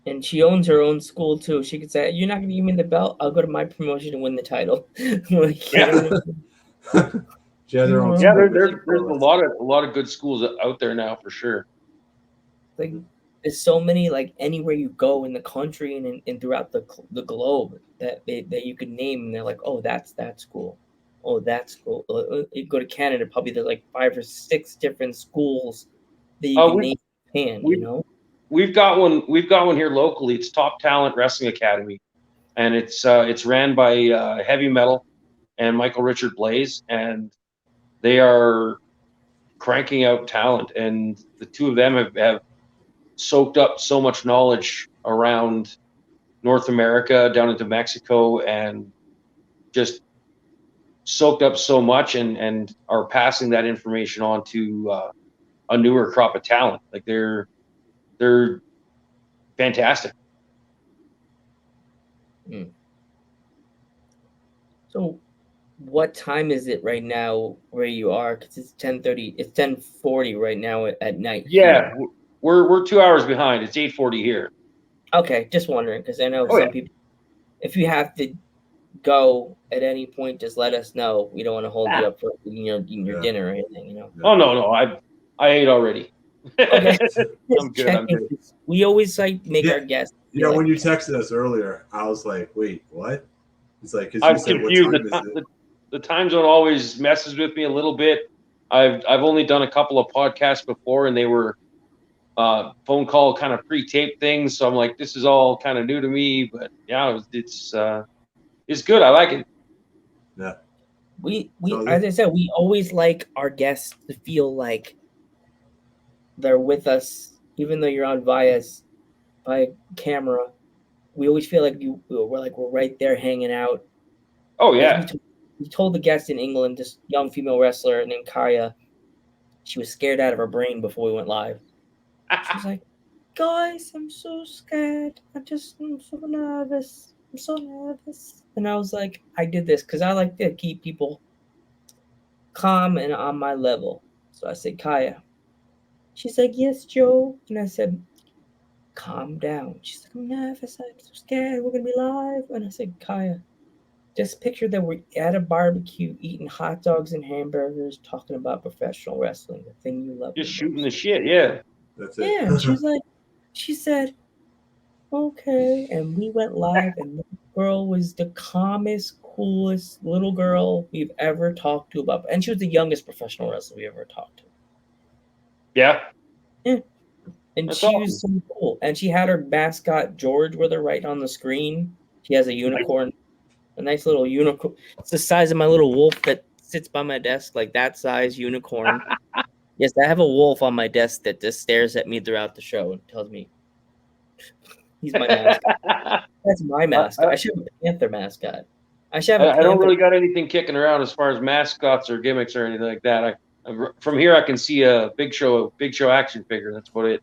Speaker 1: And she owns her own school too. She could say, "You're not going to give me the belt. I'll go to my promotion and win the title."
Speaker 2: She has her own.
Speaker 3: Yeah, there's a lot of good schools out there now for sure.
Speaker 1: Like there's so many anywhere you go in the country and throughout the globe that you can name, and they're like, "Oh, that's that school. Oh, that's cool." You go to Canada, probably there's 5 or 6 different schools that you can name in Japan.
Speaker 3: we've got one. We've got one here locally. It's Top Talent Wrestling Academy, and it's ran by Heavy Metal and Michael Richard Blaze, and they are cranking out talent. And the two of them have soaked up so much knowledge around North America, down into Mexico, and just soaked up so much, and are passing that information on to a newer crop of talent. Like they're fantastic.
Speaker 1: So, what time is it right now where you are? Because it's 10:30. It's 10:40 right now at night.
Speaker 3: Yeah,
Speaker 1: here.
Speaker 3: we're 2 hours behind. It's 8:40 here.
Speaker 1: Okay, just wondering because I know
Speaker 3: Oh,
Speaker 1: some
Speaker 3: yeah.
Speaker 1: people. If you have to go at any point, just let us know. We don't want to hold you up for eating your dinner or anything. You know.
Speaker 3: Oh no, I ate already.
Speaker 1: Okay.
Speaker 3: I'm good. I'm good.
Speaker 1: We always like make our guests.
Speaker 2: You know,
Speaker 1: like,
Speaker 2: when you texted us earlier, I was like, "Wait, what?" It's like because
Speaker 3: I'm
Speaker 2: you said,
Speaker 3: confused.
Speaker 2: "What time is it?"
Speaker 3: The time zone always messes with me a little bit. I've only done a couple of podcasts before, and they were phone call kind of pre-taped things. So I'm like, this is all kind of new to me. But yeah, it's good. I like it.
Speaker 2: Yeah.
Speaker 1: We as I said, we always like our guests to feel like they're with us, even though you're on via camera. We always feel like we're right there hanging out.
Speaker 3: Oh yeah.
Speaker 1: We told the guest in England, this young female wrestler named Kaya, she was scared out of her brain before we went live. She was like, "Guys, I'm so scared. I'm so nervous. I'm so nervous." And I was like, I did this because I like to keep people calm and on my level. So I said, "Kaya." She's like, "Yes, Joe." And I said, "Calm down." She's like, "I'm nervous. I'm so scared. We're going to be live." And I said, "Kaya, just picture that we're at a barbecue eating hot dogs and hamburgers, talking about professional wrestling, the thing you love.
Speaker 3: Just shooting the shit, yeah.
Speaker 2: That's it.
Speaker 1: Yeah, and she said, "Okay." And we went live, and the girl was the calmest, coolest little girl we've ever talked to about. And she was the youngest professional wrestler we ever talked to.
Speaker 3: Yeah.
Speaker 1: Yeah. And
Speaker 3: That's
Speaker 1: she
Speaker 3: awesome.
Speaker 1: was so cool. And she had her mascot, George, with her right on the screen. She has a unicorn. A nice little unicorn. It's the size of my little wolf that sits by my desk, like that size unicorn. Yes, I have a wolf on my desk that just stares at me throughout the show and tells me he's my mascot. That's my mascot. I should have a panther mascot. I should have a panther.
Speaker 3: I don't really got anything kicking around as far as mascots or gimmicks or anything like that. From here, I can see a Big Show action figure. That's about it.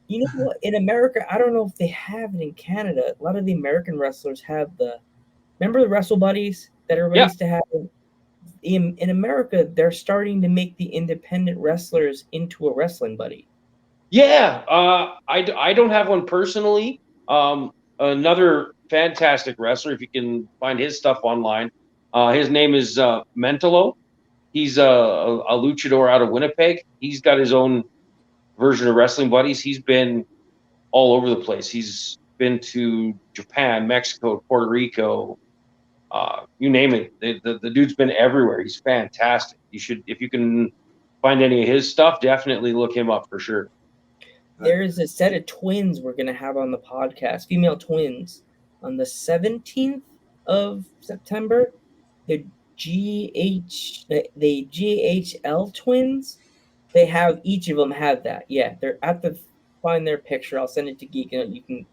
Speaker 1: You know what? In America, I don't know if they have it in Canada. A lot of the American wrestlers have remember the Wrestle Buddies that everybody used to have? In America, they're starting to make the independent wrestlers into a wrestling buddy.
Speaker 3: Yeah, I don't have one personally. Another fantastic wrestler, if you can find his stuff online. His name is Mentolo. He's a luchador out of Winnipeg. He's got his own version of Wrestling Buddies. He's been all over the place. He's been to Japan, Mexico, Puerto Rico, you name it. The dude's been everywhere. He's fantastic. You should, if you can find any of his stuff, definitely look him up for sure.
Speaker 1: There's a set of twins we're going to have on the podcast, female twins, on the 17th of September. The GHL twins. They have, each of them have that. Yeah, they're at the, find their picture. I'll send it to Geek. And you can,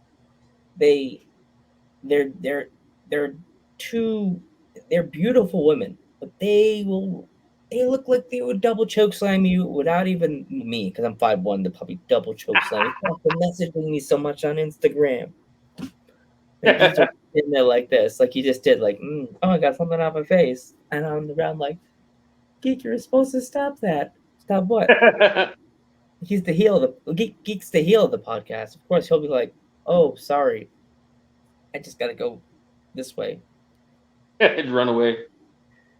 Speaker 1: they're beautiful women, but they look like they would double choke slam you without even me, because I'm 5'1", to probably double choke slam me. Messaging me so much on Instagram. Like, he's in there like this, like he just did, like, oh, I got something on my face. And I'm on the ground like, Geek, you're supposed to stop that. Stop what? He's the heel of the Geek's the heel of the podcast. Of course, he'll be like, "Oh, sorry, I just gotta go this way."
Speaker 3: And run away.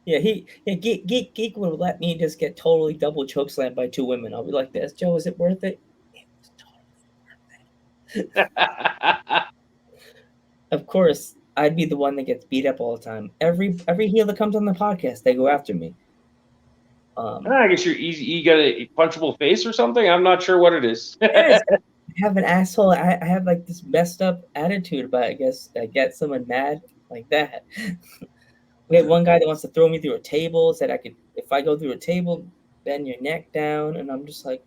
Speaker 1: Yeah, Geek would let me just get totally double choke slammed by two women. I'll be like this, Joe, is it worth it? It was totally worth it. Of course, I'd be the one that gets beat up all the time. Every heel that comes on the podcast, they go after me.
Speaker 3: I guess you got a punchable face or something. I'm not sure what it is.
Speaker 1: It have an asshole. I have like this messed up attitude about, I guess, I get someone mad like that. We had one guy that wants to throw me through a table. Said I could, if I go through a table, bend your neck down, and I'm just like,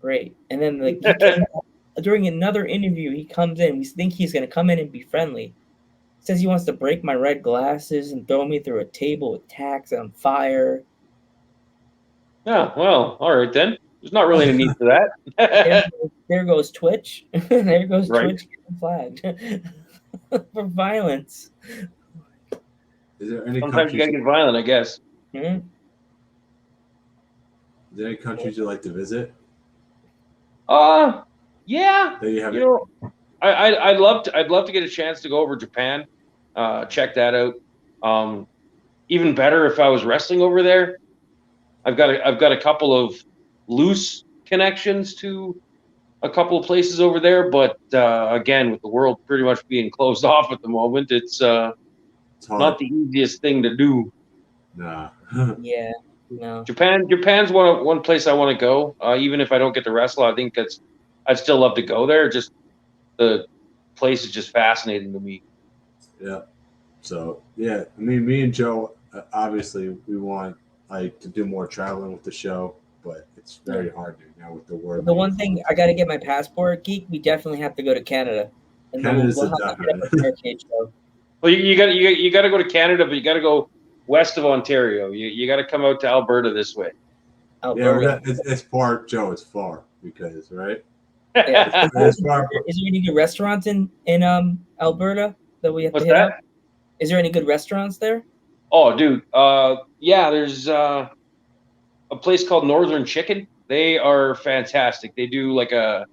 Speaker 1: great. And then like he came during another interview. He comes in. We think he's gonna come in and be friendly. Says he wants to break my red glasses and throw me through a table with tacks on fire.
Speaker 3: Yeah, well, all right then. There's not really any need for that.
Speaker 1: There goes Twitch. There goes
Speaker 3: Right.
Speaker 1: Twitch getting flagged for violence.
Speaker 2: Is there any
Speaker 3: Sometimes you gotta
Speaker 2: countries?
Speaker 3: get violent, I guess.
Speaker 1: Hmm?
Speaker 2: Is there any countries you like to visit
Speaker 3: Yeah.
Speaker 2: that you haven't?
Speaker 3: You know, I'd love to get a chance to go over Japan, check that out. Even better if I was wrestling over there. I've got a couple of loose connections to a couple of places over there, but again, with the world pretty much being closed off at the moment, it's
Speaker 2: It's hard.
Speaker 3: not the easiest thing to do.
Speaker 2: Nah.
Speaker 1: Yeah, no.
Speaker 3: Japan's one place I want to go. Even if I don't get to wrestle, I think I'd still love to go there. Just the place is just fascinating to me.
Speaker 2: Yeah. So yeah, I mean, me and Joe, obviously, we want like to do more traveling with the show, but it's very hard now with the world.
Speaker 1: The one thing I got to get my passport, geek. We definitely have to go to Canada, and then
Speaker 2: Canada's
Speaker 1: we'll
Speaker 2: a
Speaker 1: have to get up a barricade show.
Speaker 3: Well, you got to go to Canada, but you got to go west of Ontario. You got to come out to Alberta this way.
Speaker 1: Alberta.
Speaker 2: Yeah, it's far, Joe. It's far because right.
Speaker 1: Yeah.
Speaker 2: It's far.
Speaker 1: Is there any good restaurants in Alberta that we have
Speaker 3: What's
Speaker 1: to hit
Speaker 3: that?
Speaker 1: up? Is there any good restaurants there?
Speaker 3: Oh, dude. Yeah, there's a place called Northern Chicken. They are fantastic. They do like a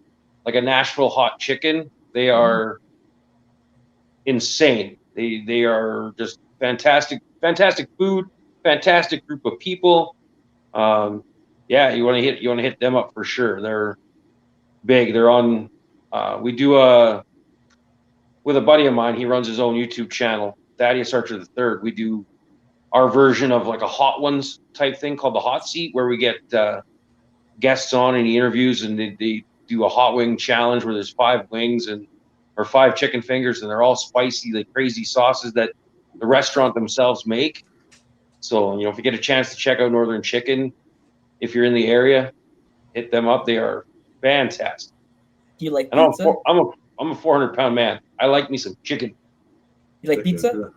Speaker 3: Nashville hot chicken. They are insane. They are just fantastic food, fantastic group of people. Yeah, you want to hit them up for sure. They're big. They're on. We do with a buddy of mine. He runs his own YouTube channel, Thaddeus Archer III. We do our version of like a Hot Ones type thing called the Hot Seat, where we get guests on and he interviews, and they do a hot wing challenge where there's 5 wings or 5 chicken fingers, and they're all spicy, like crazy sauces that the restaurant themselves make. So, if you get a chance to check out Northern Chicken, if you're in the area, hit them up. They are fantastic.
Speaker 1: Do you like
Speaker 3: And
Speaker 1: pizza?
Speaker 3: I'm a 400-pound man. I like me some chicken.
Speaker 1: You like pizza?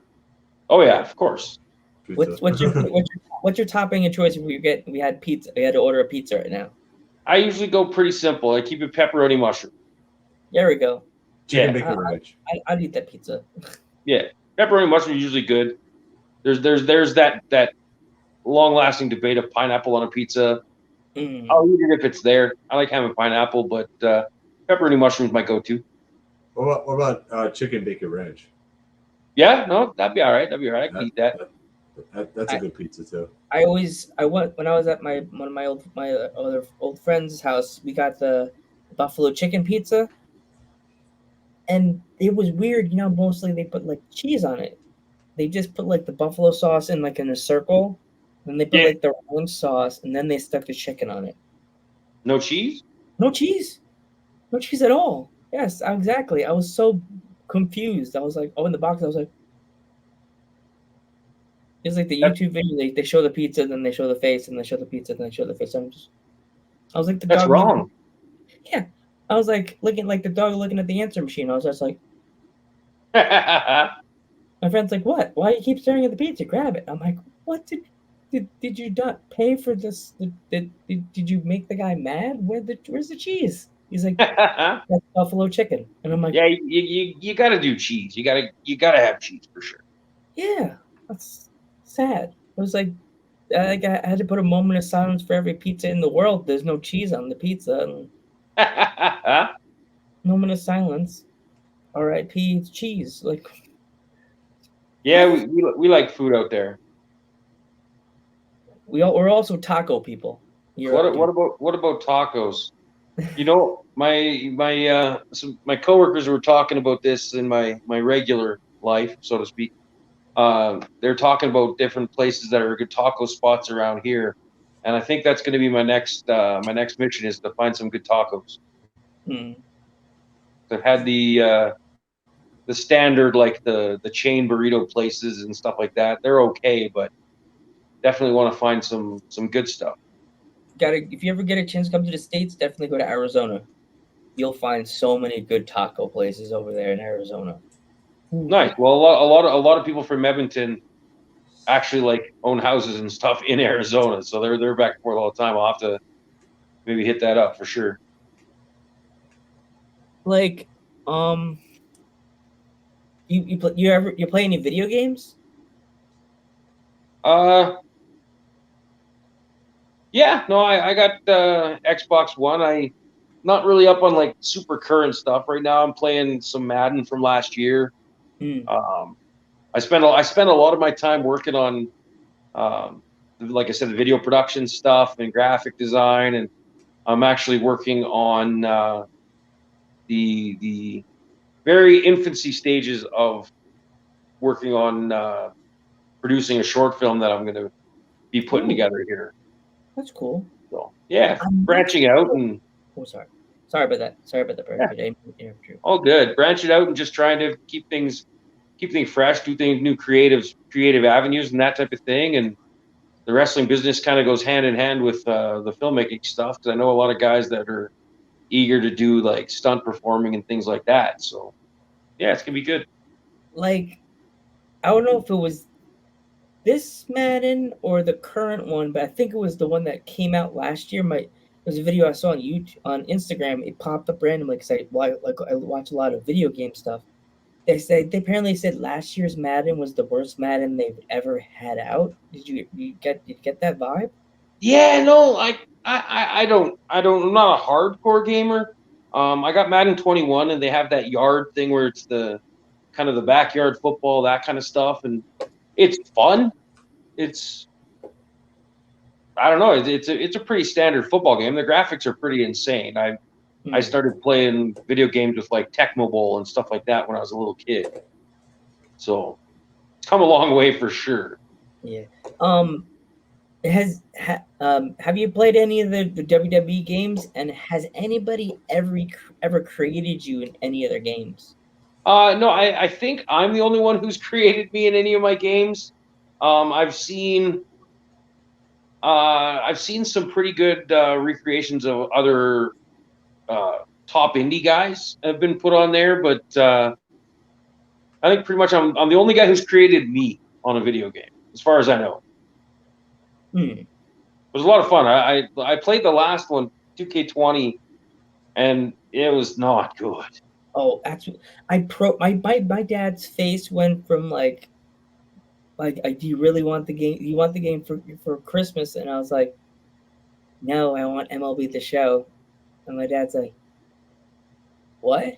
Speaker 3: Oh yeah, of course.
Speaker 1: What's your topping of choice if we had pizza? We had to order a pizza right now.
Speaker 3: I usually go pretty simple. I keep it pepperoni mushroom.
Speaker 1: There we go.
Speaker 2: Chicken bacon ranch.
Speaker 1: I'd eat that pizza.
Speaker 3: Yeah, pepperoni mushroom is usually good. There's that long-lasting debate of pineapple on a pizza. I'll eat it if it's there. I like having pineapple, but pepperoni mushroom is my go-to.
Speaker 2: What about chicken bacon ranch?
Speaker 3: Yeah, no, that'd be all right. I can eat that.
Speaker 2: That's a good pizza too.
Speaker 1: I went when I was at one of my other old friend's house. We got the buffalo chicken pizza, and it was weird. Mostly they put like cheese on it. They just put like the buffalo sauce in a circle, then they put like the orange sauce, and then they stuck the chicken on it.
Speaker 3: No cheese?
Speaker 1: No cheese at all. Yes, exactly. I was so confused. I was like, in the box. I was like, it's like the YouTube video. They show the pizza, then they show the face, and they show the pizza, then they show the face. I was like, the
Speaker 3: That's
Speaker 1: dog.
Speaker 3: wrong.
Speaker 1: Yeah, I was like looking like the dog looking at the answer machine. I was just like, my friend's like, what? Why do you keep staring at the pizza? Grab it. I'm like, what did you not pay for this? Did you make the guy mad? Where's the cheese? He's like, that's buffalo chicken, and I'm like,
Speaker 3: yeah, you got to do cheese. You got to have cheese for sure.
Speaker 1: Yeah, that's sad. It was like I had to put a moment of silence for every pizza in the world. There's no cheese on the pizza. Moment of silence. R.I.P. It's cheese. Like,
Speaker 3: yeah, we like food out there.
Speaker 1: We're also taco people.
Speaker 3: What about tacos? My coworkers were talking about this in my regular life, so to speak. They're talking about different places that are good taco spots around here. and I think that's going to be my next mission is to find some good tacos.
Speaker 1: Mm.
Speaker 3: I've had the standard like the chain burrito places and stuff like that. They're okay, but definitely want to find some good stuff.
Speaker 1: If you ever get a chance to come to the States, definitely go to Arizona. You'll find so many good taco places over there in Arizona.
Speaker 3: Nice. Well, a lot of people from Edmonton actually like own houses and stuff in Arizona, so they're back and forth all the time. I'll have to maybe hit that up for sure.
Speaker 1: Like, you play any video games?
Speaker 3: Yeah, no, I got Xbox One. I not really up on like super current stuff right now. I'm playing some Madden from last year.
Speaker 1: Mm.
Speaker 3: I spent a lot of my time working on, like I said, the video production stuff and graphic design, and I'm actually working on the very infancy stages of working on producing a short film that I'm going to be putting together here.
Speaker 1: That's cool.
Speaker 3: So yeah, branching out and.
Speaker 1: Oh, sorry about that. Sorry about the barricade.
Speaker 3: Yeah. All good. Branch it out and just trying to keep things fresh, do things, new creative avenues and that type of thing. And the wrestling business kind of goes hand in hand with the filmmaking stuff, because I know a lot of guys that are eager to do like stunt performing and things like that. So yeah, it's gonna be good.
Speaker 1: Like, I don't know if it was this Madden or the current one, but I think it was the one that came out last year. It was a video I saw on YouTube, on Instagram. It popped up randomly because I watch a lot of video game stuff. They apparently said last year's Madden was the worst Madden they've ever had out. Did you get that vibe?
Speaker 3: Yeah, no, I don't. I'm not a hardcore gamer. I got Madden 21, and they have that yard thing where it's the kind of the backyard football, that kind of stuff, and it's fun. I don't know. It's a pretty standard football game. The graphics are pretty insane. I started playing video games with like Tecmo Bowl and stuff like that when I was a little kid. So it's come a long way for sure.
Speaker 1: Yeah. Have you played any of the WWE games? And has anybody ever created you in any other games?
Speaker 3: No, I think I'm the only one who's created me in any of my games. I've seen some pretty good recreations of other top indie guys have been put on there, but I think pretty much I'm the only guy who's created me on a video game, as far as I know. It was a lot of fun. I played the last one, 2K20, and it was not good.
Speaker 1: Oh, actually, my dad's face went from like, do you really want the game? You want the game for Christmas? And I was like, no, I want MLB The Show. And my dad's like, what?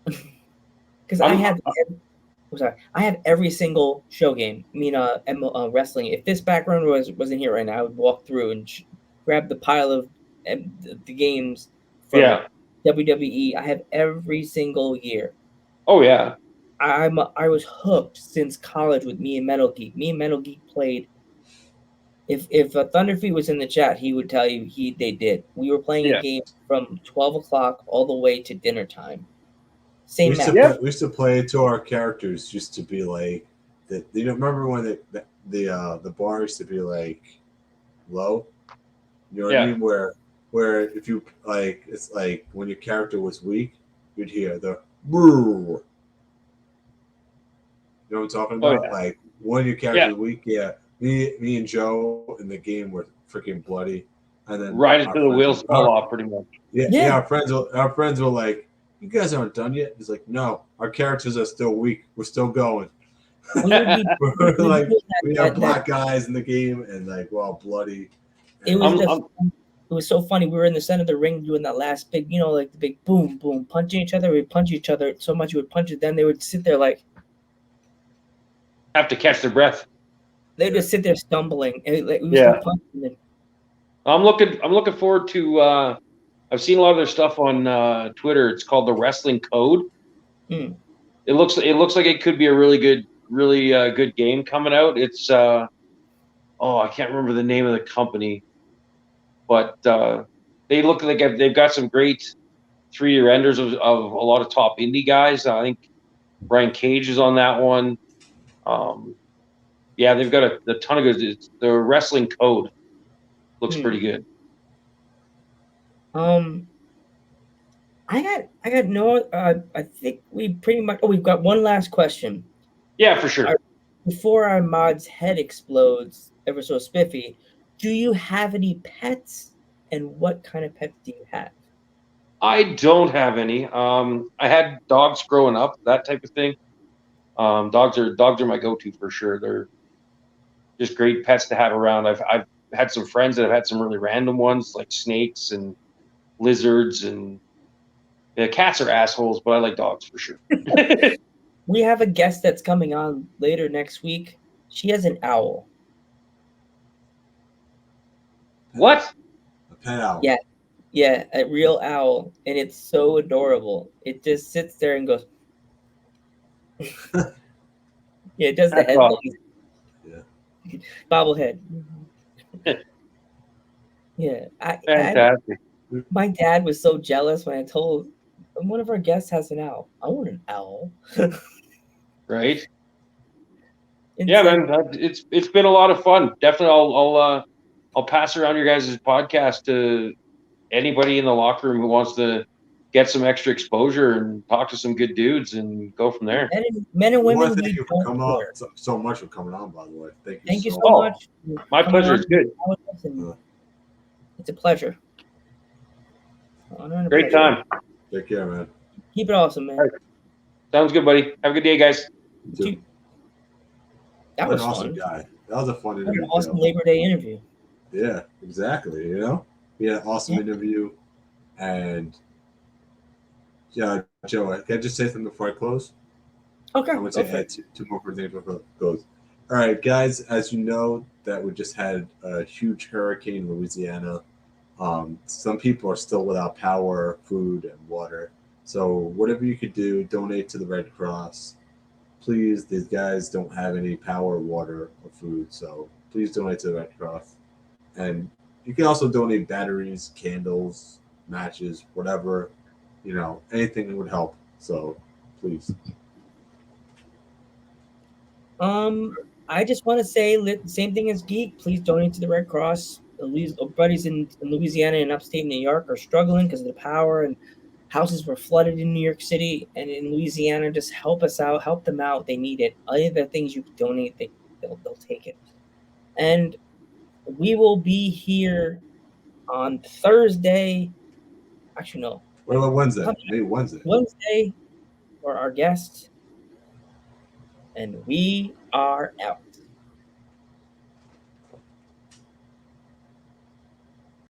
Speaker 1: Because I have every single show game. I mean, wrestling. If this background wasn't here right now, I would walk through and grab the pile of the games from WWE. I have every single year.
Speaker 3: Oh yeah.
Speaker 1: I was hooked since college with me and Metal Geek. Me and Metal Geek played. If Thunderfeet was in the chat, he would tell you they did. We were playing a game from 12 o'clock all the way to dinner time. Same
Speaker 2: we used to play to our characters used to be like that. You know, remember when the bar used to be like low? You know what I mean? Where if you like, it's like when your character was weak, you'd hear the brrr. You know what I'm talking about? Oh, yeah. Like when your character was weak, me and Joe in the game were freaking bloody, and then
Speaker 3: right until the wheels fell off, pretty much.
Speaker 2: Yeah. Our friends were like, "You guys aren't done yet." It's like, no, our characters are still weak. We're still going. We have black guys in the game, and like, we're all bloody.
Speaker 1: It was so funny. We were in the center of the ring doing that last big, like the big boom, boom, punching each other. We'd punch each other so much we would punch it. Then they would sit there like,
Speaker 3: have to catch their breath.
Speaker 1: They'd just sit there stumbling.
Speaker 3: I'm looking forward to. I've seen a lot of their stuff on Twitter. It's called the Wrestling Code. It looks like it could be a really good game coming out. It's I can't remember the name of the company. but they look like they've got some great 3-year enders of a lot of top indie guys. I think Brian Cage is on that one. Yeah, they've got a ton of good. The Wrestling Code looks pretty good.
Speaker 1: I got no. I think we pretty much. Oh, we've got one last question.
Speaker 3: Yeah, for sure.
Speaker 1: Before our mod's head explodes ever so spiffy, do you have any pets, and what kind of pets do you have?
Speaker 3: I don't have any. I had dogs growing up, that type of thing. Dogs are my go-to for sure. They're just great pets to have around. I've had some friends that have had some really random ones like snakes and lizards, and yeah, cats are assholes, but I like dogs for sure.
Speaker 1: We have a guest that's coming on later next week. She has an owl.
Speaker 3: What?
Speaker 2: A pet owl.
Speaker 1: Yeah, a real owl, and it's so adorable. It just sits there and goes. Yeah, it does the head
Speaker 3: awesome.
Speaker 2: Yeah.
Speaker 1: Bobblehead. Yeah,
Speaker 3: Fantastic.
Speaker 1: My dad was so jealous when I told one of our guests has an owl. I want an owl.
Speaker 3: Right. Yeah, man, it's been a lot of fun. Definitely, I'll pass around your guys' podcast to anybody in the locker room who wants to get some extra exposure and talk to some good dudes and go from there.
Speaker 1: Men and women.
Speaker 2: Thank you for coming on. So much for coming on, by the way.
Speaker 1: Thank you so much.
Speaker 3: My pleasure. It's good.
Speaker 1: It's a pleasure.
Speaker 3: Great time.
Speaker 2: Take care, man.
Speaker 1: Keep it awesome, man.
Speaker 3: Right. Sounds good, buddy. Have a good day, guys.
Speaker 1: That was
Speaker 2: an awesome guy. That was a fun interview.
Speaker 1: An awesome Labor Day interview.
Speaker 2: Yeah, exactly. You know, we had an awesome interview, and yeah, Joe, can I just say something before I close?
Speaker 1: Okay.
Speaker 2: I want to add two more things before it goes. All right, guys. As you know, that we just had a huge hurricane in Louisiana. Some people are still without power, food, and water. So whatever you could do, donate to the Red Cross. Please, these guys don't have any power, water, or food. So please donate to the Red Cross. And you can also donate batteries, candles, matches, whatever, anything that would help. So please.
Speaker 1: I just want to say same thing as Geek. Please donate to the Red Cross. Buddies in Louisiana and upstate New York are struggling because of the power, and houses were flooded in New York City and in Louisiana. Just help us out, help them out. They need it. Any of the things you donate, they'll take it. And we will be here on Thursday. Actually, no.
Speaker 2: What about Wednesday? Maybe Wednesday.
Speaker 1: Wednesday for our guest. And we are out.